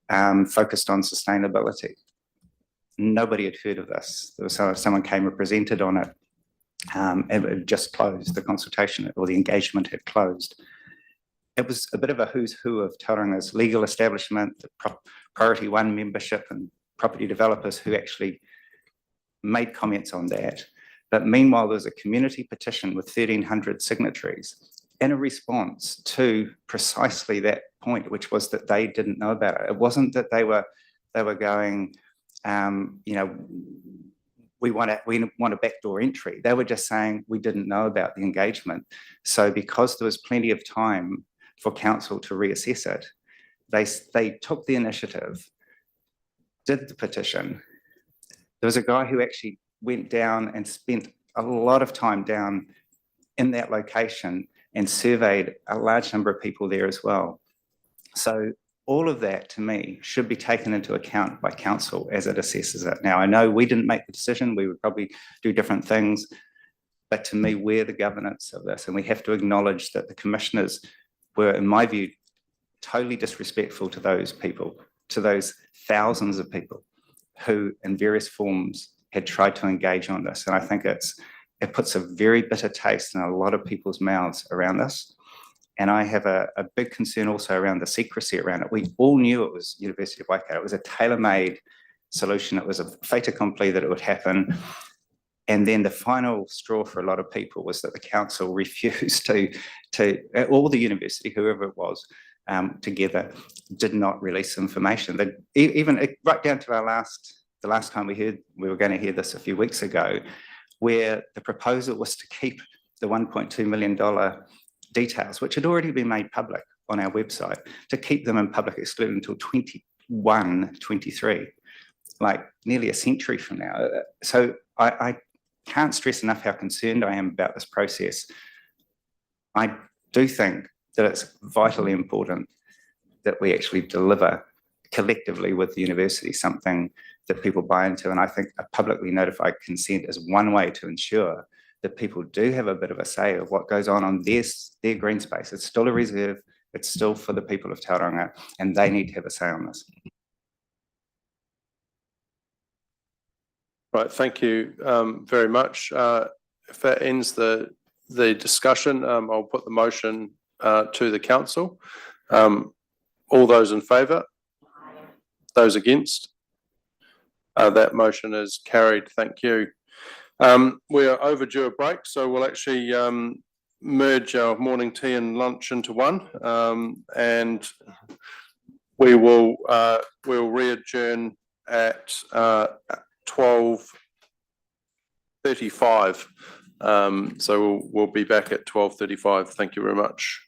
focused on sustainability. Nobody had heard of this. There was someone came and presented on it. It had just closed, the consultation or the engagement had closed. It was a bit of a who's who of Tauranga's legal establishment, the Priority 1 membership and property developers who actually made comments on that. But meanwhile, there was a community petition with 1,300 signatories in a response to precisely that point, which was that they didn't know about it. It wasn't that they were going, you know, we want a backdoor entry. They were just saying we didn't know about the engagement. So because there was plenty of time for council to reassess it, they took the initiative, did the petition. There was a guy who actually went down and spent a lot of time down in that location and surveyed a large number of people there as well. So all of that, to me, should be taken into account by council as it assesses it. Now, I know we didn't make the decision. We would probably do different things. But to me, we're the governance of this. And we have to acknowledge that the commissioners were, in my view, totally disrespectful to those people, to those thousands of people who, in various forms, had tried to engage on this. And I think it puts a very bitter taste in a lot of people's mouths around this. And I have a big concern also around the secrecy around it. We all knew it was University of Waikato. It was a tailor-made solution. It was a fait accompli that it would happen. And then the final straw for a lot of people was that the council refused to all the university, whoever it was, together, did not release information. That even right down to the last time we were going to hear this a few weeks ago, where the proposal was to keep the $1.2 million details, which had already been made public on our website, to keep them in public excluded until 21-23, like nearly a century from now. So I can't stress enough how concerned I am about this process. I do think that it's vitally important that we actually deliver collectively with the university something that people buy into. And I think a publicly notified consent is one way to ensure that people do have a bit of a say of what goes on their green space. It's still a reserve. It's still for the people of Tauranga, and they need to have a say on this. Right, thank you very much. If that ends the discussion, I'll put the motion to the council. All those in favour? Those against? That motion is carried. Thank you. We are overdue a break, so we'll actually merge our morning tea and lunch into one. And we'll re-adjourn at 12:35. So we'll be back at 12:35. Thank you very much.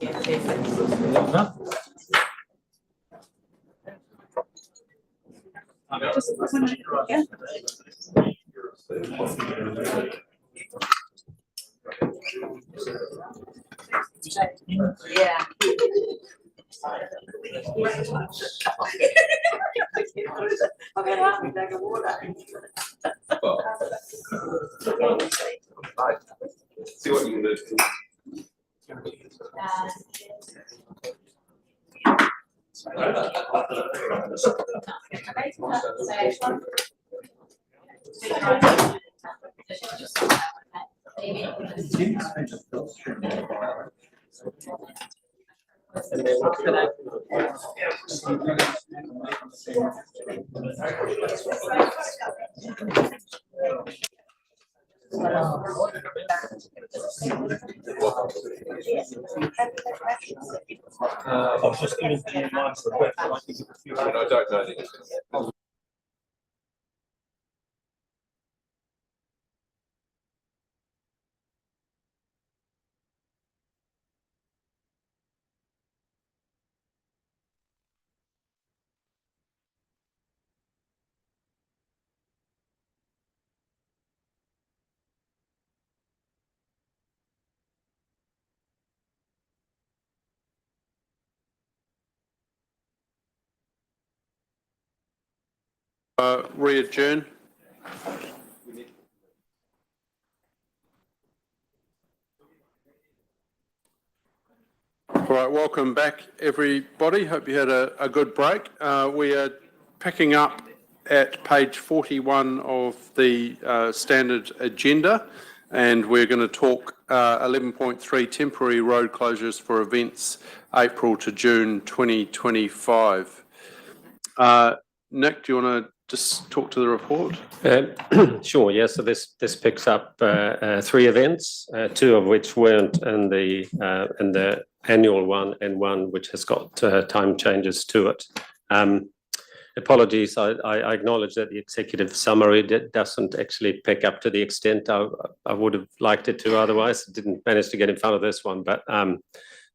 Yeah. See what you can do. I was just giving you mine for a bit. I don't know. Re-adjourn. All right, welcome back, everybody. Hope you had a good break. We are picking up at page 41 of the standard agenda, and we're going to talk 11.3 temporary road closures for events April to June 2025. Nick, do you want to just talk to the report? Sure, yeah, so this picks up 3 events, 2 of which weren't in the annual one, and 1 which has got time changes to it. Apologies, I acknowledge that the executive summary doesn't actually pick up to the extent I would have liked it to, otherwise didn't manage to get in front of this one, but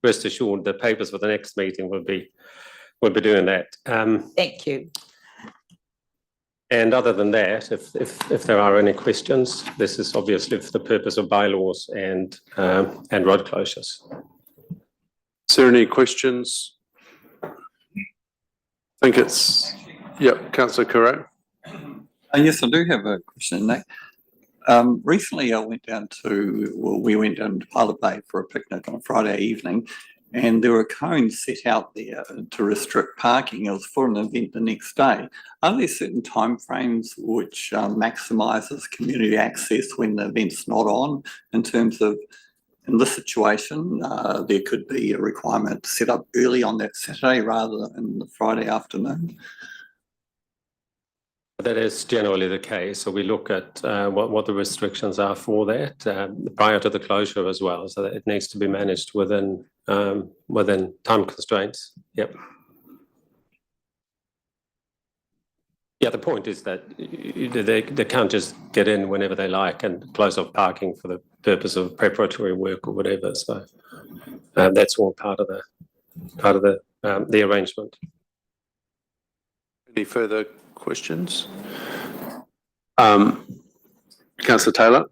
rest assured the papers for the next meeting will be doing that. Thank you. And other than that, if there are any questions, this is obviously for the purpose of bylaws and road closures. Is there any questions? I think it's, yep, Councillor Correa. Yes, I do have a question, Nick. Recently we went down to Pilot Bay for a picnic on a Friday evening, and there were cones set out there to restrict parking. It was for an event the next day. Are there certain timeframes which maximises community access when the event's not on, in terms of, in this situation, there could be a requirement to set up early on that Saturday rather than the Friday afternoon? That is generally the case. So we look at what the restrictions are for that prior to the closure as well. So that it needs to be managed within time constraints. Yep. Yeah, the point is that they can't just get in whenever they like and close off parking for the purpose of preparatory work or whatever. So that's all part of the arrangement. Any further questions? Councillor Taylor.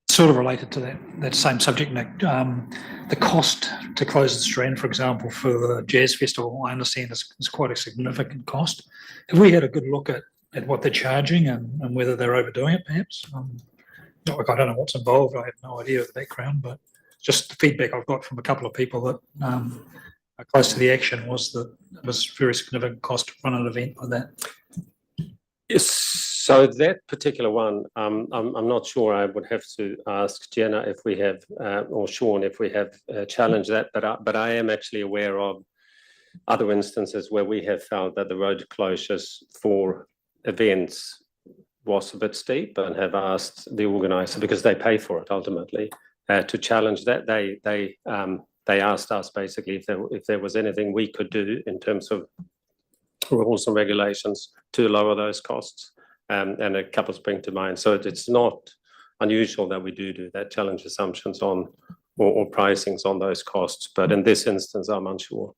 Sort of related to that same subject, Nick. The cost to close the Strand, for example, for the Jazz Festival, I understand is quite a significant cost. Have we had a good look at what they're charging and whether they're overdoing it, perhaps? Look, I don't know what's involved. I have no idea of the background, but just the feedback I've got from a couple of people that are close to the action was that it was a very significant cost to run an event like that. Yes, so that particular one, I'm not sure. I would have to ask Jenna if we have, or Sean if we have challenged that, but I am actually aware of other instances where we have found that the road closures for events was a bit steep and have asked the organizer, because they pay for it ultimately, to challenge that. They asked us basically if there was anything we could do in terms of rules and regulations to lower those costs, and a couple spring to mind. So it's not unusual that we do that, challenge assumptions on or pricings on those costs, but in this instance, I'm unsure.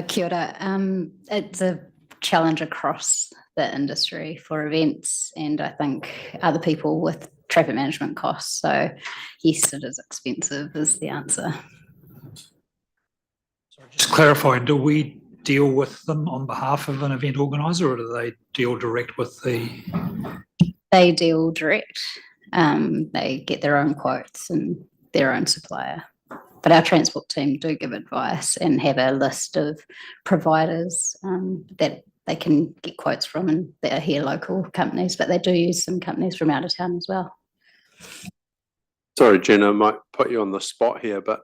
Kia ora. It's a challenge across the industry for events, and I think other people with traffic management costs. So yes, it is expensive is the answer. Just clarify, do we deal with them on behalf of an event organiser, or do they deal direct with the? They deal direct. They get their own quotes and their own supplier. But our transport team do give advice and have a list of providers that they can get quotes from, and that are here local companies, but they do use some companies from out of town as well. Sorry, Jenna, I might put you on the spot here, but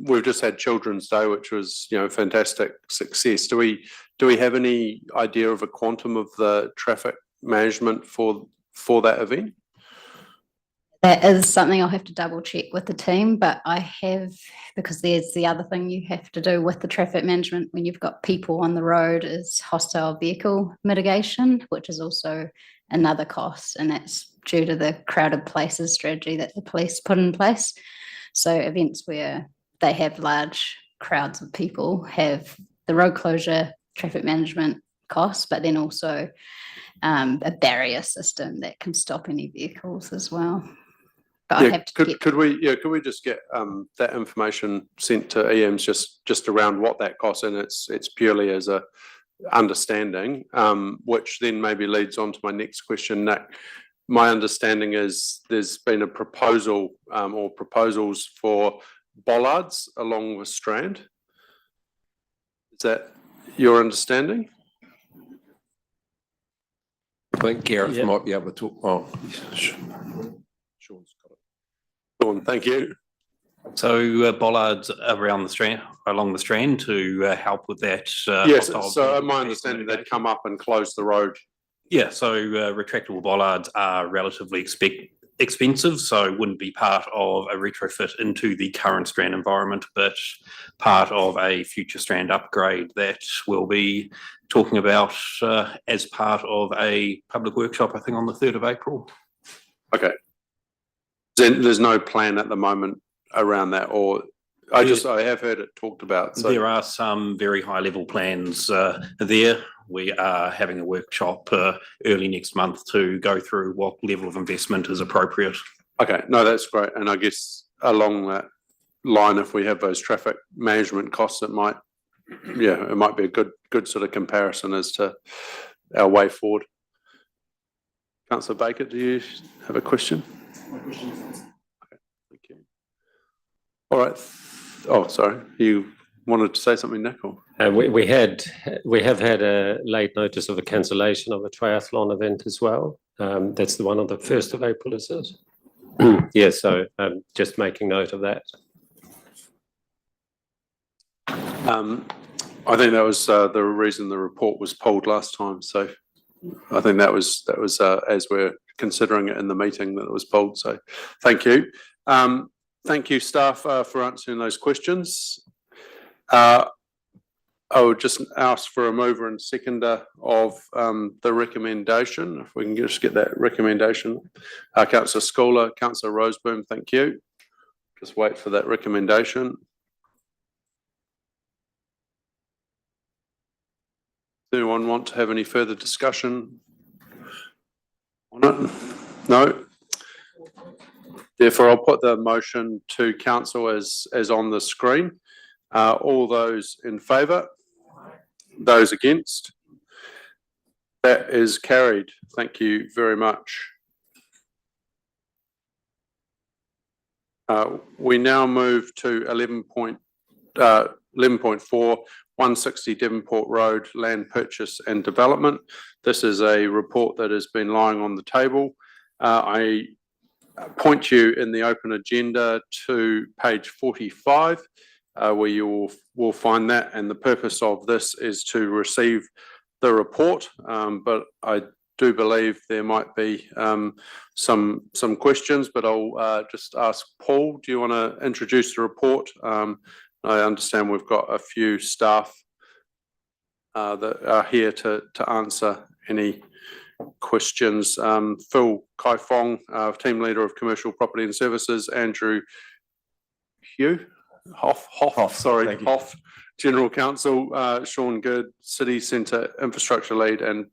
we've just had Children's Day, which was, fantastic success. Do we have any idea of a quantum of the traffic management for that event? That is something I'll have to double check with the team, but I have, because there's the other thing you have to do with the traffic management when you've got people on the road is hostile vehicle mitigation, which is also another cost, and that's due to the crowded places strategy that the police put in place. So events where they have large crowds of people have the road closure, traffic management costs, but then also a barrier system that can stop any vehicles as well. But I have to could we just get that information sent to EMs just around what that costs, and it's purely as a understanding, which then maybe leads on to my next question, Nick. My understanding is there's been a proposal or proposals for bollards along the Strand. Is that your understanding? I think Gareth might be able to talk. Oh, Sean's got it. Sean, thank you. So bollards around the Strand, along the Strand to help with that. Yes, so my understanding they'd come up and close the road. Yeah, so retractable bollards are relatively expensive, so wouldn't be part of a retrofit into the current Strand environment, but part of a future Strand upgrade that we'll be talking about as part of a public workshop, I think on the 3rd of April. Okay. There's no plan at the moment around that, or I have heard it talked about. So. There are some very high level plans there. We are having a workshop early next month to go through what level of investment is appropriate. Okay, no, that's great. And I guess along that line, if we have those traffic management costs, it might be a good sort of comparison as to our way forward. Councillor Baker, do you have a question? My question. Okay, thank you. All right. Oh, sorry. You wanted to say something, Nick? We have had a late notice of a cancellation of a triathlon event as well. That's the one on the 1st of April, is it? Yeah, so just making note of that. I think that was the reason the report was pulled last time. So I think that was as we're considering it in the meeting that it was pulled. So thank you. Thank you, staff, for answering those questions. I would just ask for a mover and seconder of the recommendation. If we can just get that recommendation. Councillor Schooler, Councillor Roseboom, thank you. Just wait for that recommendation. Does anyone want to have any further discussion on it? No? Therefore, I'll put the motion to council as on the screen. All those in favour? Those against? That is carried. Thank you very much. We now move to 11.4, 160 Devonport Road, land purchase and development. This is a report that has been lying on the table. I point you in the open agenda to page 45, where you will find that, and the purpose of this is to receive the report, but I do believe there might be some questions, but I'll just ask Paul, do you want to introduce the report? I understand we've got a few staff that are here to answer any questions. Phil Kaifong, Team Leader of Commercial Property and Services, Andrew Hoff, General Counsel, Sean Good, City Centre Infrastructure Lead, and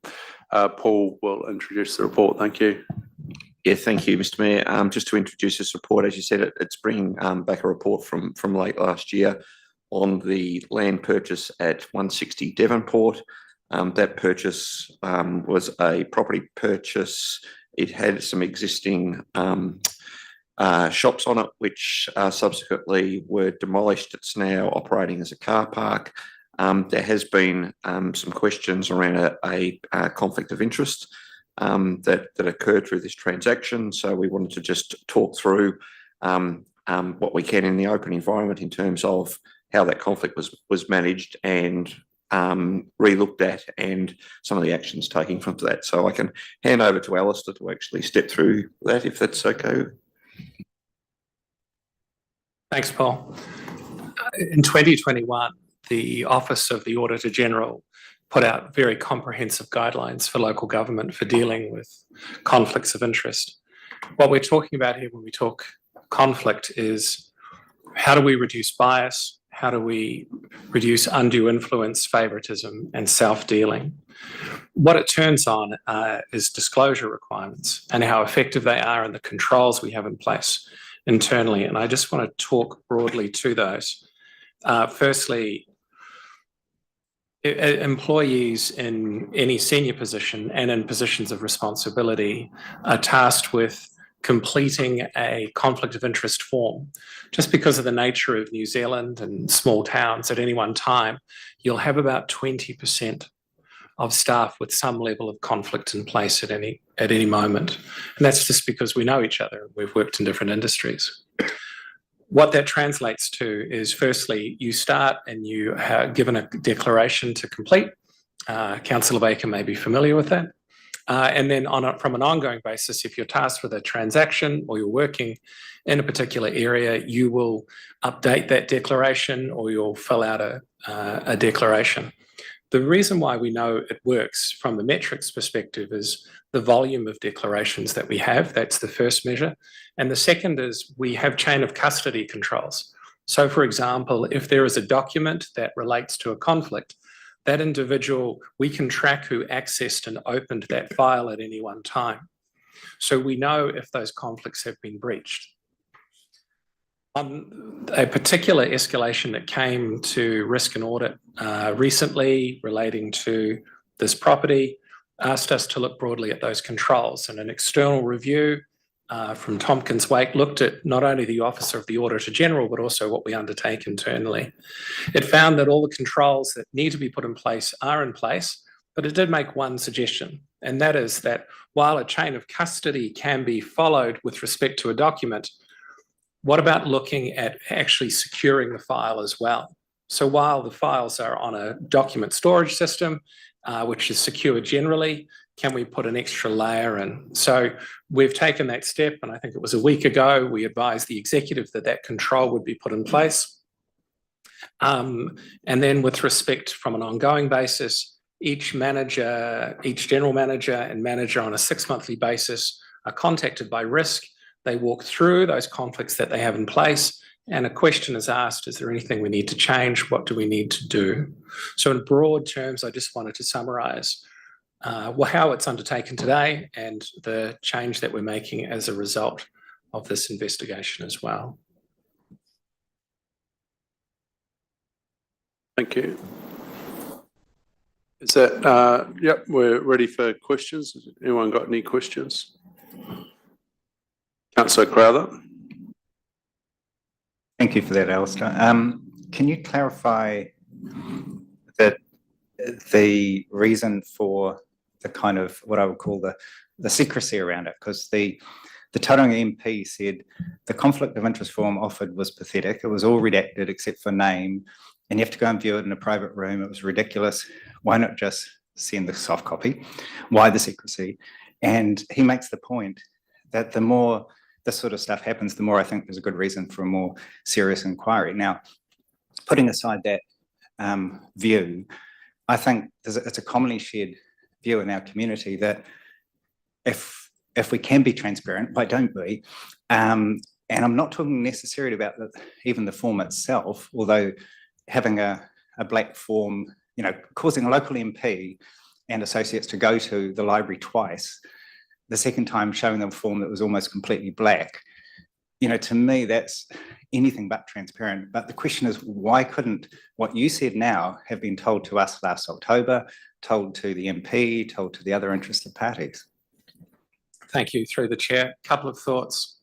Paul will introduce the report. Thank you. Yeah, thank you, Mr. Mayor. Just to introduce this report, as you said, it's bringing back a report from late last year on the land purchase at 160 Devonport. That purchase was a property purchase. It had some existing shops on it, which subsequently were demolished. It's now operating as a car park. There has been some questions around a conflict of interest that occurred through this transaction. So we wanted to just talk through what we can in the open environment in terms of how that conflict was managed and re-looked at, and some of the actions taken from that. So I can hand over to Alistair to actually step through that, if that's okay. Thanks, Paul. In 2021, the Office of the Auditor General put out very comprehensive guidelines for local government for dealing with conflicts of interest. What we're talking about here when we talk conflict is how do we reduce bias? How do we reduce undue influence, favoritism, and self-dealing? What it turns on is disclosure requirements and how effective they are and the controls we have in place internally. And I just want to talk broadly to those. Firstly, employees in any senior position and in positions of responsibility are tasked with completing a conflict of interest form. Just because of the nature of New Zealand and small towns, at any one time, you'll have about 20% of staff with some level of conflict in place at any moment. And that's just because we know each other. We've worked in different industries. What that translates to is, firstly, you start and you are given a declaration to complete. Councillor Baker may be familiar with that. And then from an ongoing basis, if you're tasked with a transaction or you're working in a particular area, you will update that declaration or you'll fill out a declaration. The reason why we know it works from the metrics perspective is the volume of declarations that we have. That's the first measure. And the second is we have chain of custody controls. So, for example, if there is a document that relates to a conflict, that individual, we can track who accessed and opened that file at any one time. So we know if those conflicts have been breached. On a particular escalation that came to risk and audit recently relating to this property, asked us to look broadly at those controls, and an external review from Tompkins Wake looked at not only the Officer of the Auditor General, but also what we undertake internally. It found that all the controls that need to be put in place are in place, but it did make one suggestion, and that is that while a chain of custody can be followed with respect to a document, what about looking at actually securing the file as well? So while the files are on a document storage system, which is secure generally, can we put an extra layer in? So we've taken that step, and I think it was a week ago, we advised the executive that that control would be put in place. And then with respect from an ongoing basis, each general manager and manager on a 6-monthly basis are contacted by risk. They walk through those conflicts that they have in place, and a question is asked, is there anything we need to change? What do we need to do? So in broad terms, I just wanted to summarise how it's undertaken today and the change that we're making as a result of this investigation as well. Thank you. Is that, yep, we're ready for questions. Has anyone got any questions? Councillor Crowther. Thank you for that, Alistair. Can you clarify that the reason for the kind of what I would call the secrecy around it? Because the Tauranga MP said the conflict of interest form offered was pathetic. It was all redacted except for name, and you have to go and view it in a private room. It was ridiculous. Why not just send the soft copy? Why the secrecy? And he makes the point that the more this sort of stuff happens, the more I think there's a good reason for a more serious inquiry. Now, putting aside that view, I think it's a commonly shared view in our community that if we can be transparent, why don't we? And I'm not talking necessarily about even the form itself, although having a black form, you know, causing a local MP and associates to go to the library twice, the second time showing them a form that was almost completely black, you know, to me, that's anything but transparent. But the question is, why couldn't what you said now have been told to us last October, told to the MP, told to the other interested parties? Thank you. Through the chair, a couple of thoughts.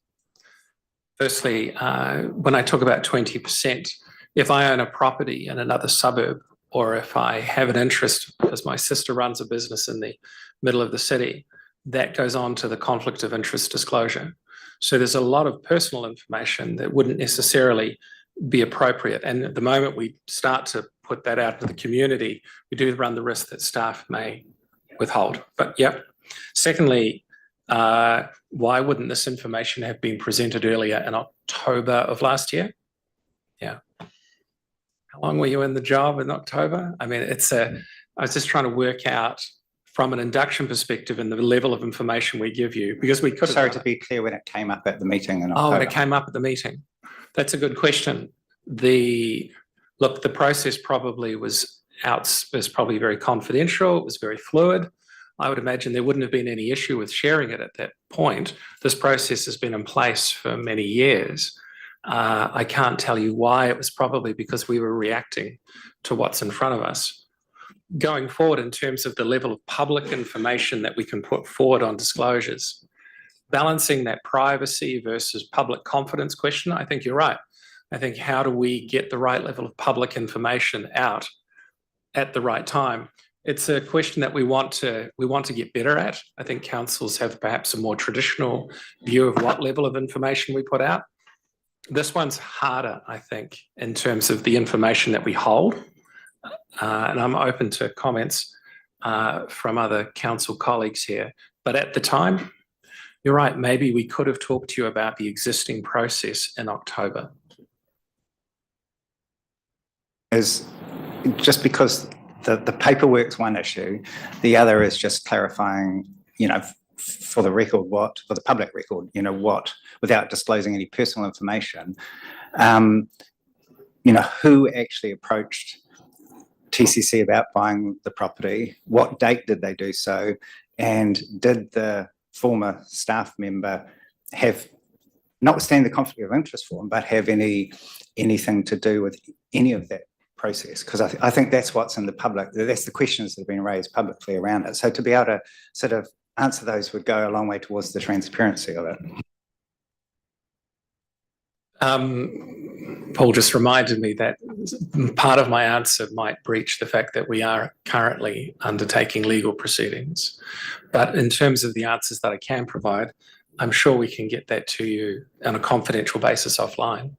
Firstly, when I talk about 20%, if I own a property in another suburb, or if I have an interest because my sister runs a business in the middle of the city, that goes on to the conflict of interest disclosure. So there's a lot of personal information that wouldn't necessarily be appropriate. And at the moment we start to put that out to the community, we do run the risk that staff may withhold. But yep. Secondly, why wouldn't this information have been presented earlier in October of last year? Yeah. How long were you in the job in October? I mean, I was just trying to work out from an induction perspective and the level of information we give you, because we could. Sorry, to be clear, when it came up at the meeting in October. Oh, when it came up at the meeting. That's a good question. The process probably was probably very confidential. It was very fluid. I would imagine there wouldn't have been any issue with sharing it at that point. This process has been in place for many years. I can't tell you why. It was probably because we were reacting to what's in front of us. Going forward, in terms of the level of public information that we can put forward on disclosures, balancing that privacy versus public confidence question, I think you're right. I think how do we get the right level of public information out at the right time? It's a question that we want to get better at. I think councils have perhaps a more traditional view of what level of information we put out. This one's harder, I think, in terms of the information that we hold. And I'm open to comments from other council colleagues here. But at the time, you're right, maybe we could have talked to you about the existing process in October. Is just because the paperwork's one issue, the other is just clarifying, you know, for the record for the public record, you know, without disclosing any personal information, you know, who actually approached TCC about buying the property, what date did they do so, and did the former staff member have, notwithstanding the conflict of interest form, but have anything to do with any of that process? Because I think that's what's in the public, that's the questions that have been raised publicly around it. So to be able to sort of answer those would go a long way towards the transparency of it. Paul just reminded me that part of my answer might breach the fact that we are currently undertaking legal proceedings. But in terms of the answers that I can provide, I'm sure we can get that to you on a confidential basis offline.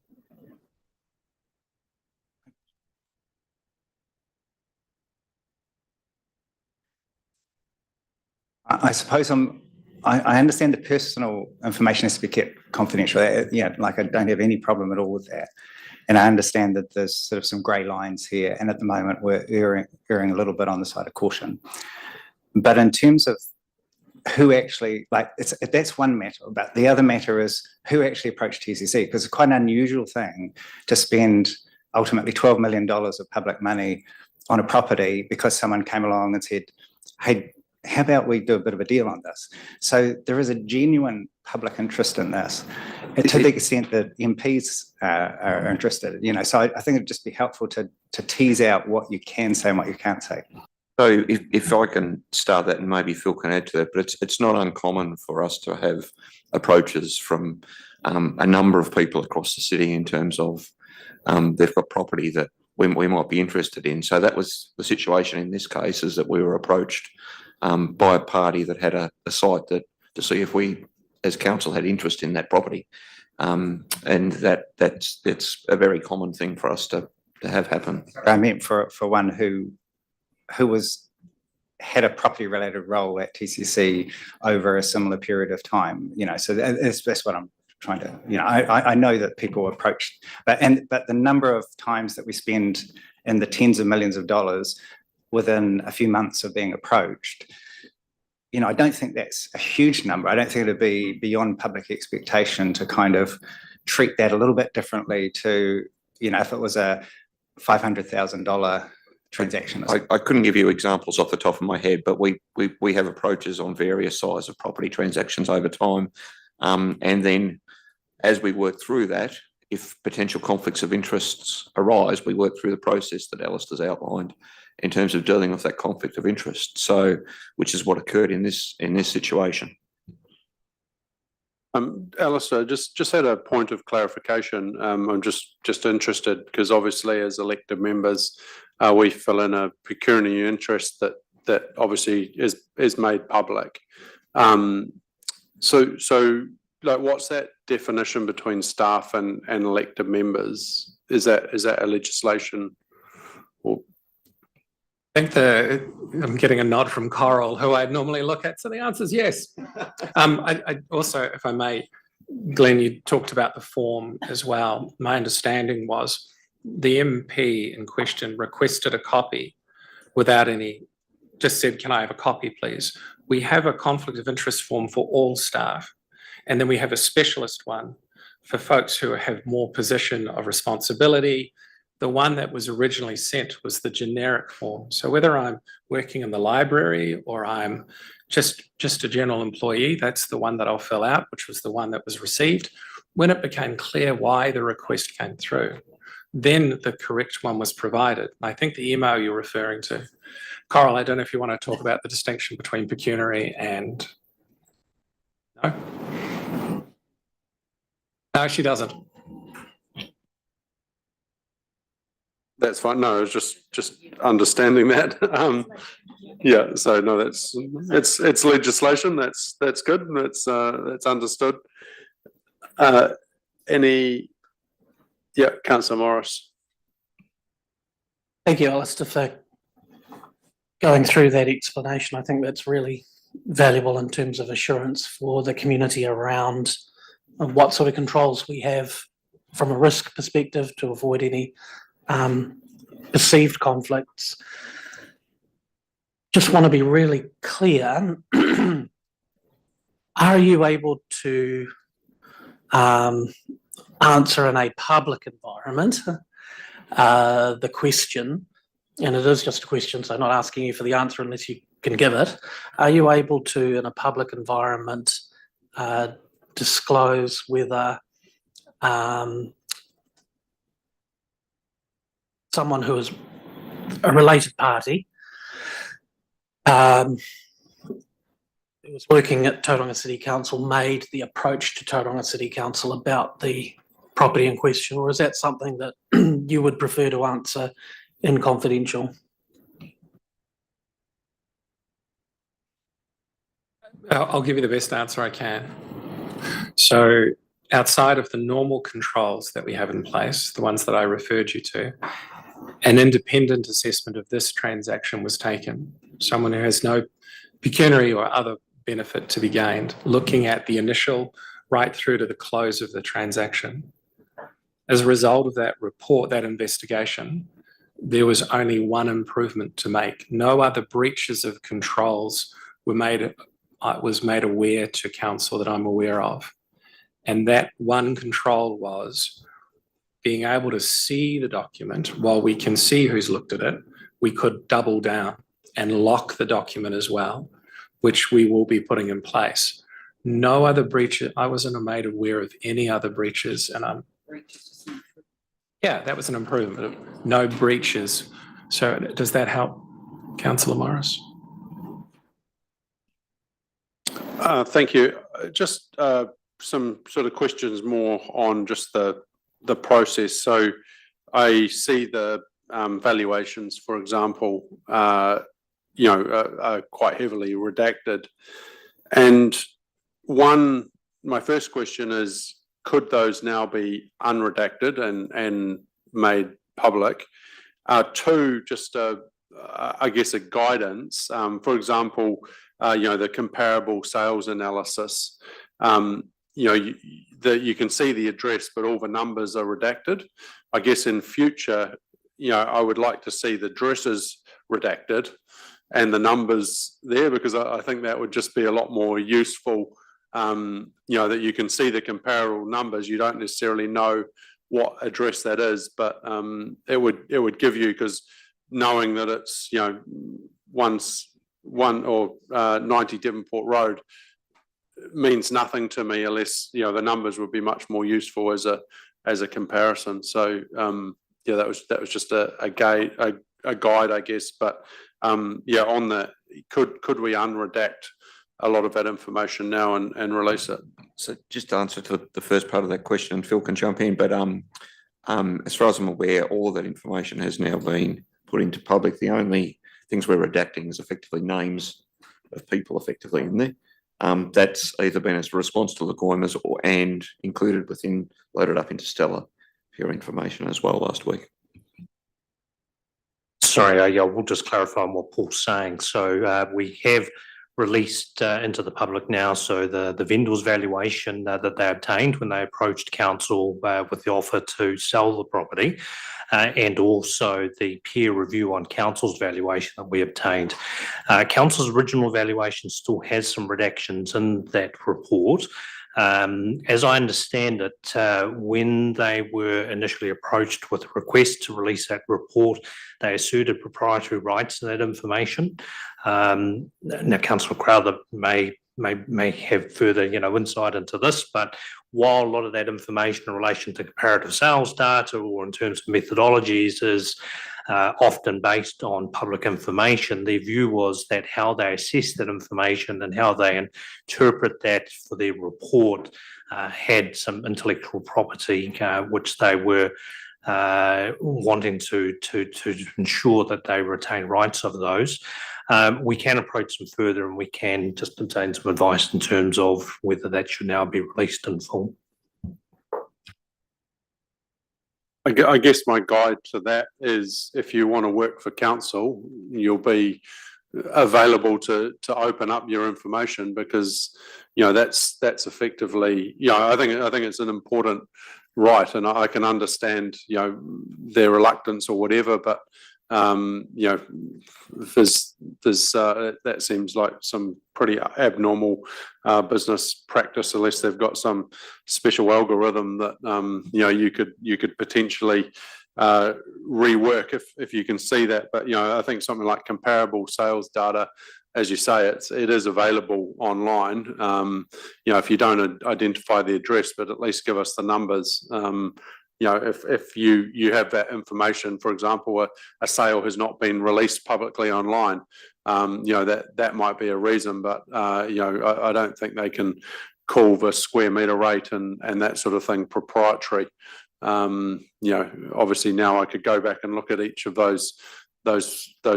I suppose I understand the personal information has to be kept confidential. Yeah, like I don't have any problem at all with that. And I understand that there's sort of some grey lines here. And at the moment, we're erring a little bit on the side of caution. But in terms of who actually, like, that's one matter. But the other matter is who actually approached TCC, because it's quite an unusual thing to spend ultimately $12 million of public money on a property because someone came along and said, hey, how about we do a bit of a deal on this? So there is a genuine public interest in this, to the extent that MPs are interested, you know. So I think it'd just be helpful to tease out what you can say and what you can't say. So if I can start that, and maybe Phil can add to that, but it's not uncommon for us to have approaches from a number of people across the city in terms of they've got property that we might be interested in. So that was the situation in this case, is that we were approached by a party that had a site to see if we as council had interest in that property. And that's a very common thing for us to have happen. I meant for one who had a property related role at TCC over a similar period of time, you know. So that's what I'm trying to, you know, I know that people approach, but the number of times that we spend in the tens of millions of dollars within a few months of being approached, you know, I don't think that's a huge number. I don't think it'd be beyond public expectation to kind of treat that a little bit differently to, you know, if it was a $500,000 transaction. I couldn't give you examples off the top of my head, but we have approaches on various size of property transactions over time. And then as we work through that, if potential conflicts of interests arise, we work through the process that Alistair's outlined in terms of dealing with that conflict of interest. So, which is what occurred in this situation. Alistair, just had a point of clarification. I'm just interested because obviously as elected members, we fill in a pecuniary interest that obviously is made public. So like, what's that definition between staff and elected members? Is that a legislation? Or I think I'm getting a nod from Coral, who I'd normally look at, so the answer is yes. I also, if I may, Glenn, you talked about the form as well. My understanding was the MP in question requested a copy without any, just said, can I have a copy, please? We have a conflict of interest form for all staff, and then we have a specialist one for folks who have more position of responsibility. The one that was originally sent was the generic form. So whether I'm working in the library or I'm just a general employee, that's the one that I'll fill out, which was the one that was received. When it became clear why the request came through, then the correct one was provided. I think the email you're referring to, Coral, I don't know if you want to talk about the distinction between pecuniary and... No, she doesn't. that's fine. No, it's just understanding that. Yeah. So no, it's legislation. That's good. That's understood. Yeah, Councillor Morris. Thank you, Alistair, for going through that explanation. I think that's really valuable in terms of assurance for the community around what sort of controls we have from a risk perspective to avoid any perceived conflicts. Just want to be really clear. Are you able to answer in a public environment the question, and it is just a question, so I'm not asking you for the answer unless you can give it. Are you able to, in a public environment, disclose whether someone who is a related party who was working at Tauranga City Council made the approach to Tauranga City Council about the property in question, or is that something that you would prefer to answer in confidential? I'll give you the best answer I can. So outside of the normal controls that we have in place, the ones that I referred you to, an independent assessment of this transaction was taken. Someone who has no pecuniary or other benefit to be gained, looking at the initial right through to the close of the transaction. As a result of that report, that investigation, there was only one improvement to make. No other breaches of controls were was made aware to council that I'm aware of. And that one control was being able to see the document. While we can see who's looked at it, we could double down and lock the document as well, which we will be putting in place. No other breaches. I wasn't made aware of any other breaches, and yeah, that was an improvement. No breaches. So does that help, Councillor Morris? Thank you. Just some sort of questions more on just the process. So I see the valuations, for example, are quite heavily redacted. And my first question is, could those now be unredacted and made public? Two, just I guess a guidance. For example, the comparable sales analysis. You can see the address, but all the numbers are redacted. I guess in future, I would like to see the addresses redacted the numbers there, because I think that would just be a lot more useful. That you can see the comparable numbers. You don't necessarily know what address that is, but it would give you, because knowing that it's 90 Devonport Road means nothing to me unless the numbers would be much more useful as a comparison. So that was just a guide, I guess. But on that, could we unredact a lot of that information now and release it? So just to answer to the first part of that question, Phil can jump in, but as far as I'm aware, all of that information has now been put into public. The only things we're redacting is effectively names of people effectively in there. That's either been as a response to the Goimers and included within, loaded up into Stella for your information as well last week. Sorry, we'll just clarify on what Paul's saying. So we have released into the public now, so the vendor's valuation that they obtained when they approached council with the offer to sell the property, and also the peer review on council's valuation that we obtained. Council's original valuation still has some redactions in that report. As I understand it, when they were initially approached with a request to release that report, they asserted proprietary rights to that information. Now, Councillor Crowther may have further, insight into this, but while a lot of that information in relation to comparative sales data or in terms of methodologies is often based on public information, their view was that how they assess that information and how they interpret that for their report had some intellectual property which they were wanting to ensure that they retain rights of those. We can approach them further and we can just obtain some advice in terms of whether that should now be released in full. I guess my guide to that is, if you want to work for council, you'll be available to open up your information, because that's effectively, I think it's an important right, and I can understand their reluctance or whatever, but that seems like some pretty abnormal business practice, unless they've got some special algorithm that you could potentially rework if you can see that. But I think something like comparable sales data, as you say, it is available online. If you don't identify the address, but at least give us the numbers. If you have that information, for example, a sale has not been released publicly online, that might be a reason, but I don't think they can call the square meter rate and that sort of thing proprietary. Obviously now I could go back and look at each of those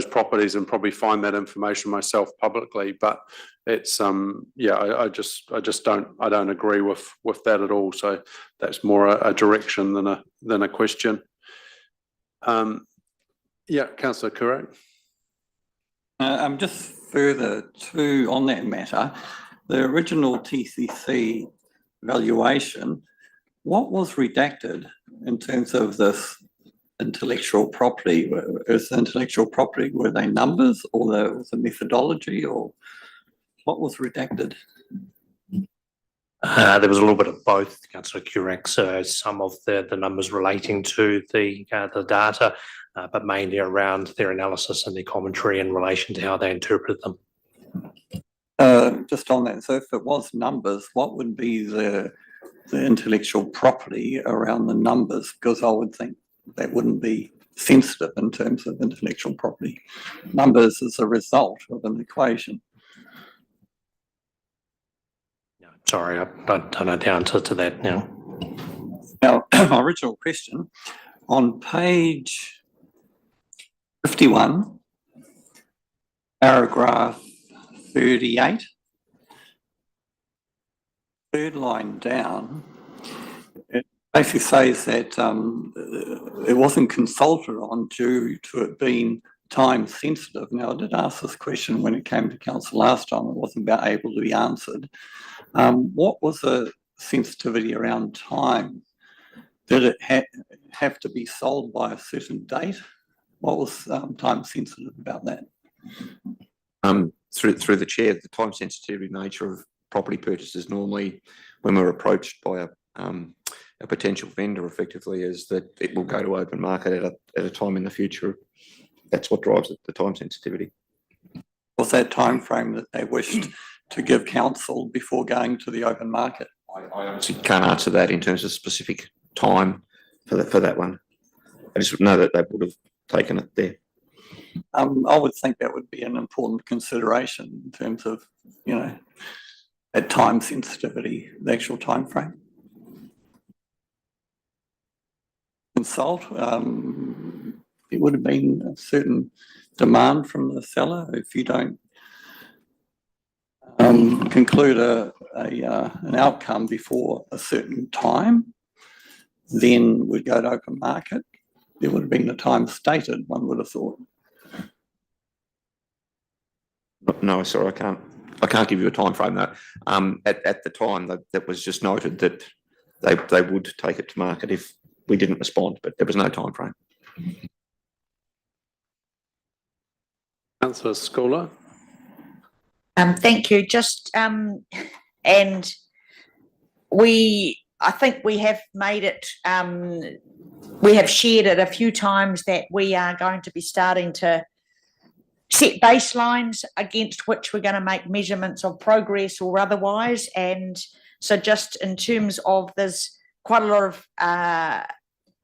properties and probably find that information myself publicly, but it's I just don't agree with that at all. So that's more a direction than a question. Councillor Curran. Just further on that matter, the original TCC valuation, what was redacted in terms of this intellectual property? Is the intellectual property, were they numbers, or was the methodology, or what was redacted? There was a little bit of both, Councillor Curran. So some of the numbers relating to the data, but mainly around their analysis and their commentary in relation to how they interpreted them. Just on that, so if it was numbers, what would be the intellectual property around the numbers? Because I would think that wouldn't be sensitive in terms of intellectual property. Numbers is a result of an equation. Sorry, I don't know the answer to that now. Now, my original question, on page 51, paragraph 38, third line down, it basically says that it wasn't consulted on due to it being time sensitive. Now, I did ask this question when it came to council last time. It wasn't able to be answered. What was the sensitivity around time? Did it have to be sold by a certain date? What was time sensitive about that? Through the chair, the time sensitivity nature of property purchases normally, when we're approached by a potential vendor, effectively, is that it will go to open market at a time in the future. That's what drives the time sensitivity. Was that time frame that they wished to give council before going to the open market? I honestly can't answer that in terms of specific time for that one. I just know that they would have taken it there. I would think that would be an important consideration in terms of, at time sensitivity, the actual time frame. Consult, it would have been a certain demand from the seller. If you don't conclude an outcome before a certain time, then we'd go to open market. There would have been a time stated, one would have thought. No, sorry, I can't give you a time frame though. At the time, that was just noted that they would take it to market if we didn't respond, but there was no time frame. Councillor Schooler. Thank you. Just and I think we have made it. We have shared it a few times that we are going to be starting to set baselines against which we're going to make measurements of progress or otherwise. And so just in terms of, there's quite a lot of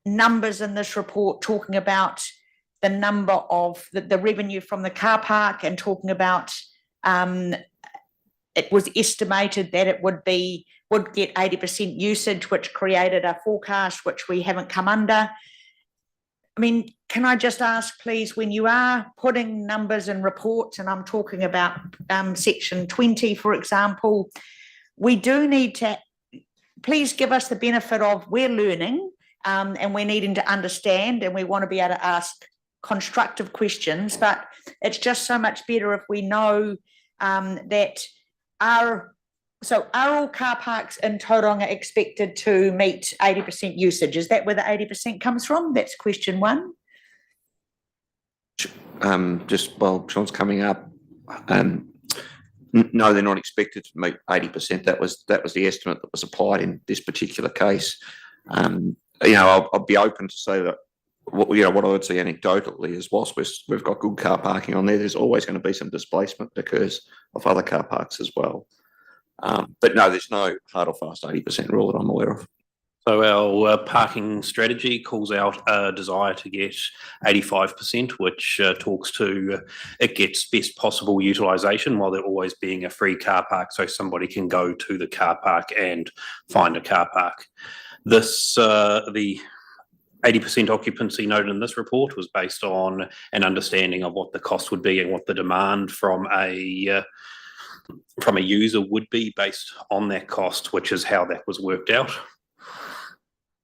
numbers in this report talking about the number of the revenue from the car park, and talking about it was estimated that it would get 80% usage, which created a forecast which we haven't come under. I mean, can I just ask, please, when you are putting numbers in reports, and I'm talking about section 20, for example, we do need to please give us the benefit of, we're learning and we're needing to understand, and we want to be able to ask constructive questions, but it's just so much better if we know that are all car parks in Tauranga expected to meet 80% usage? Is that where the 80% comes from? That's question one. Just while Sean's coming up, no, they're not expected to meet 80%. That was the estimate that was applied in this particular case. I'll be open to say that what I would say anecdotally is, whilst we've got good car parking on there, there's always going to be some displacement that occurs of other car parks as well. But no, there's no hard or fast 80% rule that I'm aware of. So our parking strategy calls out a desire to get 85%, which talks to it gets best possible utilisation while there always being a free car park, so somebody can go to the car park and find a car park. This the 80% occupancy noted in this report was based on an understanding of what the cost would be and what the demand from a user would be based on that cost, which is how that was worked out.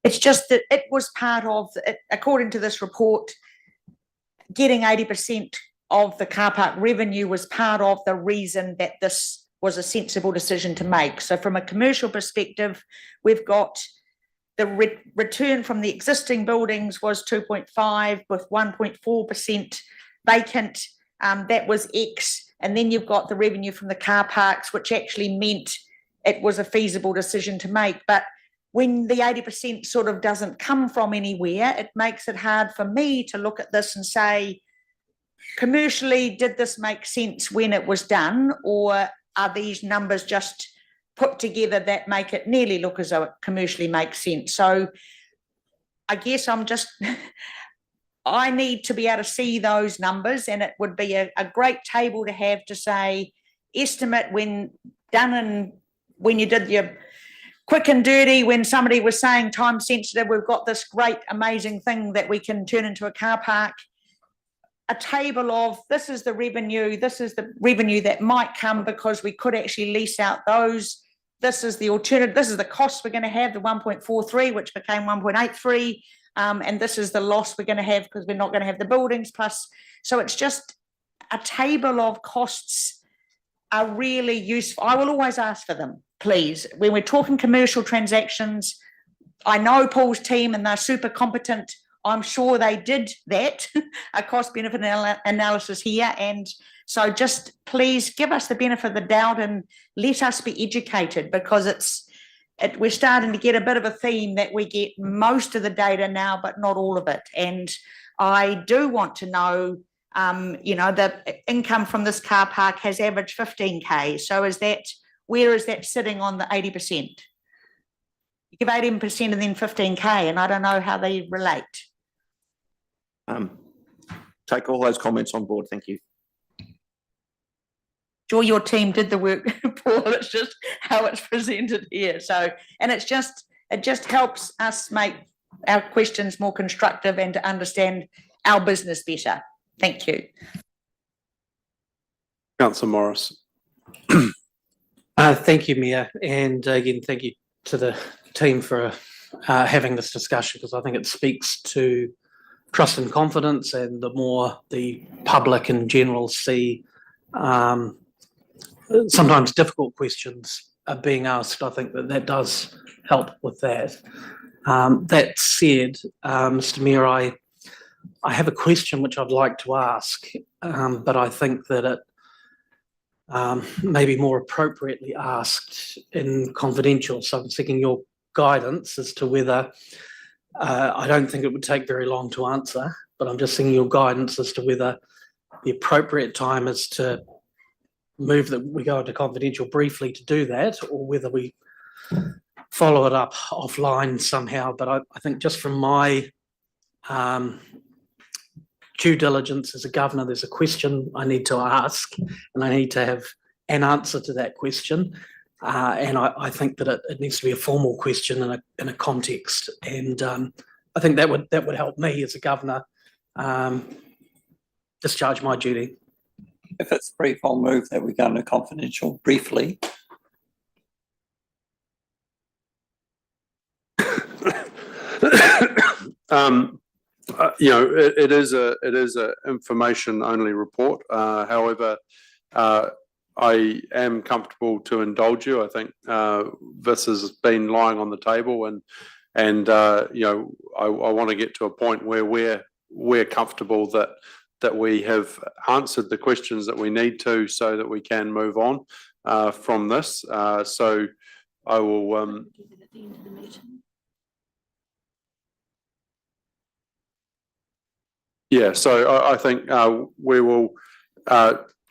It's just that it was part of, according to this report, getting 80% of the car park revenue was part of the reason that this was a sensible decision to make. So from a commercial perspective, we've got the return from the existing buildings was 2.5 with 1.4% vacant. That was X. And then you've got the revenue from the car parks, which actually meant it was a feasible decision to make. But when the 80% sort of doesn't come from anywhere, it makes it hard for me to look at this and say, commercially, did this make sense when it was done? Or are these numbers just put together that make it nearly look as though it commercially makes sense? So I guess I need to be able to see those numbers, and it would be a great table to have to say, estimate when done, and when you did your quick and dirty, when somebody was saying time sensitive, we've got this great amazing thing that we can turn into a car park. A table of, this is the revenue that might come because we could actually lease out those. This is the alternative, this is the cost we're going to have, the 1.43, which became 1.83. And this is the loss we're going to have because we're not going to have the buildings plus. So it's just a table of costs are really useful. I will always ask for them, please. When we're talking commercial transactions, I know Paul's team and they're super competent. I'm sure they did that, a cost benefit analysis here. And So just please give us the benefit of the doubt and let us be educated, because we're starting to get a bit of a theme that we get most of the data now, but not all of it. And I do want to know, the income from this car park has averaged 15K. So where is that sitting on the 80%? You give 18% and then 15K, and I don't know how they relate. Take all those comments on board. Thank you. Sure, your team did the work, Paul. It's just how it's presented here. So, and it just helps us make our questions more constructive and to understand our business better. Thank you. Councillor Morris. Thank you, Mayor, and again, thank you to the team for having this discussion, because I think it speaks to trust and confidence, and the more the public in general see sometimes difficult questions are being asked, I think that does help with that. That said, Mr. Mayor, I have a question which I'd like to ask, but I think that it may be more appropriately asked in confidential. So I'm seeking your guidance as to whether, I don't think it would take very long to answer, but I'm just seeking your guidance as to whether the appropriate time is to move that we go into confidential briefly to do that, or whether we follow it up offline somehow. But I think just from my due diligence as a governor, there's a question I need to ask, and I need to have an answer to that question. And I think that it needs to be a formal question in a context. And I think that would help me as a governor discharge my duty. If it's brief, I'll move that we go into confidential briefly. It is a information only report. However, I am comfortable to indulge you. I think this has been lying on the table, and I want to get to a point where we're comfortable that we have answered the questions that we need to, so that we can move on from this. So I will. Yeah, so I think we will.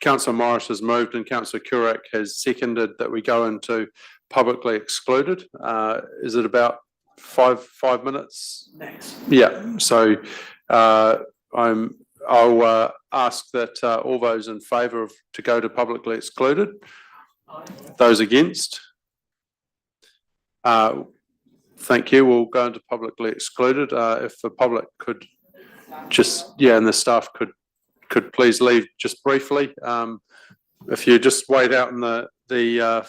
Councillor Morris has moved and Councillor Kurak has seconded that we go into publicly excluded. Is it about five minutes? Thanks. Yeah. So I'll ask that all those in favour of to go to publicly excluded. Those against. Thank you. We'll go into publicly excluded. If the public could just, and the staff could please leave just briefly. If you just wait out in the